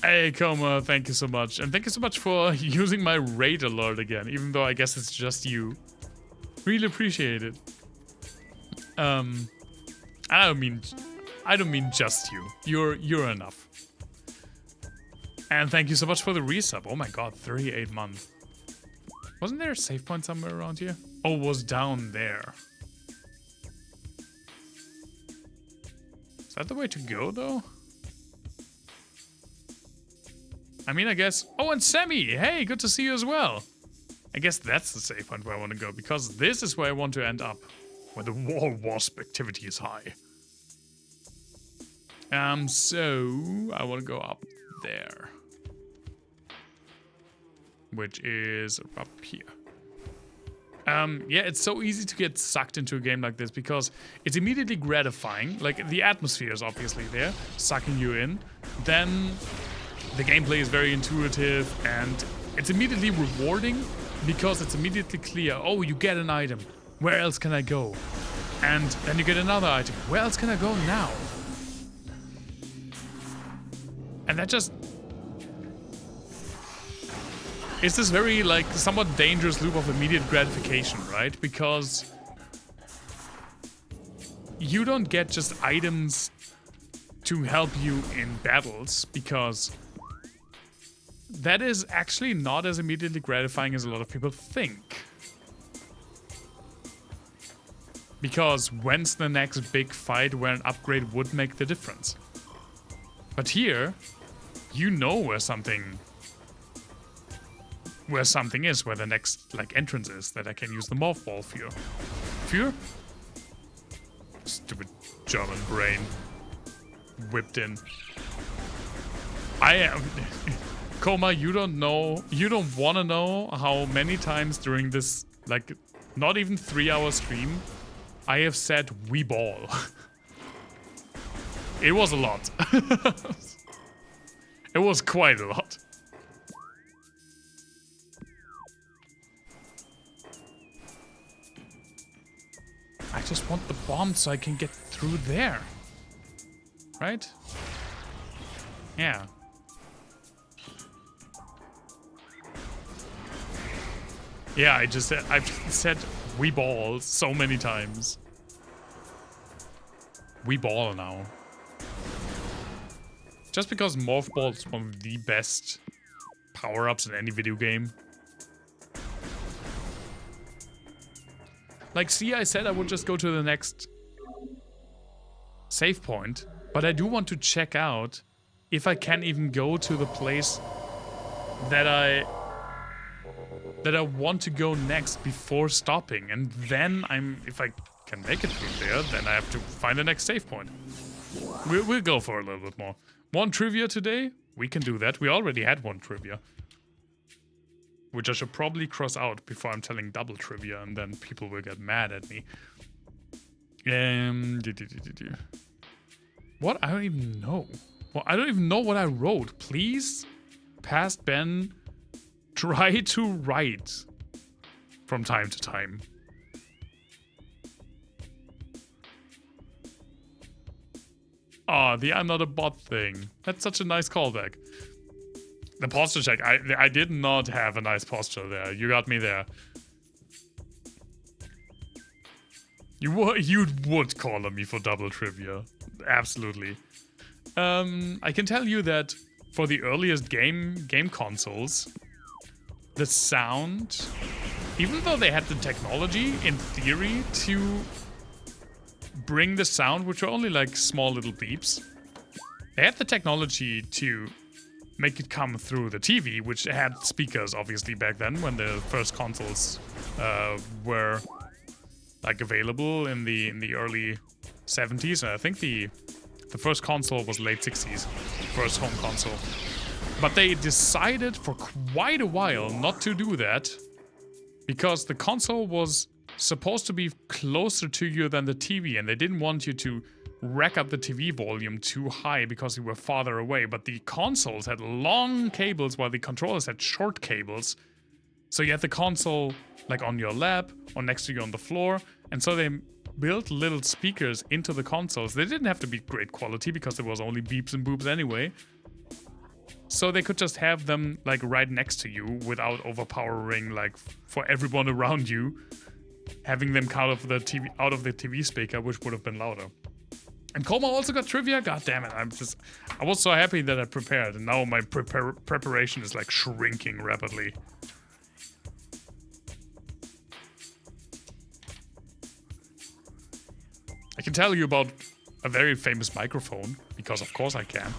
Hey, Coma, thank you so much. And thank you so much for using my raid alert again, even though I guess it's just you. Really appreciate it. I don't mean just you. You're enough. And thank you so much for the resub. Oh my god, 38 months. Wasn't there a save point somewhere around here? Oh, it was down there. Is that the way to go, though? I mean, I guess... Oh, and Sammy! Hey, good to see you as well. I guess that's the save point where I want to go, because this is where I want to end up. Where the wall wasp activity is high. So... I want to go up there. Which is up here. Yeah, it's so easy to get sucked into a game like this because it's immediately gratifying. Like, the atmosphere is obviously there, sucking you in. Then the gameplay is very intuitive, and it's immediately rewarding because it's immediately clear. Oh, you get an item. Where else can I go? And then you get another item. Where else can I go now? And that just... It's this very, like, somewhat dangerous loop of immediate gratification, right? Because you don't get just items to help you in battles, because that is actually not as immediately gratifying as a lot of people think. Because when's the next big fight where an upgrade would make the difference? But here, you know where something is, where the next, like, entrance is that I can use the morph ball for. Für? Stupid German brain. Whipped in. I am... Coma, you don't want to know how many times during this, like, not even 3-hour stream, I have said "we ball." It was a lot. It was quite a lot. I just want the bomb so I can get through there. Right? Yeah. Yeah, I've said "we ball" so many times. We ball now. Just because Morph Ball is one of the best power-ups in any video game. Like, see, I said I would just go to the next save point, but I do want to check out if I can even go to the place that I want to go next before stopping. And then if I can make it through there, then I have to find the next save point. We'll go for a little bit more. One trivia today? We can do that. We already had one trivia. Which I should probably cross out before I'm telling double trivia, and then people will get mad at me. What? I don't even know. Well, I don't even know what I wrote. Please, past Ben, try to write from time to time. Oh, the I'm not a bot thing. That's such a nice callback. The posture check. I did not have a nice posture there. You got me there. You would call on me for double trivia. Absolutely. I can tell you that for the earliest game consoles, the sound, even though they had the technology in theory to bring the sound, which were only like small little beeps, they had the technology to make it come through the TV, which had speakers obviously back then when the first consoles were like available in the early 70s. And I think the first console was late 60s, first home console. But they decided for quite a while not to do that because the console was supposed to be closer to you than the TV, and they didn't want you to rack up the TV volume too high because you were farther away. But the consoles had long cables while the controllers had short cables. So you had the console like on your lap or next to you on the floor. And so they built little speakers into the consoles. They didn't have to be great quality because there was only beeps and boops anyway. So they could just have them like right next to you without overpowering like for everyone around you, having them out of the TV speaker, which would have been louder. And Koma also got trivia. God damn it! I was so happy that I prepared, and now my preparation is like shrinking rapidly. I can tell you about a very famous microphone because, of course, I can.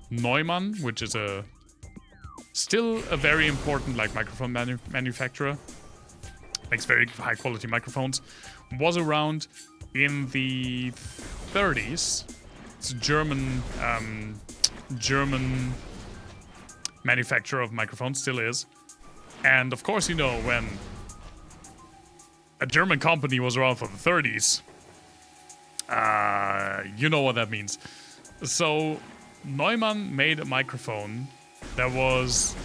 Neumann, which is still a very important like microphone manufacturer, makes very high quality microphones, was around in the 30s. It's a German manufacturer of microphones, still is. And of course, you know, when a German company was around for the 30s, you know what that means. So Neumann made a microphone that was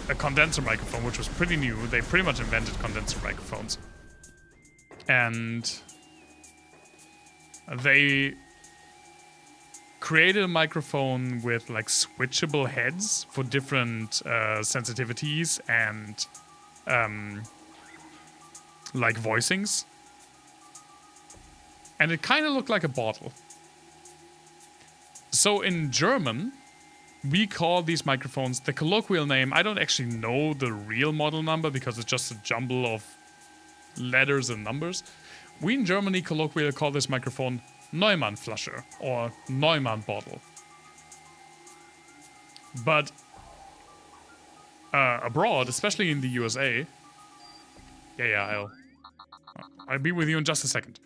a condenser microphone, which was pretty new. They pretty much invented condenser microphones. And they created a microphone with like switchable heads for different sensitivities and like voicings. And it kind of looked like a bottle. So in German, we call these microphones, the colloquial name, I don't actually know the real model number because it's just a jumble of letters and numbers. We in Germany colloquially call this microphone Neumann-Flasche or Neumann bottle. But abroad, especially in the USA, I'll be with you in just a second.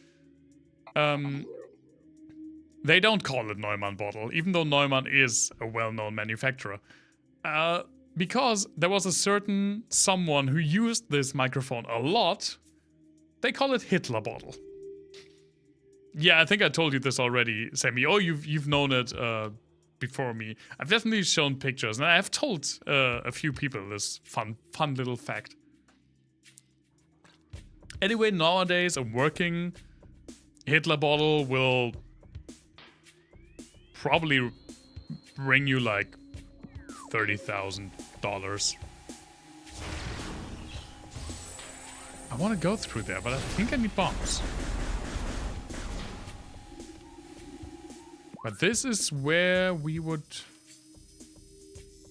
They don't call it Neumann bottle, even though Neumann is a well-known manufacturer. Because there was a certain someone who used this microphone a lot, they call it Hitler bottle. Yeah, I think I told you this already, Sammy. Oh, you've known it before me. I've definitely shown pictures, and I've told a few people this fun little fact. Anyway, nowadays a working Hitler bottle will probably bring you like $30,000. I want to go through there, but I think I need bombs. But this is where we would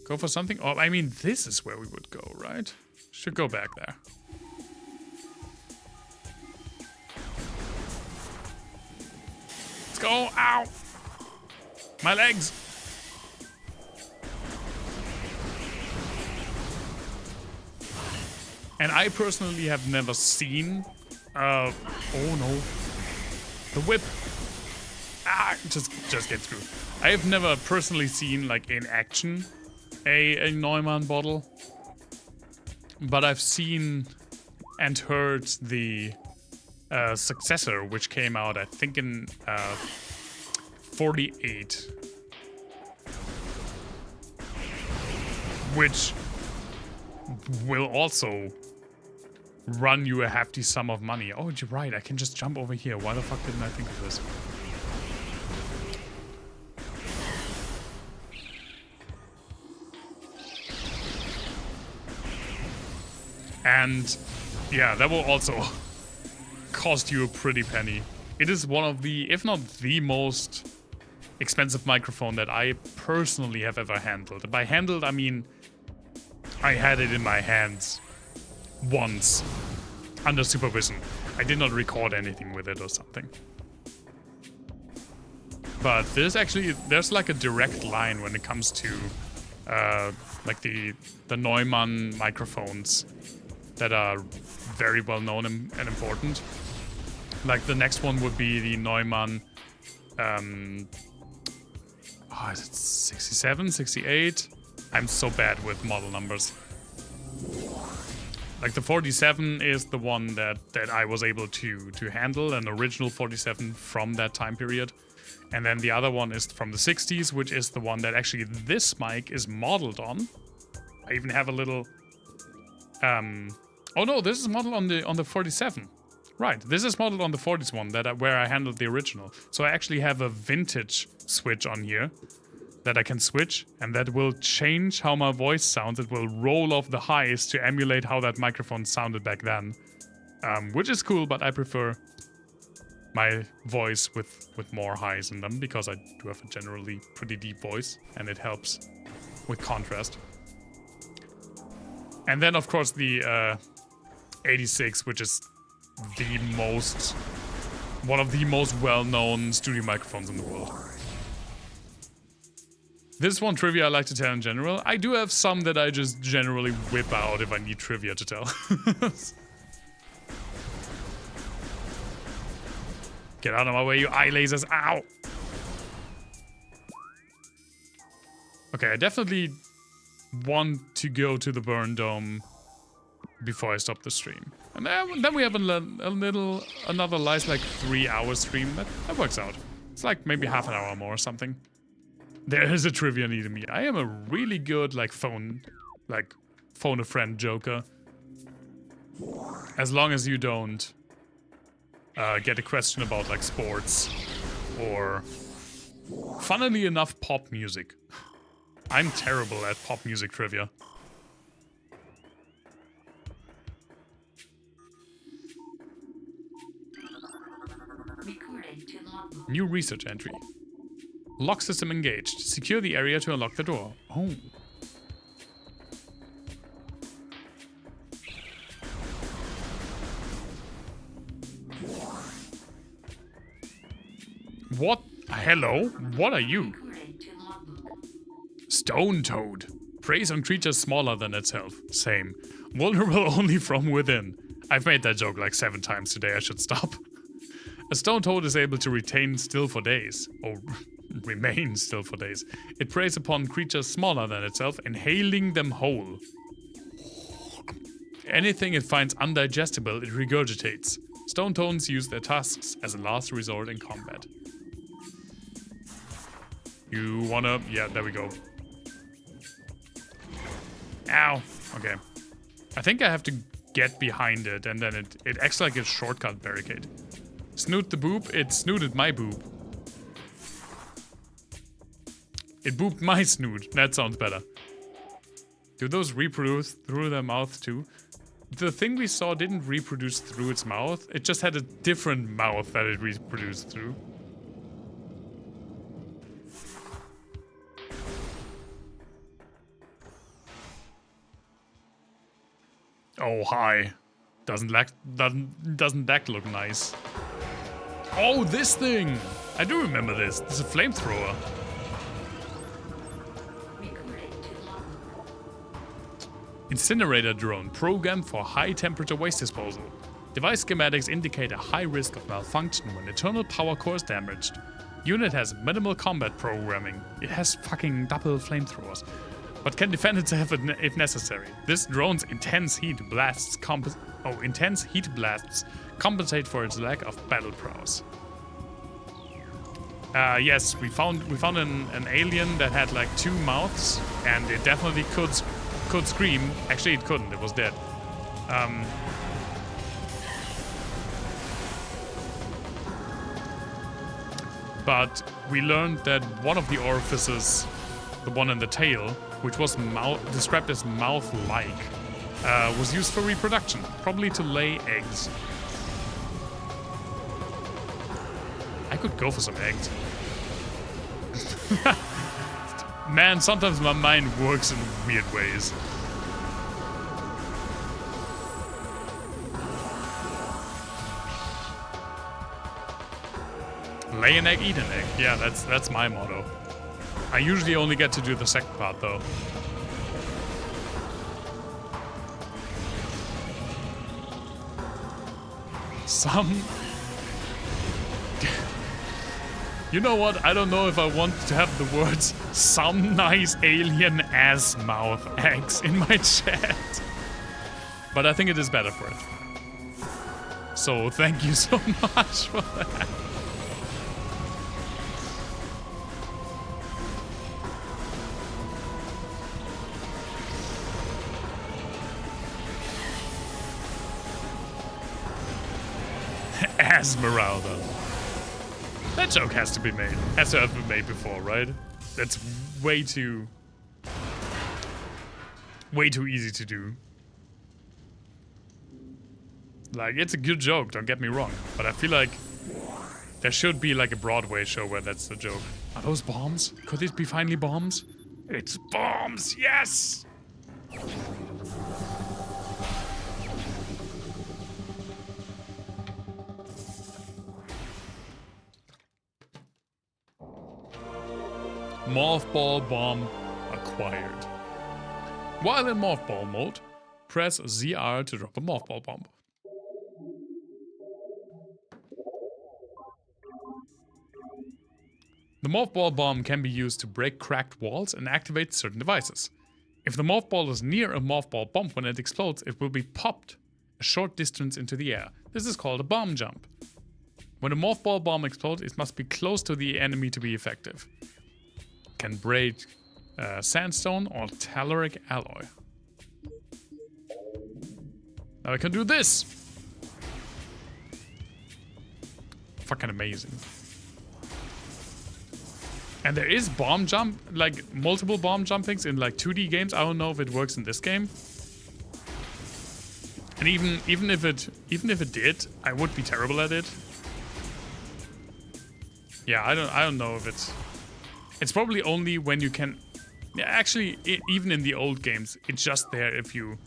go for something. Oh, I mean, this is where we would go, right? Should go back there. Let's go. Ow! My legs! And I personally have never seen... oh no. The whip! Just get through. I have never personally seen, like, in action, a Neumann bottle. But I've seen and heard the successor, which came out, I think, in 48. Which will also run you a hefty sum of money. Oh, you're right. I can just jump over here. Why the fuck didn't I think of this? And yeah, that will also cost you a pretty penny. It is one of the, if not the most expensive microphone that I personally have ever handled. By handled, I mean I had it in my hands once under supervision. I did not record anything with it or something. But there's actually, there's like a direct line when it comes to like the Neumann microphones that are very well known and important. Like the next one would be the Neumann, is it 67, 68? I'm so bad with model numbers. Like the 47 is the one that I was able to handle, an original 47 from that time period. And then the other one is from the 60s, which is the one that actually this mic is modeled on. I even have a little... oh no, this is modeled on the 47. Right, this is modeled on the 40s one where I handled the original. So I actually have a vintage switch on here that I can switch, and that will change how my voice sounds. It will roll off the highs to emulate how that microphone sounded back then. Which is cool, but I prefer my voice with more highs in them, because I do have a generally pretty deep voice, and it helps with contrast. And then, of course, the 86, which is one of the most well-known studio microphones in the world. This is one trivia I like to tell in general. I do have some that I just generally whip out if I need trivia to tell. Get out of my way, you eye lasers. Ow! Okay, I definitely want to go to the burn dome before I stop the stream. And then we have another nice like 3-hour stream. That works out. It's like maybe half an hour more or something. There is a trivia needed me. I am a really good phone a friend joker. As long as you don't get a question about like sports or, funnily enough, pop music. I'm terrible at pop music trivia. Recorded to logbook. New research entry. Lock system engaged. Secure the area to unlock the door. Oh. What? Hello? What are you? Recorded to logbook. Stone toad. Preys on creatures smaller than itself. Same. Vulnerable only from within. I've made that joke like 7 times today. I should stop. A stone toad is able to retain still for days. Or remain still for days. It preys upon creatures smaller than itself, inhaling them whole. Anything it finds undigestible, it regurgitates. Stone toads use their tusks as a last resort in combat. You wanna... Yeah, there we go. Ow. Okay. I think I have to get behind it, and then it acts like a shortcut barricade. Snoot the boob. It snooted my boob. It booped my snoot. That sounds better. Do those reproduce through their mouth too? The thing we saw didn't reproduce through its mouth. It just had a different mouth that it reproduced through. Oh, hi. Doesn't that look nice? Oh, this thing! I do remember this. This is a flamethrower. Recorded to logbook. Incinerator drone programmed for high temperature waste disposal. Device schematics indicate a high risk of malfunction when internal power core is damaged. Unit has minimal combat programming. It has fucking double flamethrowers, but can defend itself if necessary. This drone's intense heat blasts compensate for its lack of battle prowess. Yes, we found an alien that had like 2 mouths, and it definitely could scream. Actually, it couldn't. It was dead. but we learned that one of the orifices, the one in the tail, which was described as mouth-like, was used for reproduction, probably to lay eggs. I could go for some eggs. Man, sometimes my mind works in weird ways. Lay an egg, eat an egg. Yeah, that's my motto. I usually only get to do the second part though. Some... You know what? I don't know if I want to have the words "some nice alien ass mouth eggs" in my chat. But I think it is better for it. So thank you so much for that. Esmeralda. That joke has to be made. Has to have been made before, right? That's way too easy to do. Like, it's a good joke, don't get me wrong. But I feel like there should be like a Broadway show where that's the joke. Are those bombs? Could these be finally bombs? It's bombs, yes! Mothball bomb acquired. While in mothball mode, press ZR to drop a mothball bomb. The mothball bomb can be used to break cracked walls and activate certain devices. If the mothball is near a mothball bomb when it explodes, it will be popped a short distance into the air. This is called a bomb jump. When a mothball bomb explodes, it must be close to the enemy to be effective. Can break sandstone or telluric alloy. Now I can do this! Fucking amazing. And there is bomb jump, like multiple bomb jumpings in like 2D games. I don't know if it works in this game. And even if it did, I would be terrible at it. Yeah, I don't know if it's probably only when you can. Yeah, actually, even in the old games, it's just there if you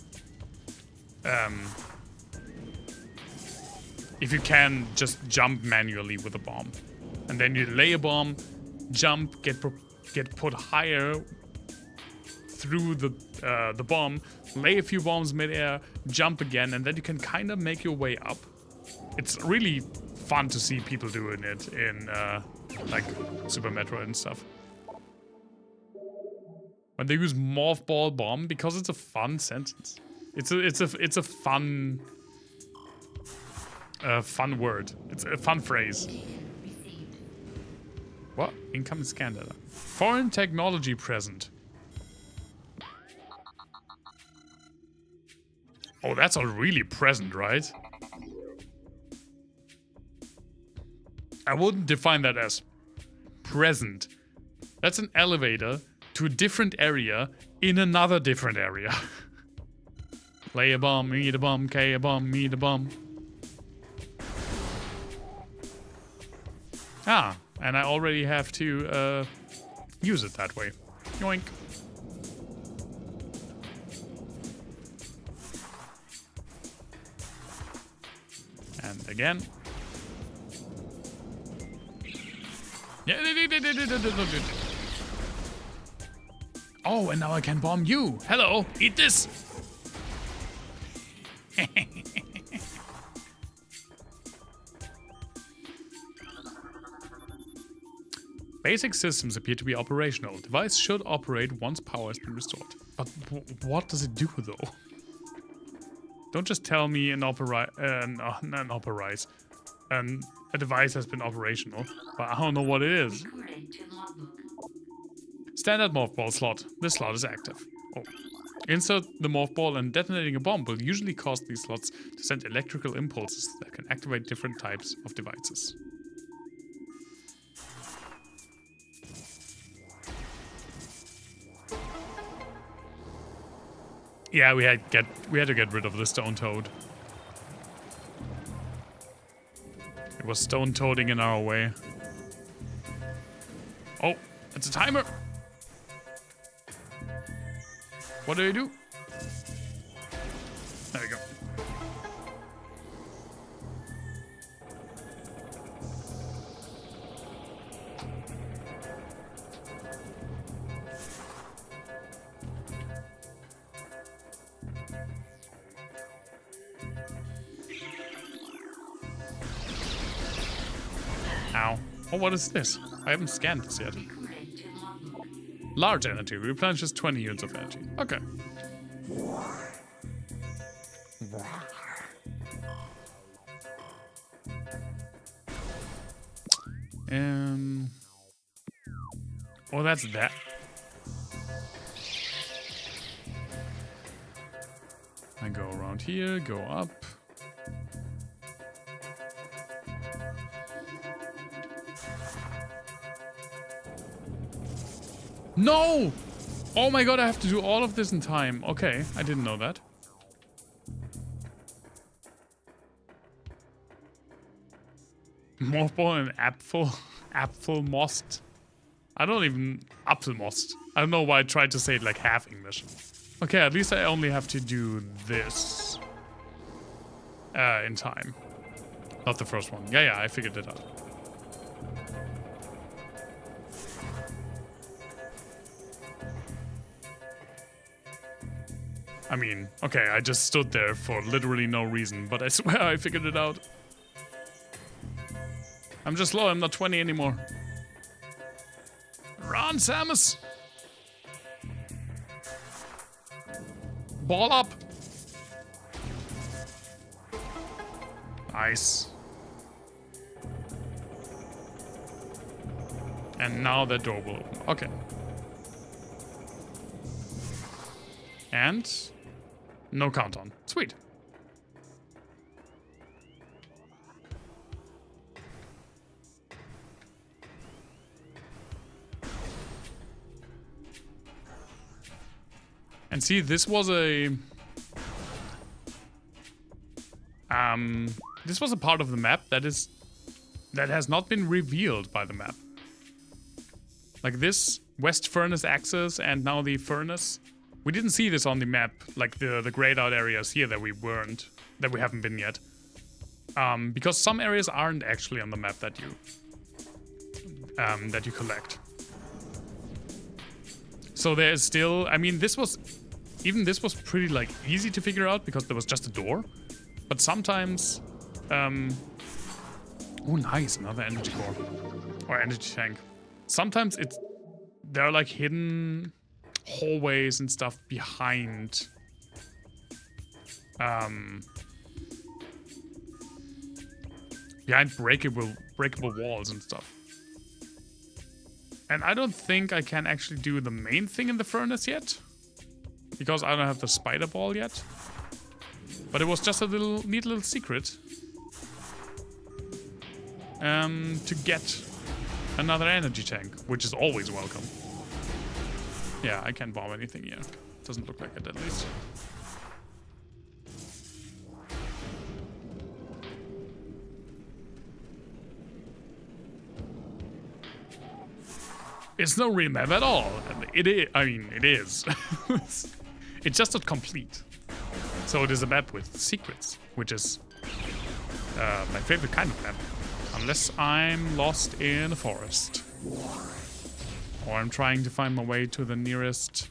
can just jump manually with a bomb, and then you lay a bomb, jump, get put higher through the bomb, lay a few bombs midair, jump again, and then you can kind of make your way up. It's really fun to see people doing it in like Super Metroid and stuff. When they use mothball bomb, because it's a fun sentence. It's a fun fun word. It's a fun phrase. What? Incoming scan data. Foreign technology present. Oh, that's all really present, right? I wouldn't define that as present. That's an elevator to a different area in another different area. Lay a bomb, eat a bomb, K a bomb, eat a bomb. Ah, and I already have to use it that way. Yoink. And again. Yeah. Oh, and now I can bomb you. Hello, eat this. Basic systems appear to be operational. Device should operate once power has been restored. But what does it do, though? Don't just tell me a device has been operational, but I don't know what it is. Standard mothball slot. This slot is active. Oh. Insert the mothball, and detonating a bomb will usually cause these slots to send electrical impulses that can activate different types of devices. Yeah, we had to get rid of the stone toad. It was stone toading in our way. Oh, it's a timer. What do you do? There we go. Ow. Oh, what is this? I haven't scanned this yet. Recruited to logbook. Large energy replenishes 20 units of energy. Okay. Oh, that's that. I go around here, go up. No! Oh my god, I have to do all of this in time. Okay, I didn't know that. Mothball and Apfelmost. I don't even... Apfelmost. I don't know why I tried to say it like half English. Okay, at least I only have to do this. In time. Not the first one. Yeah, I figured it out. I mean, okay, I just stood there for literally no reason, but I swear I figured it out. I'm just low, I'm not 20 anymore. Run, Samus! Ball up! Nice. And now the door will open. Okay. And no countdown. Sweet. And see, this was a this was a part of the map that has not been revealed by the map. Like this West Furnace access and now the furnace. We didn't see this on the map, like the grayed out areas here that we haven't been yet. Because some areas aren't actually on the map that you collect. So there is still, I mean, this was pretty like easy to figure out because there was just a door. But sometimes, oh nice, another energy core or energy tank. Sometimes there are like hidden hallways and stuff behind breakable walls and stuff. And I don't think I can actually do the main thing in the furnace yet because I don't have the spider ball yet. But it was just a neat little secret to get another energy tank, which is always welcome. Yeah, I can't bomb anything here. Doesn't look like it, at least. It's no real map at all. It is. I mean, it is. It's just not complete. So it is a map with secrets, which is my favorite kind of map. Unless I'm lost in a forest. Or I'm trying to find my way to the nearest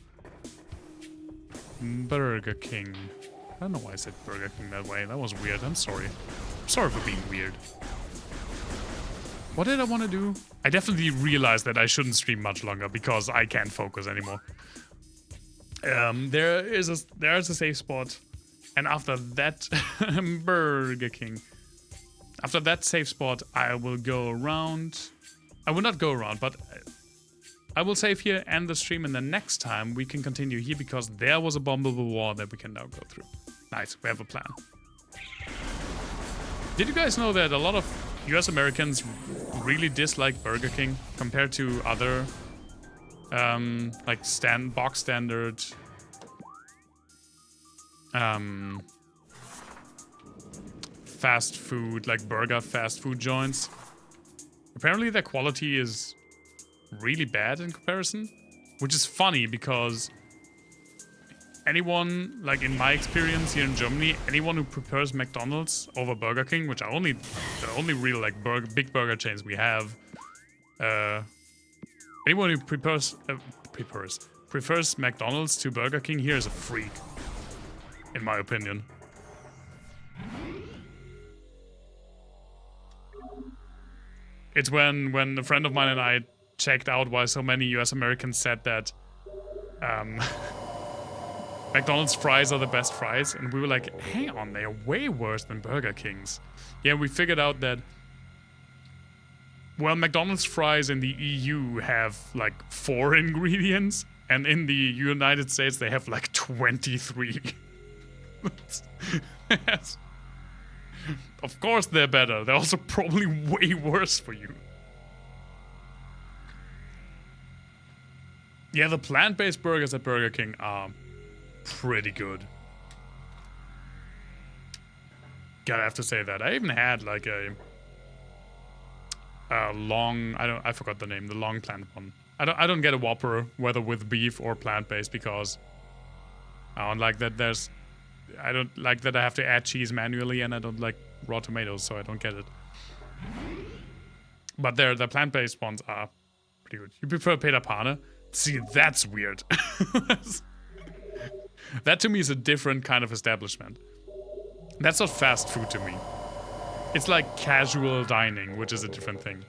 Burger King. I don't know why I said Burger King that way. That was weird. I'm sorry. I'm sorry for being weird. What did I want to do? I definitely realized that I shouldn't stream much longer because I can't focus anymore. There is a safe spot. And after that, Burger King. After that safe spot, I will go around. I will not go around, but I will save here, end the stream, and then next time we can continue here because there was a bombable wall that we can now go through. Nice, we have a plan. Did you guys know that a lot of US Americans really dislike Burger King compared to other box standard fast food, like burger fast food joints. Apparently their quality is really bad in comparison, which is funny because anyone, like in my experience here in Germany, anyone who prefers McDonald's over Burger King, which are the only real like big burger chains we have, anyone who prefers McDonald's to Burger King here is a freak, in my opinion. It's when a friend of mine and I checked out why so many US Americans said that McDonald's fries are the best fries, and we were like, hang on, they are way worse than Burger King's. Yeah, we figured out that, well, McDonald's fries in the EU have like 4 ingredients, and in the United States they have like 23. Yes. Of course they're better. They're also probably way worse for you. Yeah, the plant-based burgers at Burger King are pretty good. Gotta have to say that. I even had like a long, I forgot the name, the long plant one. I don't get a Whopper, whether with beef or plant-based, because I don't like that I don't like that I have to add cheese manually, and I don't like raw tomatoes, so I don't get it. But the plant-based ones are pretty good. You prefer pita pane? See, that's weird. That to me is a different kind of establishment. That's not fast food to me. It's like casual dining, which is a different thing.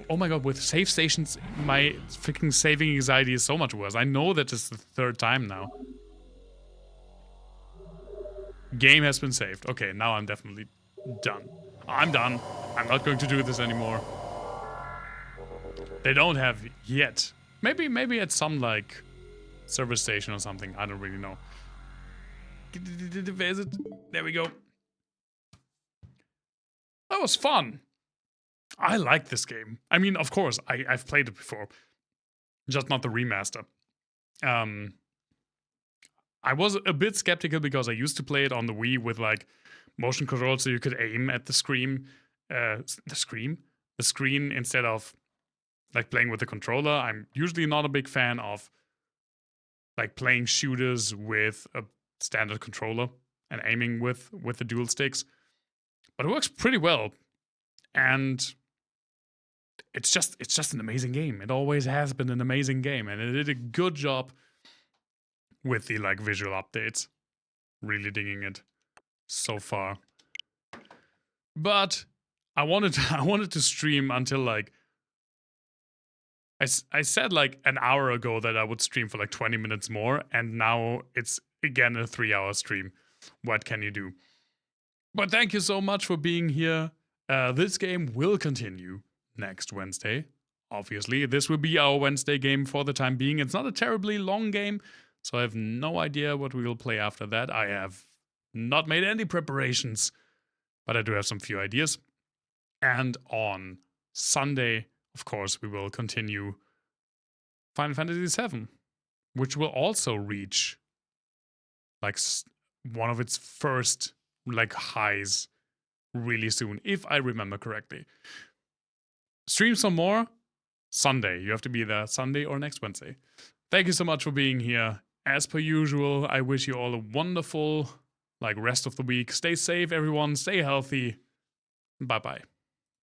Oh my god, with save stations, my freaking saving anxiety is so much worse. I know that it's the 3rd time now. Game has been saved. Okay, now I'm definitely done. I'm done. I'm not going to do this anymore. They don't have yet. Maybe at some like service station or something. I don't really know. Where is it? There we go. That was fun. I like this game. I mean, of course, I've played it before. Just not the remaster. I was a bit skeptical because I used to play it on the Wii with like motion control, so you could aim at the screen instead of like playing with the controller. I'm usually not a big fan of like playing shooters with a standard controller and aiming with the dual sticks, but it works pretty well, and it's just an amazing game. It always has been an amazing game, and it did a good job with the like visual updates. Really digging it so far. But I wanted to stream until like I said like an hour ago that I would stream for like 20 minutes more, and now it's again a 3-hour stream. What can you do? But thank you so much for being here. This game will continue next Wednesday. Obviously, this will be our Wednesday game for the time being. It's not a terribly long game, so I have no idea what we will play after that. I have not made any preparations, but I do have some few ideas. And on Sunday, of course, we will continue Final Fantasy VII, which will also reach like one of its first like highs really soon, if I remember correctly. Stream some more Sunday. You have to be there Sunday or next Wednesday. Thank you so much for being here. As per usual, I wish you all a wonderful rest of the week. Stay safe, everyone. Stay healthy. Bye-bye.